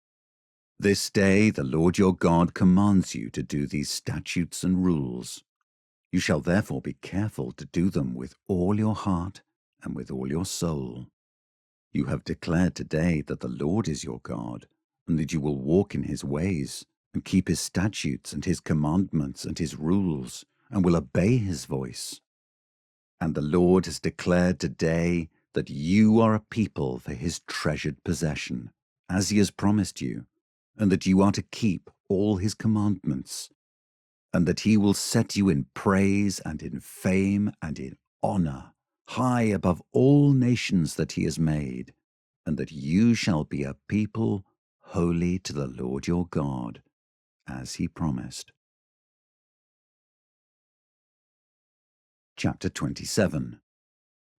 This day the Lord your God commands you to do these statutes and rules. You shall therefore be careful to do them with all your heart and with all your soul. You have declared today that the Lord is your God, and that you will walk in his ways, and keep his statutes and his commandments and his rules, and will obey his voice. And the Lord has declared today that you are a people for his treasured possession, as he has promised you, and that you are to keep all his commandments, and that he will set you in praise and in fame and in honor, high above all nations that he has made, and that you shall be a people holy to the Lord your God, as he promised. Chapter 27.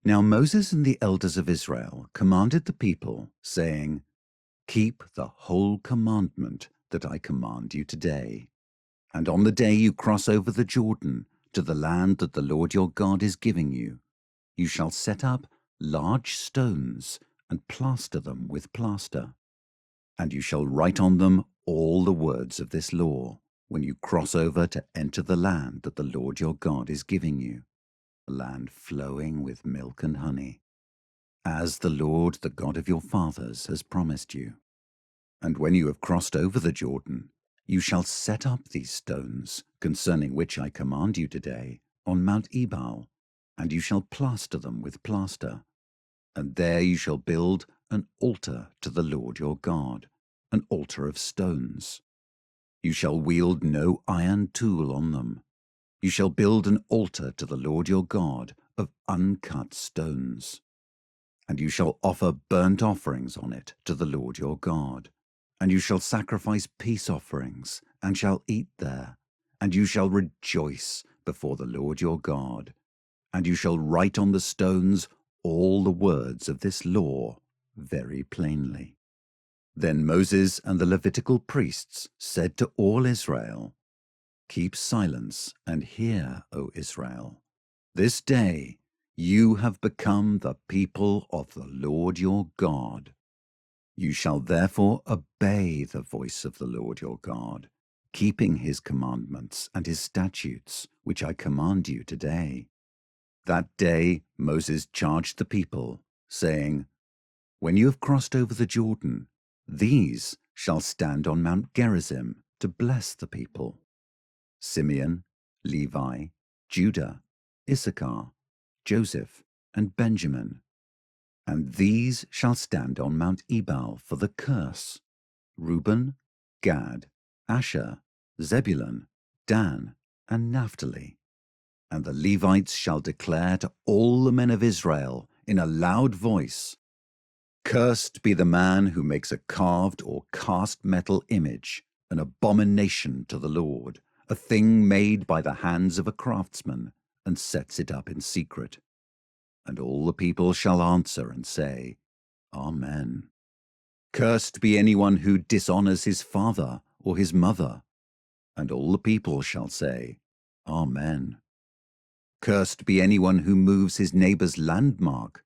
Now Moses and the elders of Israel commanded the people, saying, Keep the whole commandment that I command you today. And on the day you cross over the Jordan to the land that the Lord your God is giving you, you shall set up large stones and plaster them with plaster. And you shall write on them all the words of this law when you cross over to enter the land that the Lord your God is giving you, a land flowing with milk and honey, as the Lord, the God of your fathers, has promised you. And when you have crossed over the Jordan, you shall set up these stones, concerning which I command you today, on Mount Ebal, and you shall plaster them with plaster. And there you shall build an altar to the Lord your God, an altar of stones. You shall wield no iron tool on them. You shall build an altar to the Lord your God of uncut stones. And you shall offer burnt offerings on it to the Lord your God. And you shall sacrifice peace offerings, and shall eat there. And you shall rejoice before the Lord your God. And you shall write on the stones all the words of this law very plainly. Then Moses and the Levitical priests said to all Israel, Keep silence and hear, O Israel. This day you have become the people of the Lord your God. You shall therefore obey the voice of the Lord your God, keeping his commandments and his statutes, which I command you today. That day Moses charged the people, saying, When you have crossed over the Jordan, these shall stand on Mount Gerizim to bless the people: Simeon, Levi, Judah, Issachar, Joseph, and Benjamin. And these shall stand on Mount Ebal for the curse: Reuben, Gad, Asher, Zebulun, Dan, and Naphtali. And the Levites shall declare to all the men of Israel in a loud voice, Cursed be the man who makes a carved or cast metal image, an abomination to the Lord, a thing made by the hands of a craftsman, and sets it up in secret. And all the people shall answer and say, Amen. Cursed be anyone who dishonors his father or his mother. And all the people shall say, Amen. Cursed be anyone who moves his neighbor's landmark.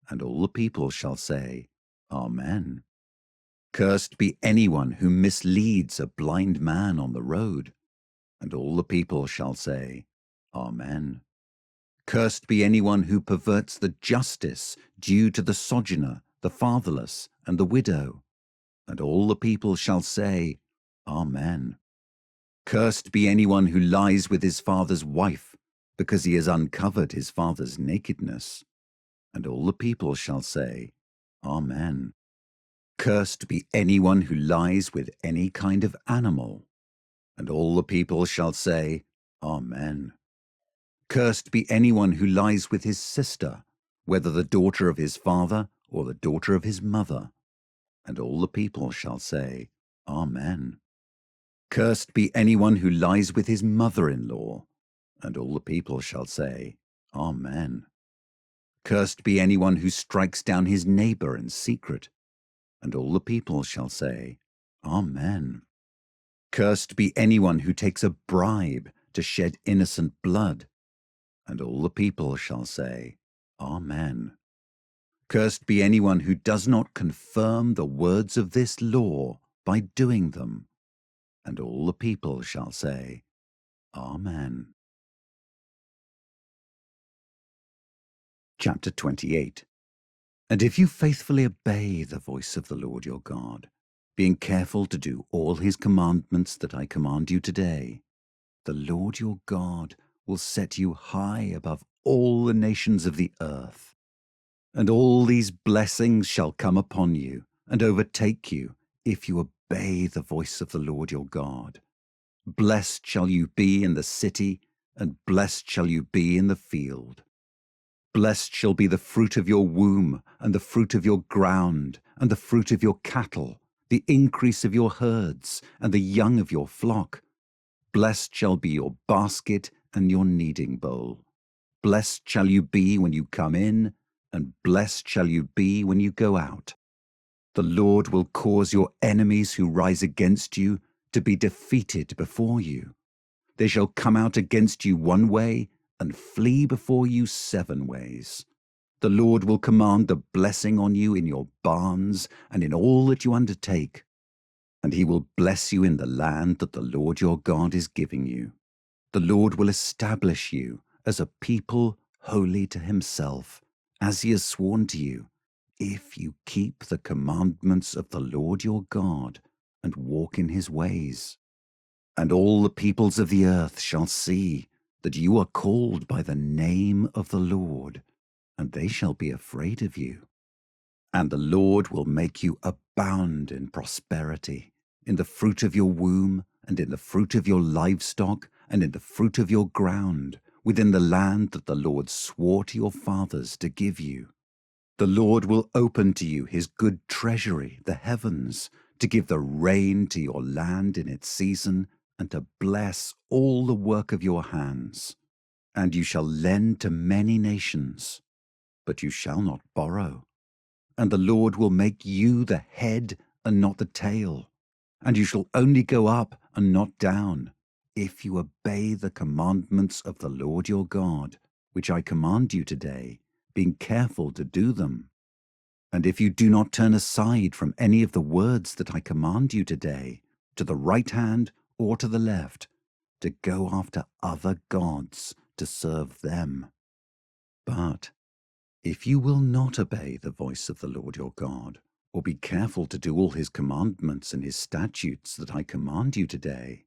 And all the people shall say, Amen. Cursed be anyone who misleads a blind man on the road. And all the people shall say, Amen. Cursed be anyone who perverts the justice due to the sojourner, the fatherless, and the widow. And all the people shall say, Amen. Cursed be anyone who lies with his father's wife, because he has uncovered his father's nakedness. And all the people shall say, Amen. Cursed be anyone who lies with any kind of animal. And all the people shall say, Amen. Cursed be anyone who lies with his sister, whether the daughter of his father or the daughter of his mother. And all the people shall say, Amen. Cursed be anyone who lies with his mother-in-law. And all the people shall say, Amen. Cursed be anyone who strikes down his neighbor in secret. And all the people shall say, Amen. Cursed be anyone who takes a bribe to shed innocent blood. And all the people shall say, Amen. Cursed be anyone who does not confirm the words of this law by doing them. And all the people shall say, Amen. Chapter 28. And if you faithfully obey the voice of the Lord your God, being careful to do all his commandments that I command you today, the Lord your God will set you high above all the nations of the earth. And all these blessings shall come upon you and overtake you if you obey the voice of the Lord your God. Blessed shall you be in the city, and blessed shall you be in the field. Blessed shall be the fruit of your womb, and the fruit of your ground, and the fruit of your cattle, the increase of your herds, and the young of your flock. Blessed shall be your basket and your kneading bowl. Blessed shall you be when you come in, and blessed shall you be when you go out. The Lord will cause your enemies who rise against you to be defeated before you. They shall come out against you one way and flee before you 7 ways. The Lord will command the blessing on you in your barns and in all that you undertake, and he will bless you in the land that the Lord your God is giving you. The Lord will establish you as a people holy to himself, as he has sworn to you, if you keep the commandments of the Lord your God and walk in his ways. And all the peoples of the earth shall see that you are called by the name of the Lord, and they shall be afraid of you. And the Lord will make you abound in prosperity, in the fruit of your womb, and in the fruit of your livestock, and in the fruit of your ground, within the land that the Lord swore to your fathers to give you. The Lord will open to you his good treasury, the heavens, to give the rain to your land in its season, and to bless all the work of your hands. And you shall lend to many nations, but you shall not borrow. And the Lord will make you the head and not the tail, and you shall only go up and not down, if you obey the commandments of the Lord your God, which I command you today, being careful to do them. And if you do not turn aside from any of the words that I command you today, to the right hand or to the left, to go after other gods to serve them. But if you will not obey the voice of the Lord your God, or be careful to do all his commandments and his statutes that I command you today,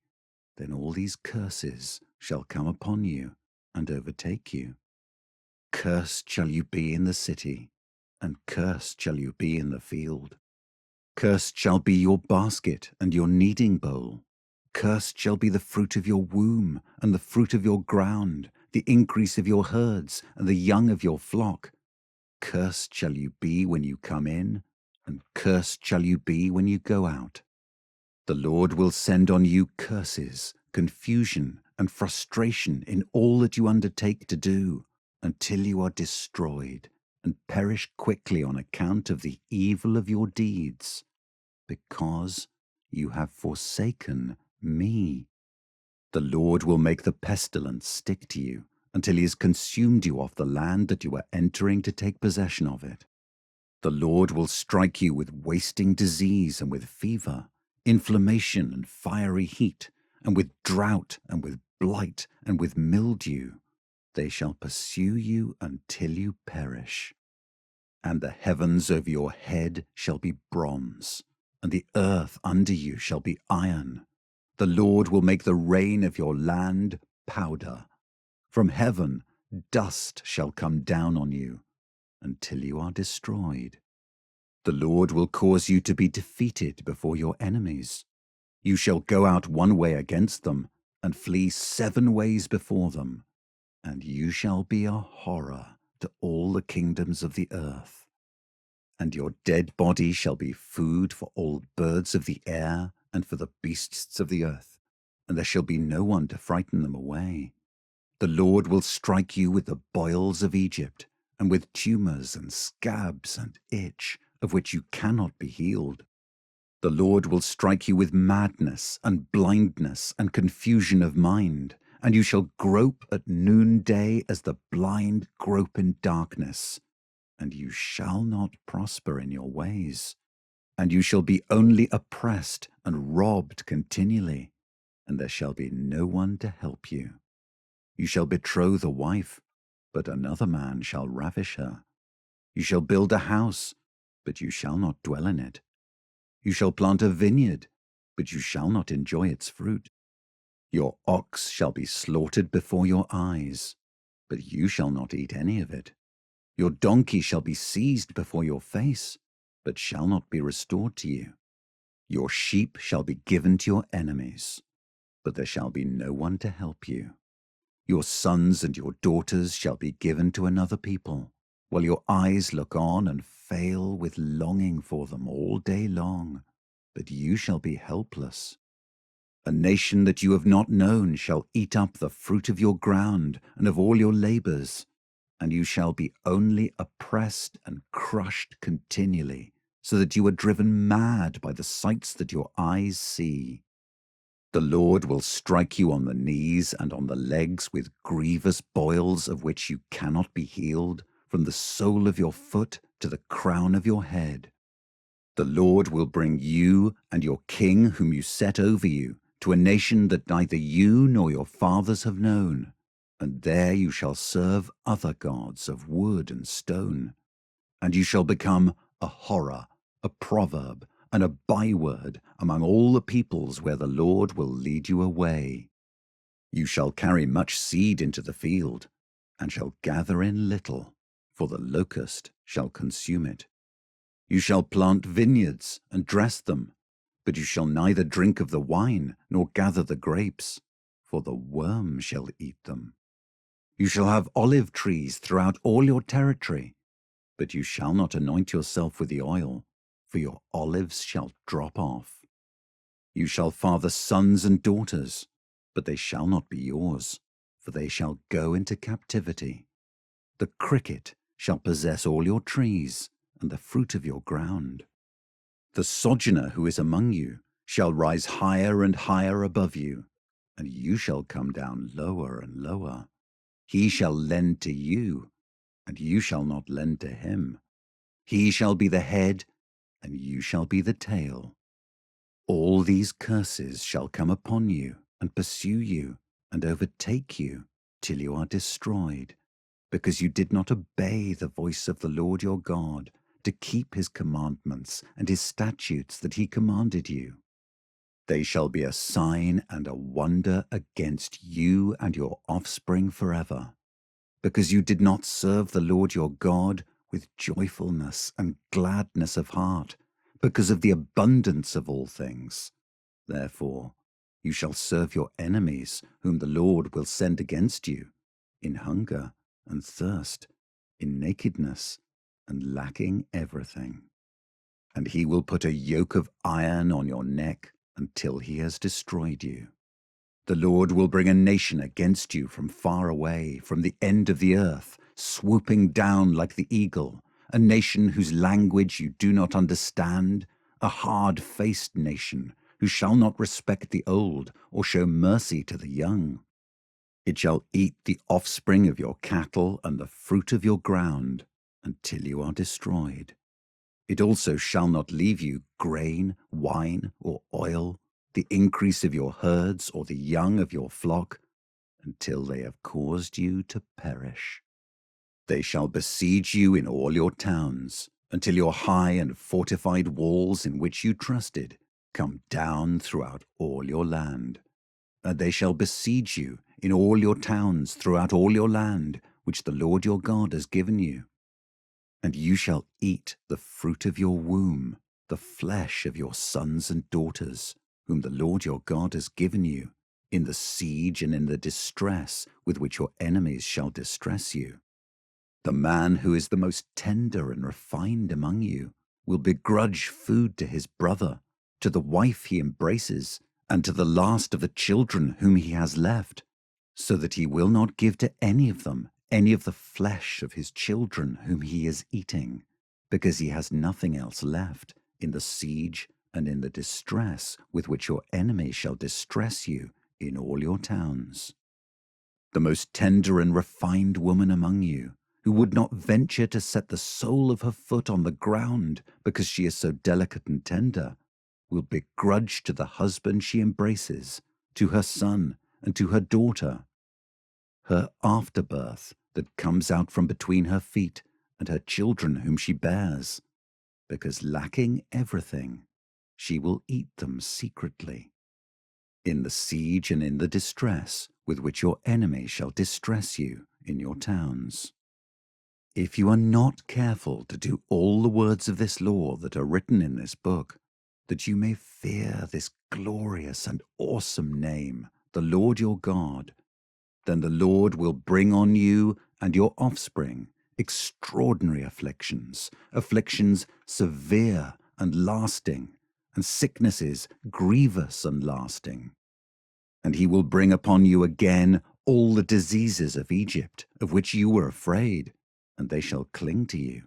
then all these curses shall come upon you and overtake you. Cursed shall you be in the city, and cursed shall you be in the field. Cursed shall be your basket and your kneading bowl. Cursed shall be the fruit of your womb, and the fruit of your ground, the increase of your herds, and the young of your flock. Cursed shall you be when you come in, and cursed shall you be when you go out. The Lord will send on you curses, confusion, and frustration in all that you undertake to do, until you are destroyed and perish quickly on account of the evil of your deeds, because you have forsaken me. The Lord will make the pestilence stick to you until he has consumed you off the land that you are entering to take possession of it. The Lord will strike you with wasting disease and with fever, inflammation and fiery heat, and with drought and with blight and with mildew. They shall pursue you until you perish. And the heavens over your head shall be bronze, and the earth under you shall be iron. The Lord will make the rain of your land powder. From heaven dust shall come down on you until you are destroyed. The Lord will cause you to be defeated before your enemies. You shall go out one way against them, and flee 7 ways before them, and you shall be a horror to all the kingdoms of the earth. And your dead body shall be food for all birds of the air and for the beasts of the earth, and there shall be no one to frighten them away. The Lord will strike you with the boils of Egypt, and with tumors and scabs and itch, of which you cannot be healed. The Lord will strike you with madness and blindness and confusion of mind, and you shall grope at noonday as the blind grope in darkness, and you shall not prosper in your ways. and you shall be only oppressed and robbed continually, and there shall be no one to help you. You shall betroth a wife, but another man shall ravish her. You shall build a house, but you shall not dwell in it. You shall plant a vineyard, but you shall not enjoy its fruit. Your ox shall be slaughtered before your eyes, but you shall not eat any of it. Your donkey shall be seized before your face, but shall not be restored to you. Your sheep shall be given to your enemies, but there shall be no one to help you. Your sons and your daughters shall be given to another people, while your eyes look on and fail with longing for them all day long, but you shall be helpless. A nation that you have not known shall eat up the fruit of your ground and of all your labors, and you shall be only oppressed and crushed continually, so that you are driven mad by the sights that your eyes see. The Lord will strike you on the knees and on the legs with grievous boils of which you cannot be healed, from the sole of your foot to the crown of your head. The Lord will bring you and your king whom you set over you to a nation that neither you nor your fathers have known, and there you shall serve other gods of wood and stone, and you shall become a horror, a proverb, and a byword among all the peoples where the Lord will lead you away. You shall carry much seed into the field, and shall gather in little, for the locust shall consume it. You shall plant vineyards and dress them, but you shall neither drink of the wine nor gather the grapes, for the worm shall eat them. You shall have olive trees throughout all your territory, but you shall not anoint yourself with the oil, for your olives shall drop off. You shall father sons and daughters, but they shall not be yours, for they shall go into captivity. The cricket shall possess all your trees and the fruit of your ground. The sojourner who is among you shall rise higher and higher above you, and you shall come down lower and lower. He shall lend to you, and you shall not lend to him. He shall be the head, and you shall be the tail. All these curses shall come upon you, and pursue you, and overtake you, till you are destroyed, because you did not obey the voice of the Lord your God, to keep his commandments and his statutes that he commanded you. They shall be a sign and a wonder against you and your offspring forever, because you did not serve the Lord your God with joyfulness and gladness of heart, because of the abundance of all things. Therefore, you shall serve your enemies, whom the Lord will send against you, in hunger and thirst, in nakedness and lacking everything. And he will put a yoke of iron on your neck until he has destroyed you. The Lord will bring a nation against you from far away, from the end of the earth, swooping down like the eagle, a nation whose language you do not understand, a hard-faced nation who shall not respect the old or show mercy to the young. It shall eat the offspring of your cattle and the fruit of your ground until you are destroyed. It also shall not leave you grain, wine, or oil, the increase of your herds or the young of your flock, until they have caused you to perish. They shall besiege you in all your towns, until your high and fortified walls in which you trusted come down throughout all your land. And they shall besiege you in all your towns throughout all your land, which the Lord your God has given you. And you shall eat the fruit of your womb, the flesh of your sons and daughters, whom the Lord your God has given you, in the siege and in the distress with which your enemies shall distress you. The man who is the most tender and refined among you will begrudge food to his brother, to the wife he embraces, and to the last of the children whom he has left, so that he will not give to any of them any of the flesh of his children whom he is eating, because he has nothing else left in the siege and in the distress with which your enemies shall distress you in all your towns. The most tender and refined woman among you who would not venture to set the sole of her foot on the ground because she is so delicate and tender, will begrudge to the husband she embraces, to her son and to her daughter, her afterbirth that comes out from between her feet and her children whom she bears, because lacking everything, she will eat them secretly. In the siege and in the distress with which your enemy shall distress you in your towns. If you are not careful to do all the words of this law that are written in this book, that you may fear this glorious and awesome name, the Lord your God, then the Lord will bring on you and your offspring extraordinary afflictions, afflictions severe and lasting, and sicknesses grievous and lasting. And he will bring upon you again all the diseases of Egypt, of which you were afraid, and they shall cling to you.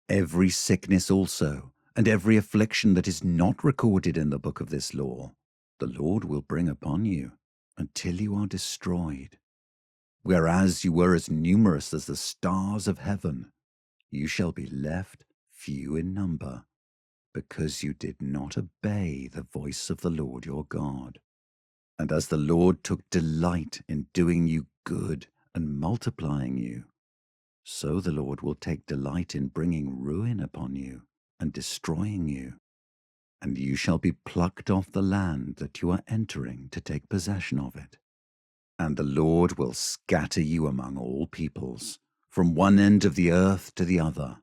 Every sickness also, and every affliction that is not recorded in the book of this law, the Lord will bring upon you, until you are destroyed. Whereas you were as numerous as the stars of heaven, you shall be left few in number, because you did not obey the voice of the Lord your God. And as the Lord took delight in doing you good and multiplying you, so the Lord will take delight in bringing ruin upon you and destroying you. And you shall be plucked off the land that you are entering to take possession of it. And the Lord will scatter you among all peoples, from one end of the earth to the other,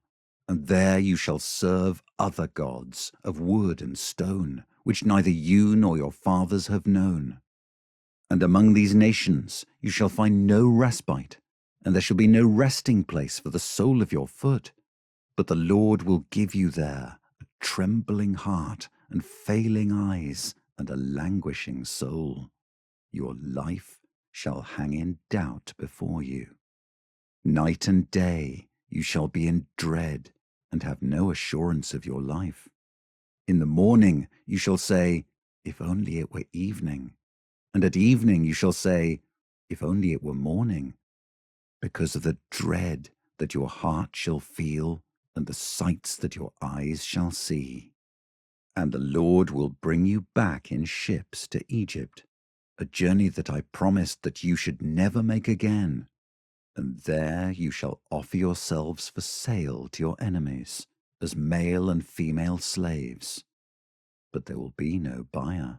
and there you shall serve other gods of wood and stone, which neither you nor your fathers have known. And among these nations you shall find no respite, and there shall be no resting place for the sole of your foot. But the Lord will give you there a trembling heart and failing eyes and a languishing soul. Your life shall hang in doubt before you. Night and day you shall be in dread and have no assurance of your life. In the morning you shall say, if only it were evening. And at evening you shall say, if only it were morning, because of the dread that your heart shall feel and the sights that your eyes shall see. And the Lord will bring you back in ships to Egypt, a journey that I promised that you should never make again. And there you shall offer yourselves for sale to your enemies, as male and female slaves. But there will be no buyer.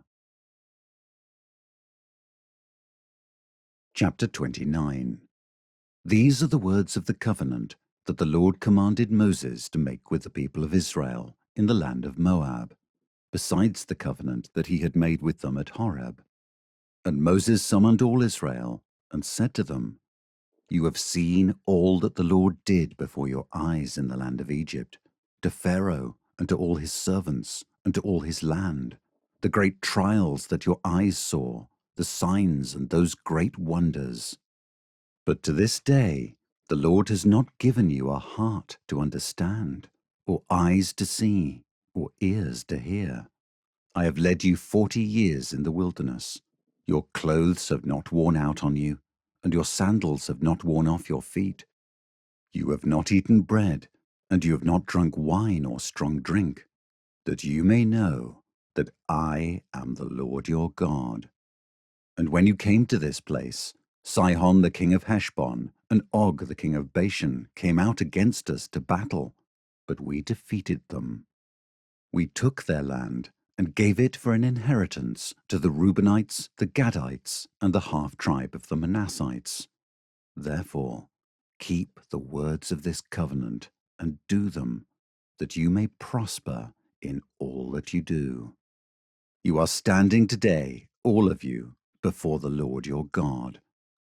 Chapter 29. These are the words of the covenant that the Lord commanded Moses to make with the people of Israel in the land of Moab, besides the covenant that he had made with them at Horeb. And Moses summoned all Israel, and said to them, You have seen all that the Lord did before your eyes in the land of Egypt, to Pharaoh, and to all his servants, and to all his land, the great trials that your eyes saw, the signs and those great wonders. But to this day the Lord has not given you a heart to understand, or eyes to see, or ears to hear. I have led you 40 years in the wilderness. Your clothes have not worn out on you, and your sandals have not worn off your feet. You have not eaten bread, and you have not drunk wine or strong drink, that you may know that I am the Lord your God. And when you came to this place, Sihon the king of Heshbon and Og the king of Bashan came out against us to battle, but we defeated them. We took their land and gave it for an inheritance to the Reubenites, the Gadites, and the half-tribe of the Manassites. Therefore, keep the words of this covenant and do them, that you may prosper in all that you do. You are standing today, all of you, before the Lord your God,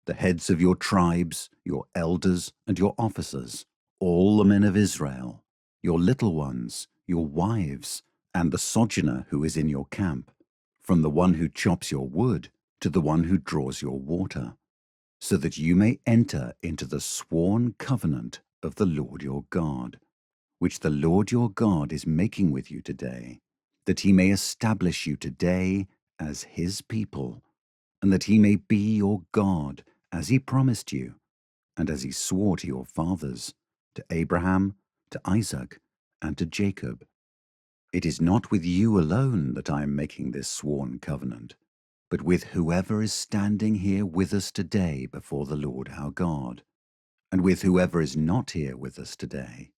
the heads of your tribes, your elders, and your officers, all the men of Israel, your little ones, your wives, and the sojourner who is in your camp, from the one who chops your wood to the one who draws your water, so that you may enter into the sworn covenant of the Lord your God, which the Lord your God is making with you today, that he may establish you today as his people, and that he may be your God, as he promised you, and as he swore to your fathers, to Abraham, to Isaac, and to Jacob. It is not with you alone that I am making this sworn covenant, but with whoever is standing here with us today before the Lord our God, and with whoever is not here with us today.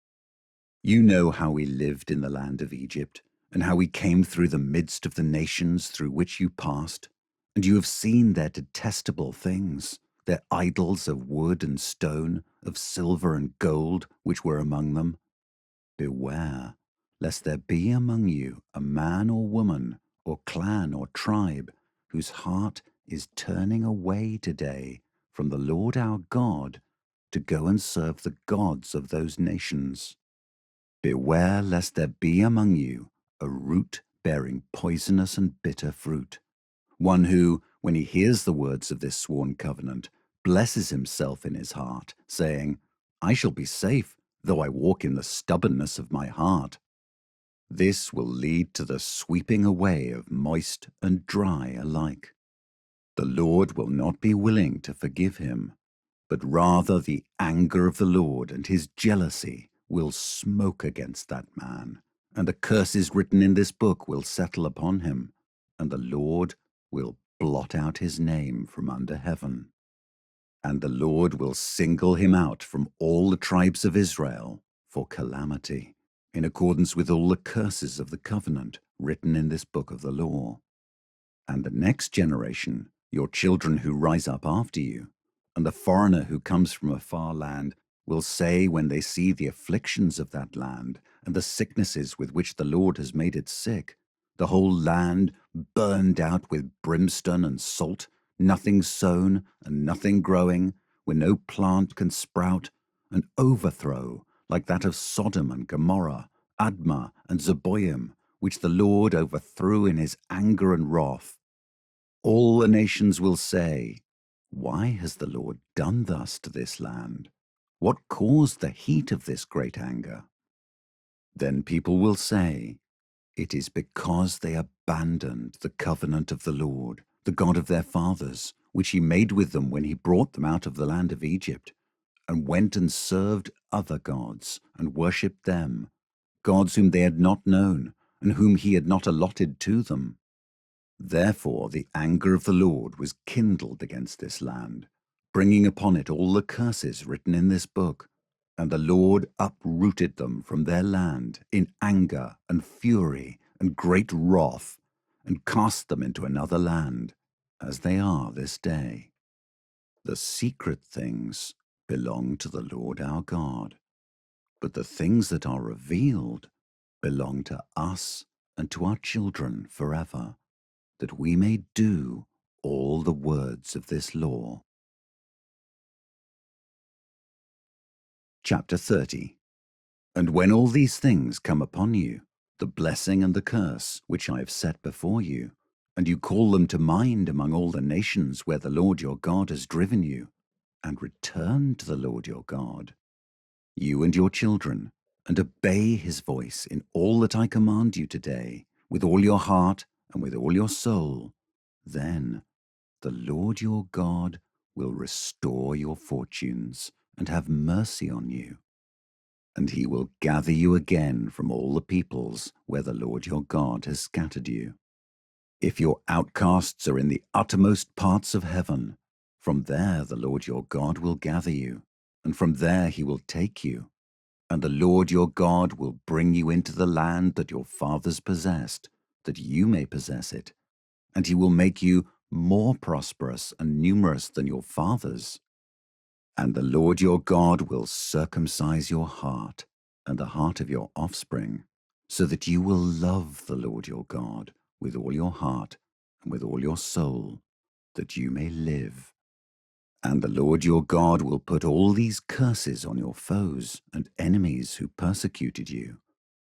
You know how we lived in the land of Egypt, and how we came through the midst of the nations through which you passed, and you have seen their detestable things, their idols of wood and stone, of silver and gold, which were among them. Beware, lest there be among you a man or woman, or clan or tribe, whose heart is turning away today from the Lord our God to go and serve the gods of those nations. Beware lest there be among you a root bearing poisonous and bitter fruit, one who, when he hears the words of this sworn covenant, blesses himself in his heart, saying, I shall be safe, though I walk in the stubbornness of my heart. This will lead to the sweeping away of moist and dry alike. The Lord will not be willing to forgive him, but rather the anger of the Lord and his jealousy will smoke against that man, and the curses written in this book will settle upon him, and the Lord will blot out his name from under heaven. And the Lord will single him out from all the tribes of Israel for calamity, in accordance with all the curses of the covenant written in this book of the law. And the next generation, your children who rise up after you, and the foreigner who comes from a far land, will say when they see the afflictions of that land, and the sicknesses with which the Lord has made it sick, the whole land burned out with brimstone and salt, nothing sown and nothing growing, where no plant can sprout, an overthrow like that of Sodom and Gomorrah, Admah and Zeboim, which the Lord overthrew in his anger and wrath. All the nations will say, why has the Lord done thus to this land? What caused the heat of this great anger? Then people will say, it is because they abandoned the covenant of the Lord, the God of their fathers, which he made with them when he brought them out of the land of Egypt, and went and served other gods and worshipped them, gods whom they had not known and whom he had not allotted to them. Therefore the anger of the Lord was kindled against this land, bringing upon it all the curses written in this book. And the Lord uprooted them from their land in anger and fury and great wrath, and cast them into another land, as they are this day. The secret things belong to the Lord our God, but the things that are revealed belong to us and to our children forever, that we may do all the words of this law. Chapter 30. And when all these things come upon you, the blessing and the curse which I have set before you, and you call them to mind among all the nations where the Lord your God has driven you, and return to the Lord your God, you and your children, and obey his voice in all that I command you today, with all your heart and with all your soul, then the Lord your God will restore your fortunes and have mercy on you, and he will gather you again from all the peoples where the Lord your God has scattered you. If your outcasts are in the uttermost parts of heaven, from there the Lord your God will gather you, and from there he will take you, and the Lord your God will bring you into the land that your fathers possessed, that you may possess it, and he will make you more prosperous and numerous than your fathers. And the Lord your God will circumcise your heart and the heart of your offspring, so that you will love the Lord your God with all your heart and with all your soul, that you may live. And the Lord your God will put all these curses on your foes and enemies who persecuted you,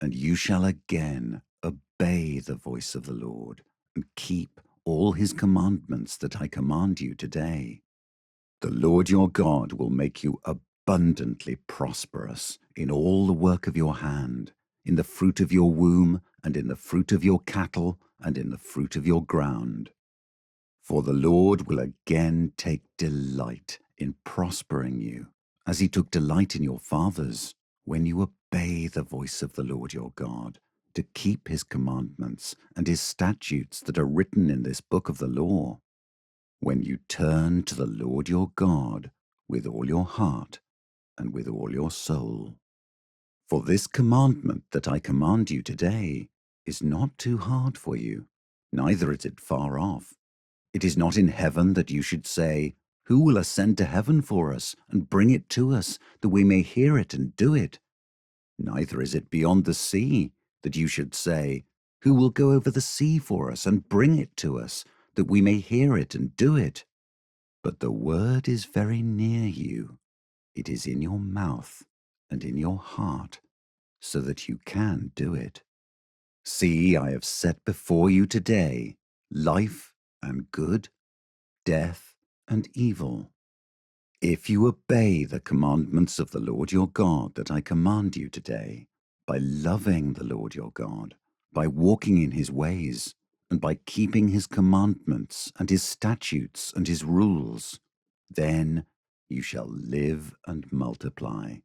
and you shall again obey the voice of the Lord and keep all his commandments that I command you today. The Lord your God will make you abundantly prosperous in all the work of your hand, in the fruit of your womb, and in the fruit of your cattle, and in the fruit of your ground. For the Lord will again take delight in prospering you, as he took delight in your fathers, when you obey the voice of the Lord your God, to keep his commandments and his statutes that are written in this book of the law, when you turn to the Lord your God with all your heart and with all your soul. For this commandment that I command you today is not too hard for you, neither is it far off. It is not in heaven that you should say, who will ascend to heaven for us and bring it to us, that we may hear it and do it? Neither is it beyond the sea that you should say, who will go over the sea for us and bring it to us, that we may hear it and do it? But the word is very near you. It is in your mouth and in your heart, so that you can do it. See, I have set before you today life and good, death and evil. If you obey the commandments of the Lord your God that I command you today, by loving the Lord your God, by walking in his ways, and by keeping his commandments and his statutes and his rules, then you shall live and multiply,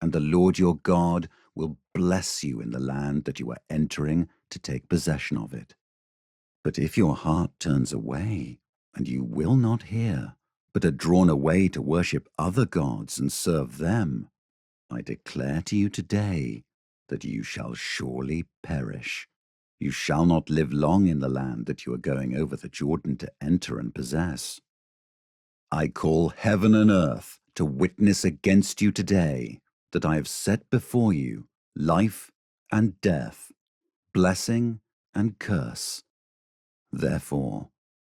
and the Lord your God will bless you in the land that you are entering to take possession of it. But if your heart turns away, and you will not hear, but are drawn away to worship other gods and serve them, I declare to you today that you shall surely perish. You shall not live long in the land that you are going over the Jordan to enter and possess. I call heaven and earth to witness against you today that I have set before you life and death, blessing and curse. Therefore,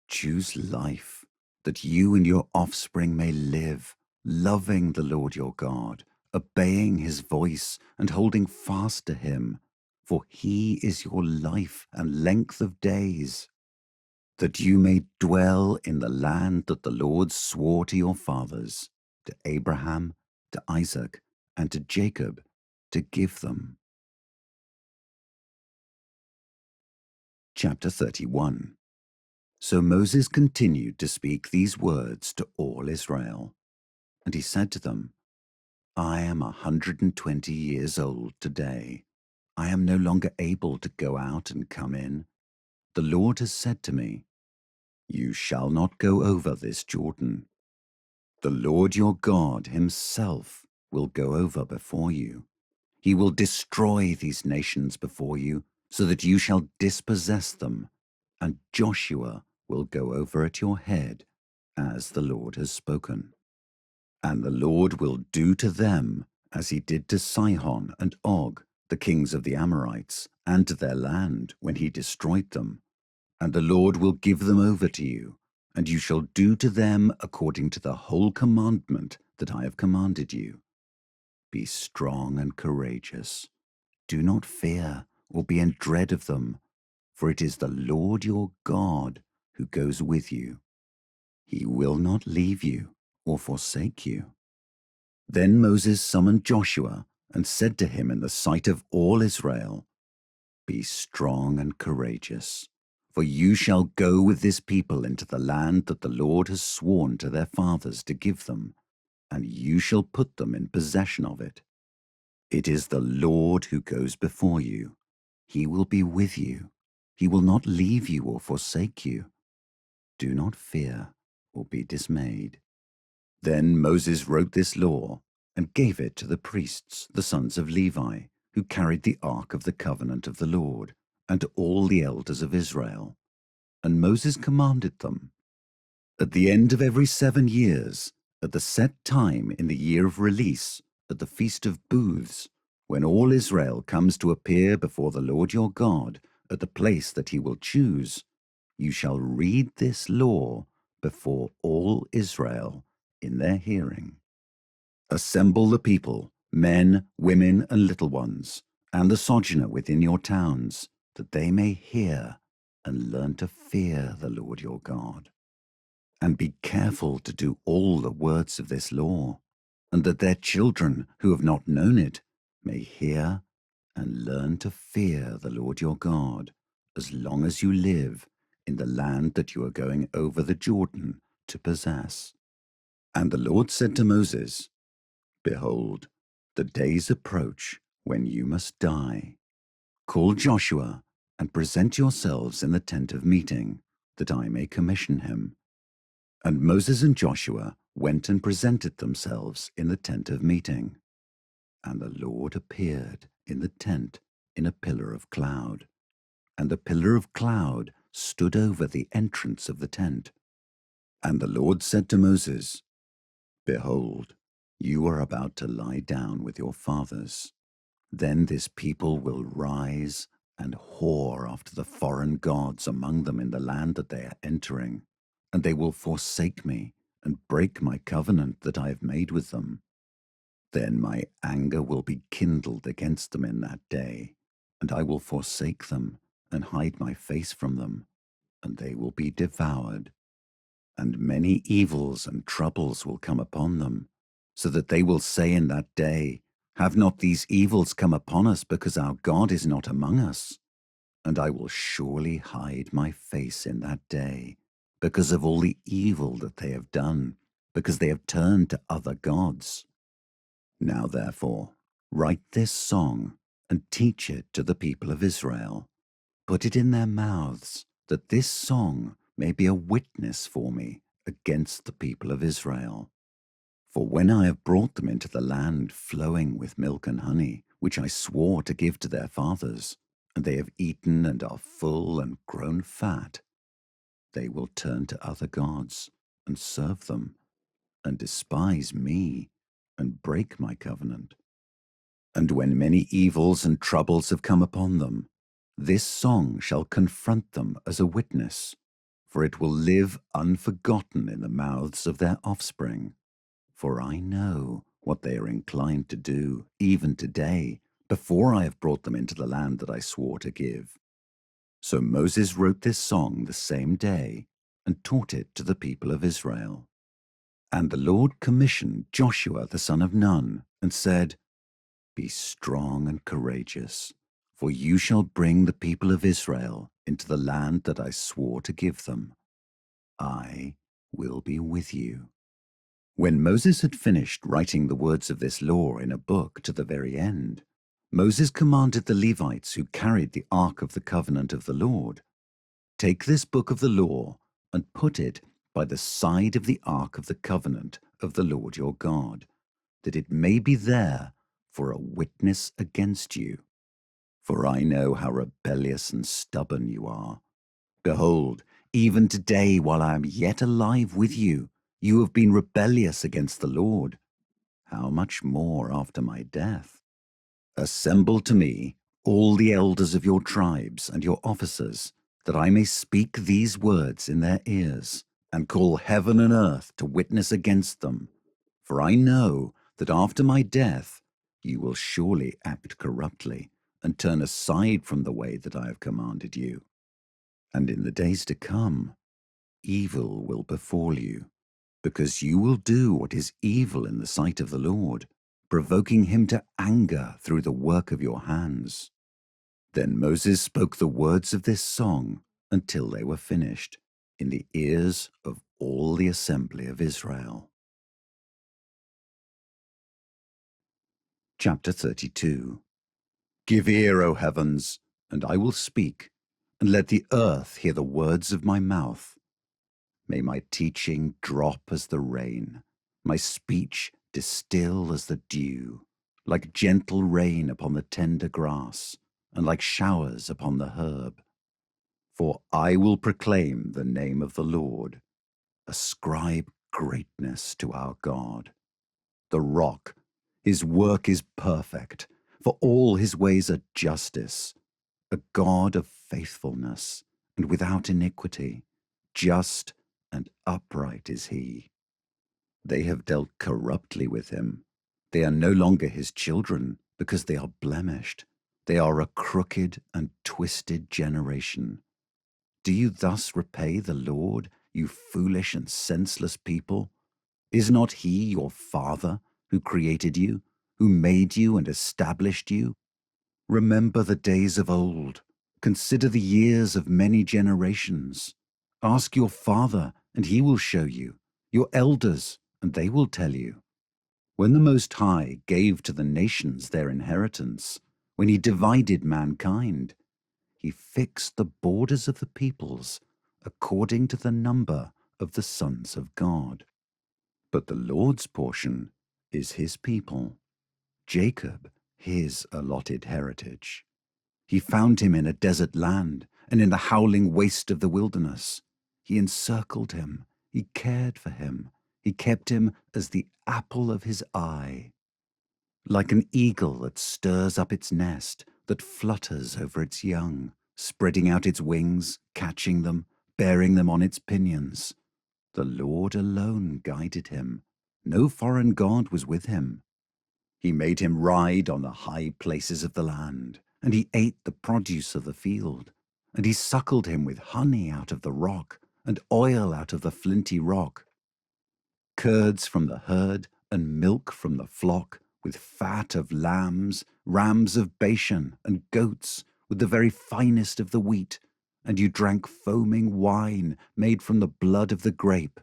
choose life, that you and your offspring may live, loving the Lord your God, obeying his voice and holding fast to him, for he is your life and length of days, that you may dwell in the land that the Lord swore to your fathers, to Abraham, to Isaac, and to Jacob, to give them. Chapter 31. So Moses continued to speak these words to all Israel. And he said to them, I am 120 years old today. I am no longer able to go out and come in. The Lord has said to me, you shall not go over this Jordan. The Lord your God himself will go over before you. He will destroy these nations before you, so that you shall dispossess them, and Joshua will go over at your head, as the Lord has spoken. And the Lord will do to them as he did to Sihon and Og, the kings of the Amorites, and to their land when he destroyed them. And the Lord will give them over to you, and you shall do to them according to the whole commandment that I have commanded you. Be strong and courageous. Do not fear or be in dread of them, for it is the Lord your God who goes with you. He will not leave you or forsake you. Then Moses summoned Joshua and said to him in the sight of all Israel, be strong and courageous, for you shall go with this people into the land that the Lord has sworn to their fathers to give them, and you shall put them in possession of it. It is the Lord who goes before you. He will be with you. He will not leave you or forsake you. Do not fear or be dismayed. Then Moses wrote this law and gave it to the priests, the sons of Levi, who carried the ark of the covenant of the Lord, and to all the elders of Israel. And Moses commanded them, at the end of every 7 years, at the set time in the year of release, at the Feast of Booths, when all Israel comes to appear before the Lord your God at the place that he will choose, you shall read this law before all Israel in their hearing. Assemble the people, men, women, and little ones, and the sojourner within your towns, that they may hear and learn to fear the Lord your God. And be careful to do all the words of this law, and that their children who have not known it may hear and learn to fear the Lord your God, as long as you live in the land that you are going over the Jordan to possess. And the Lord said to Moses, Behold, the days approach when you must die. Call Joshua and present yourselves in the tent of meeting, that I may commission him. And Moses and Joshua went and presented themselves in the tent of meeting. And the Lord appeared in the tent in a pillar of cloud. And the pillar of cloud stood over the entrance of the tent. And the Lord said to Moses, Behold, you are about to lie down with your fathers. Then this people will rise and whore after the foreign gods among them in the land that they are entering, and they will forsake me and break my covenant that I have made with them. Then my anger will be kindled against them in that day, and I will forsake them and hide my face from them, and they will be devoured. And many evils and troubles will come upon them, so that they will say in that day, Have not these evils come upon us because our God is not among us? And I will surely hide my face in that day, because of all the evil that they have done, because they have turned to other gods. Now therefore, write this song and teach it to the people of Israel. Put it in their mouths, that this song may be a witness for me against the people of Israel. For when I have brought them into the land flowing with milk and honey, which I swore to give to their fathers, and they have eaten and are full and grown fat, they will turn to other gods and serve them, and despise me and break my covenant. And when many evils and troubles have come upon them, this song shall confront them as a witness, for it will live unforgotten in the mouths of their offspring. For I know what they are inclined to do, even today, before I have brought them into the land that I swore to give. So Moses wrote this song the same day and taught it to the people of Israel. And the Lord commissioned Joshua the son of Nun and said, Be strong and courageous, for you shall bring the people of Israel into the land that I swore to give them. I will be with you. When Moses had finished writing the words of this law in a book to the very end, Moses commanded the Levites who carried the ark of the covenant of the Lord, Take this book of the law and put it by the side of the ark of the covenant of the Lord your God, that it may be there for a witness against you. For I know how rebellious and stubborn you are. Behold, even today, while I am yet alive with you, you have been rebellious against the Lord. How much more after my death? Assemble to me all the elders of your tribes and your officers, that I may speak these words in their ears, and call heaven and earth to witness against them. For I know that after my death you will surely act corruptly, and turn aside from the way that I have commanded you. And in the days to come, evil will befall you, because you will do what is evil in the sight of the Lord, provoking him to anger through the work of your hands. Then Moses spoke the words of this song until they were finished, in the ears of all the assembly of Israel. Chapter 32. Give ear, O heavens, and I will speak, and let the earth hear the words of my mouth. May my teaching drop as the rain, my speech distill as the dew, like gentle rain upon the tender grass, and like showers upon the herb. For I will proclaim the name of the Lord, ascribe greatness to our God. The rock, his work is perfect, for all his ways are justice, a God of faithfulness and without iniquity, just and upright is he. They have dealt corruptly with him. They are no longer his children, because they are blemished. They are a crooked and twisted generation. Do you thus repay the Lord, you foolish and senseless people? Is not he your Father, who created you, who made you and established you? Remember the days of old. Consider the years of many generations. Ask your father, and he will show you, your elders, and they will tell you. When the Most High gave to the nations their inheritance, when he divided mankind, he fixed the borders of the peoples according to the number of the sons of God. But the Lord's portion is his people, Jacob his allotted heritage. He found him in a desert land and in the howling waste of the wilderness. He encircled him, he cared for him, he kept him as the apple of his eye. Like an eagle that stirs up its nest, that flutters over its young, spreading out its wings, catching them, bearing them on its pinions. The Lord alone guided him. No foreign god was with him. He made him ride on the high places of the land, and he ate the produce of the field. And he suckled him with honey out of the rock, and oil out of the flinty rock. Curds from the herd, and milk from the flock, with fat of lambs, rams of Bashan, and goats, with the very finest of the wheat. And you drank foaming wine made from the blood of the grape.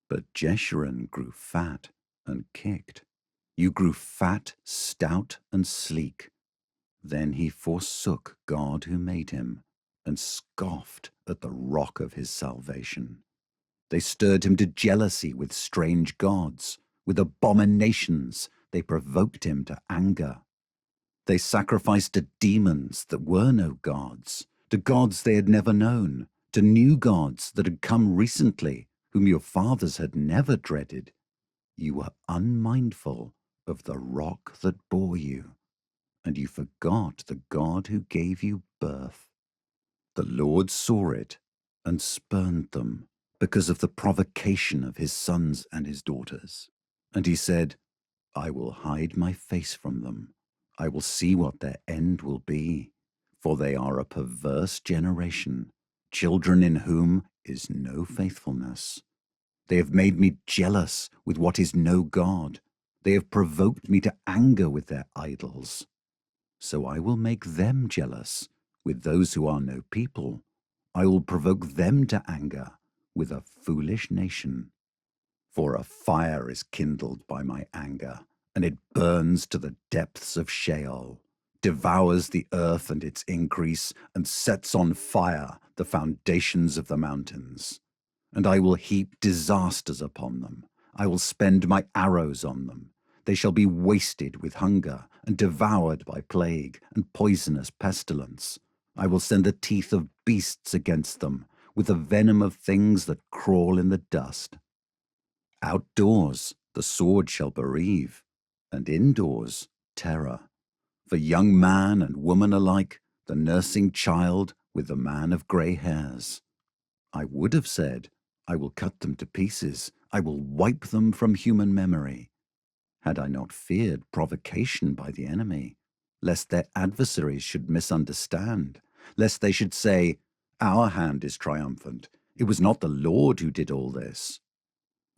But Jeshurun grew fat and kicked. You grew fat, stout, and sleek. Then he forsook God who made him, and scoffed at the rock of his salvation. They stirred him to jealousy with strange gods. With abominations they provoked him to anger. They sacrificed to demons that were no gods, to gods they had never known, to new gods that had come recently, whom your fathers had never dreaded. You were unmindful of the rock that bore you, and you forgot the God who gave you birth. The Lord saw it and spurned them because of the provocation of his sons and his daughters. And he said, I will hide my face from them. I will see what their end will be, for they are a perverse generation, children in whom is no faithfulness. They have made me jealous with what is no God. They have provoked me to anger with their idols. So I will make them jealous with those who are no people. I will provoke them to anger with a foolish nation. For a fire is kindled by my anger, and it burns to the depths of Sheol, devours the earth and its increase, and sets on fire the foundations of the mountains. And I will heap disasters upon them. I will spend my arrows on them. They shall be wasted with hunger, and devoured by plague and poisonous pestilence. I will send the teeth of beasts against them, with the venom of things that crawl in the dust. Outdoors the sword shall bereave, and indoors terror. For young man and woman alike, the nursing child with the man of grey hairs. I would have said, I will cut them to pieces, I will wipe them from human memory, had I not feared provocation by the enemy, lest their adversaries should misunderstand, lest they should say, Our hand is triumphant, it was not the Lord who did all this.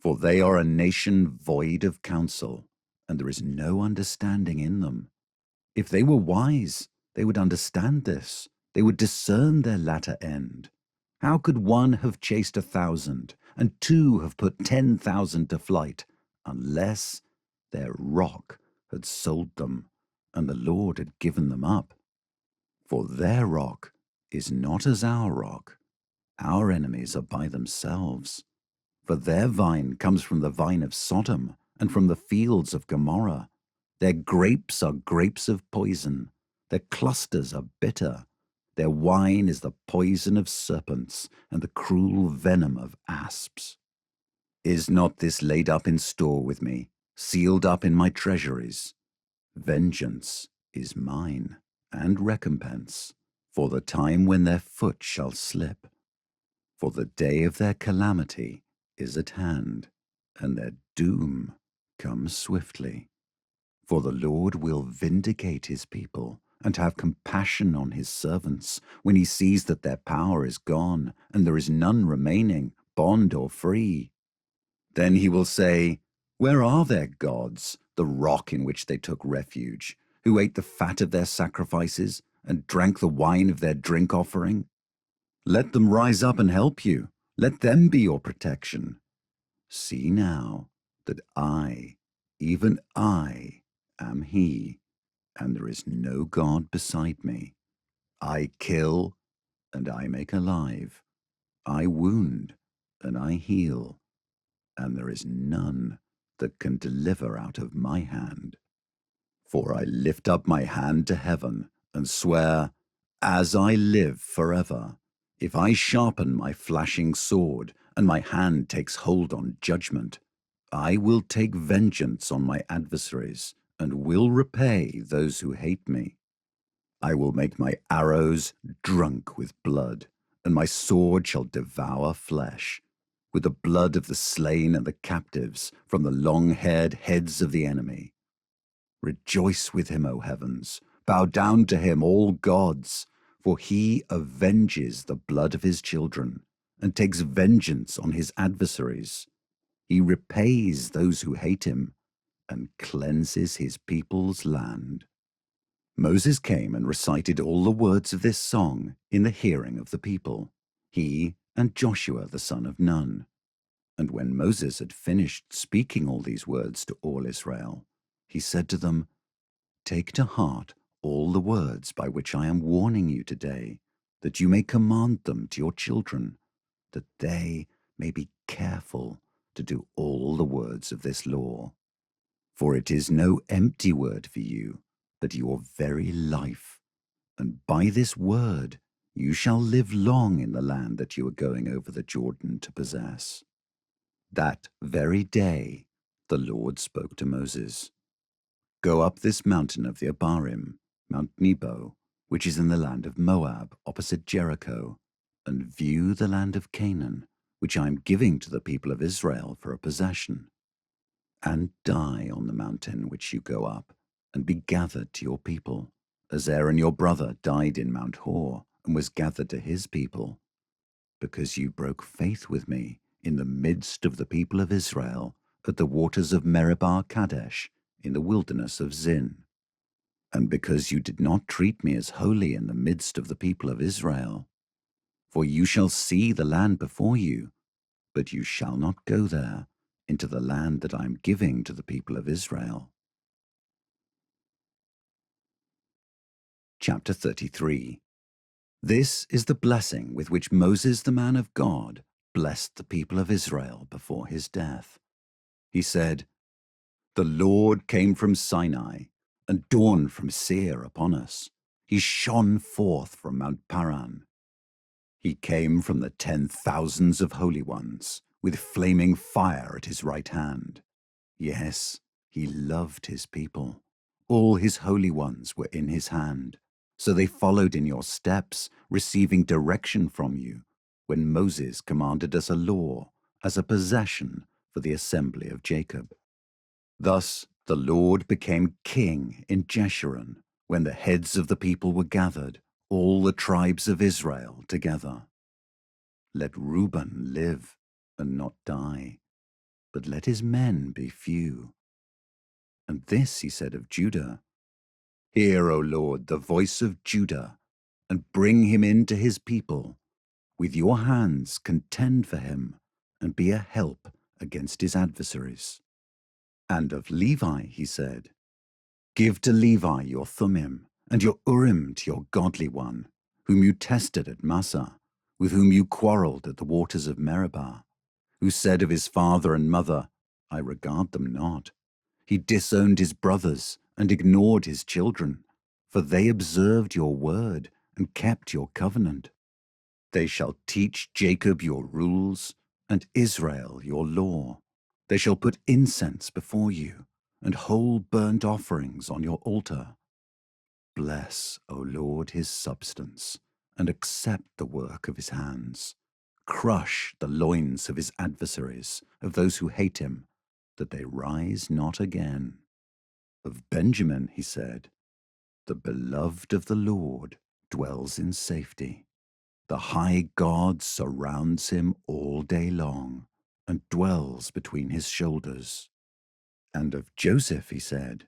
For they are a nation void of counsel, and there is no understanding in them. If they were wise, they would understand this, they would discern their latter end. How could one have chased 1,000, and two have put 10,000 to flight, unless their rock had sold them, and the Lord had given them up? For their rock is not as our rock. Our enemies are by themselves. For their vine comes from the vine of Sodom, and from the fields of Gomorrah. Their grapes are grapes of poison, their clusters are bitter. Their wine is the poison of serpents, and the cruel venom of asps. Is not this laid up in store with me, sealed up in my treasuries? Vengeance is mine, and recompense, for the time when their foot shall slip. For the day of their calamity is at hand, and their doom comes swiftly. For the Lord will vindicate his people, and have compassion on his servants, when he sees that their power is gone, and there is none remaining, bond or free. Then he will say, Where are their gods, the rock in which they took refuge, who ate the fat of their sacrifices, and drank the wine of their drink offering? Let them rise up and help you. Let them be your protection. See now, that I, even I, am He, and there is no God beside me. I kill, and I make alive. I wound, and I heal, and there is none that can deliver out of my hand. For I lift up my hand to heaven and swear, as I live forever, if I sharpen my flashing sword and my hand takes hold on judgment, I will take vengeance on my adversaries and will repay those who hate me. I will make my arrows drunk with blood, and my sword shall devour flesh, with the blood of the slain and the captives from the long-haired heads of the enemy. Rejoice with him, O heavens. Bow down to him, all gods, for he avenges the blood of his children and takes vengeance on his adversaries. He repays those who hate him and cleanses his people's land. Moses came and recited all the words of this song in the hearing of the people, he and Joshua the son of Nun. And when Moses had finished speaking all these words to all Israel, he said to them, Take to heart all the words by which I am warning you today, that you may command them to your children, that they may be careful to do all the words of this law. For it is no empty word for you, but your very life. And by this word you shall live long in the land that you are going over the Jordan to possess. That very day the Lord spoke to Moses. Go up this mountain of the Abarim, Mount Nebo, which is in the land of Moab, opposite Jericho, and view the land of Canaan, which I am giving to the people of Israel for a possession. And die on the mountain which you go up, and be gathered to your people, as Aaron your brother died in Mount Hor, and was gathered to his people, because you broke faith with me in the midst of the people of Israel, at the waters of Meribah Kadesh, in the wilderness of Zin. And because you did not treat me as holy in the midst of the people of Israel. For you shall see the land before you, but you shall not go there, into the land that I am giving to the people of Israel. Chapter 33. This is the blessing with which Moses the man of God blessed the people of Israel before his death. He said, The Lord came from Sinai, and dawned from Seir upon us. He shone forth from Mount Paran. He came from the 10,000s of holy ones, with flaming fire at his right hand. Yes, he loved his people. All his holy ones were in his hand. So they followed in your steps, receiving direction from you, when Moses commanded us a law, as a possession for the assembly of Jacob. Thus the Lord became king in Jeshurun, when the heads of the people were gathered, all the tribes of Israel together. Let Reuben live and not die, but let his men be few. And this he said of Judah, Hear, O Lord, the voice of Judah, and bring him in to his people. With your hands contend for him, and be a help against his adversaries. And of Levi he said, Give to Levi your Thummim, and your Urim to your godly one, whom you tested at Massah, with whom you quarreled at the waters of Meribah, who said of his father and mother, I regard them not. He disowned his brothers and ignored his children, for they observed your word and kept your covenant. They shall teach Jacob your rules, and Israel your law. They shall put incense before you, and whole burnt offerings on your altar. Bless, O Lord, his substance, and accept the work of his hands. Crush the loins of his adversaries, of those who hate him, that they rise not again. Of Benjamin he said, The beloved of the Lord dwells in safety. The high God surrounds him all day long, and dwells between his shoulders. And of Joseph he said,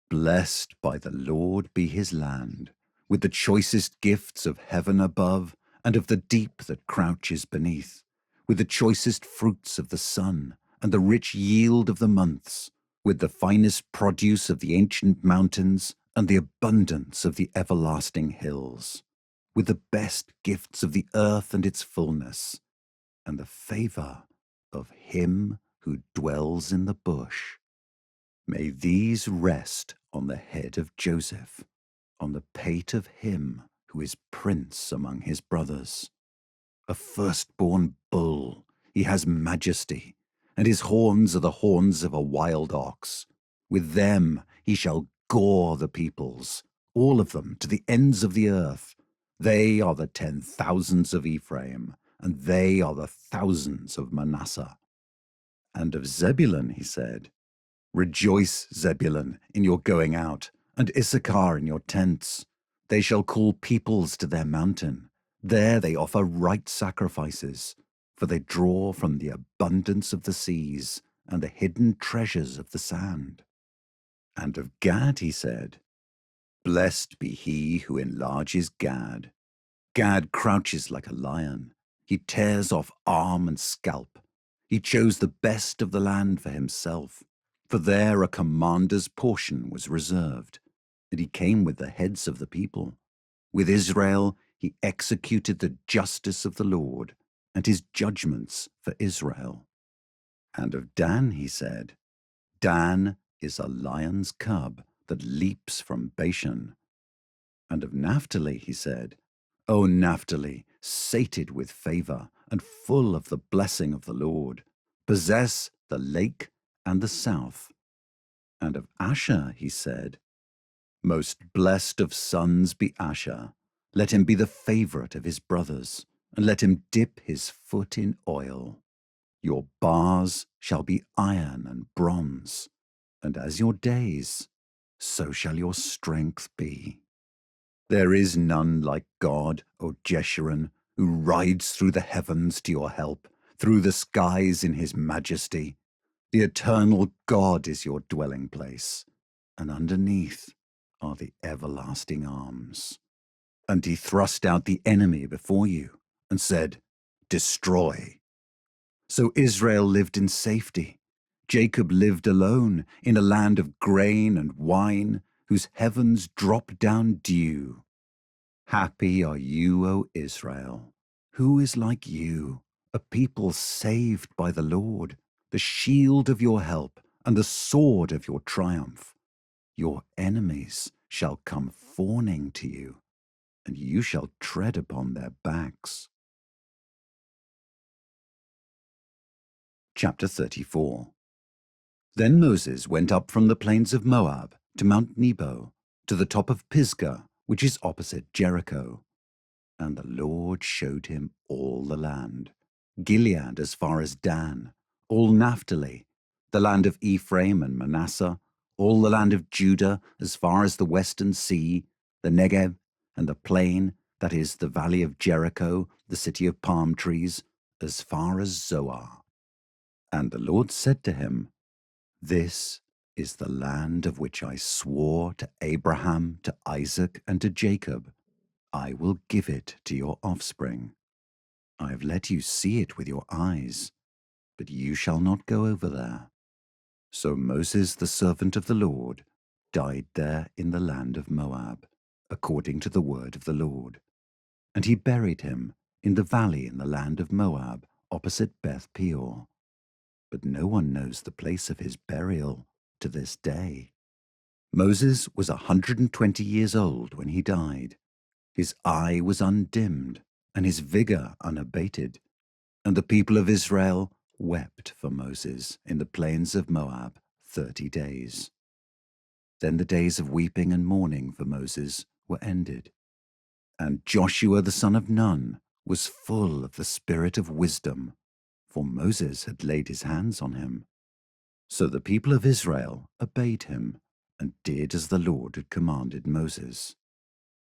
Blessed by the Lord be his land, with the choicest gifts of heaven above, and of the deep that crouches beneath, with the choicest fruits of the sun, and the rich yield of the months, with the finest produce of the ancient mountains and the abundance of the everlasting hills, with the best gifts of the earth and its fullness, and the favor of him who dwells in the bush. May these rest on the head of Joseph, on the pate of him who is prince among his brothers. A firstborn bull, he has majesty, and his horns are the horns of a wild ox. With them he shall gore the peoples, all of them to the ends of the earth. They are the 10,000s of Ephraim, and they are the thousands of Manasseh. And of Zebulun he said, Rejoice, Zebulun, in your going out, and Issachar in your tents. They shall call peoples to their mountain. There they offer right sacrifices, for they draw from the abundance of the seas and the hidden treasures of the sand. And of Gad he said, Blessed be he who enlarges Gad. Gad crouches like a lion. He tears off arm and scalp. He chose the best of the land for himself, for there a commander's portion was reserved, and he came with the heads of the people. With Israel he executed the justice of the Lord, and his judgments for Israel. And of Dan he said, Dan is a lion's cub that leaps from Bashan. And of Naphtali he said, O Naphtali, sated with favor and full of the blessing of the Lord, possess the lake and the south. And of Asher he said, Most blessed of sons be Asher. Let him be the favorite of his brothers, and let him dip his foot in oil. Your bars shall be iron and bronze, and as your days, so shall your strength be. There is none like God, O Jeshurun, who rides through the heavens to your help, through the skies in his majesty. The eternal God is your dwelling place, and underneath are the everlasting arms. And he thrust out the enemy before you, and said, Destroy. So Israel lived in safety. Jacob lived alone in a land of grain and wine, whose heavens drop down dew. Happy are you, O Israel. Who is like you, a people saved by the Lord, the shield of your help and the sword of your triumph? Your enemies shall come fawning to you, and you shall tread upon their backs. Chapter 34. Then Moses went up from the plains of Moab to Mount Nebo, to the top of Pisgah, which is opposite Jericho. And the Lord showed him all the land, Gilead as far as Dan, all Naphtali, the land of Ephraim and Manasseh, all the land of Judah as far as the western sea, the Negev, and the plain, that is, the valley of Jericho, the city of palm trees, as far as Zoar. And the Lord said to him, This is the land of which I swore to Abraham, to Isaac, and to Jacob. I will give it to your offspring. I have let you see it with your eyes, but you shall not go over there. So Moses, the servant of the Lord, died there in the land of Moab, according to the word of the Lord. And he buried him in the valley in the land of Moab, opposite Beth Peor. But no one knows the place of his burial to this day. Moses was 120 years old when he died. His eye was undimmed, and his vigor unabated. And the people of Israel wept for Moses in the plains of Moab 30 days. Then the days of weeping and mourning for Moses were ended. And Joshua the son of Nun was full of the spirit of wisdom, for Moses had laid his hands on him. So the people of Israel obeyed him, and did as the Lord had commanded Moses.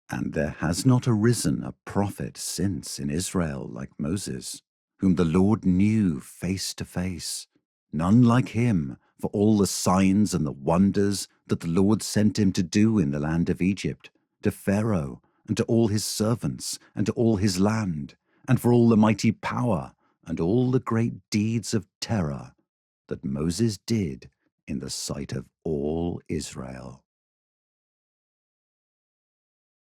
And there has not arisen a prophet since in Israel like Moses, whom the Lord knew face to face, none like him, for all the signs and the wonders that the Lord sent him to do in the land of Egypt, to Pharaoh, and to all his servants, and to all his land, and for all the mighty power, and all the great deeds of terror that Moses did in the sight of all Israel.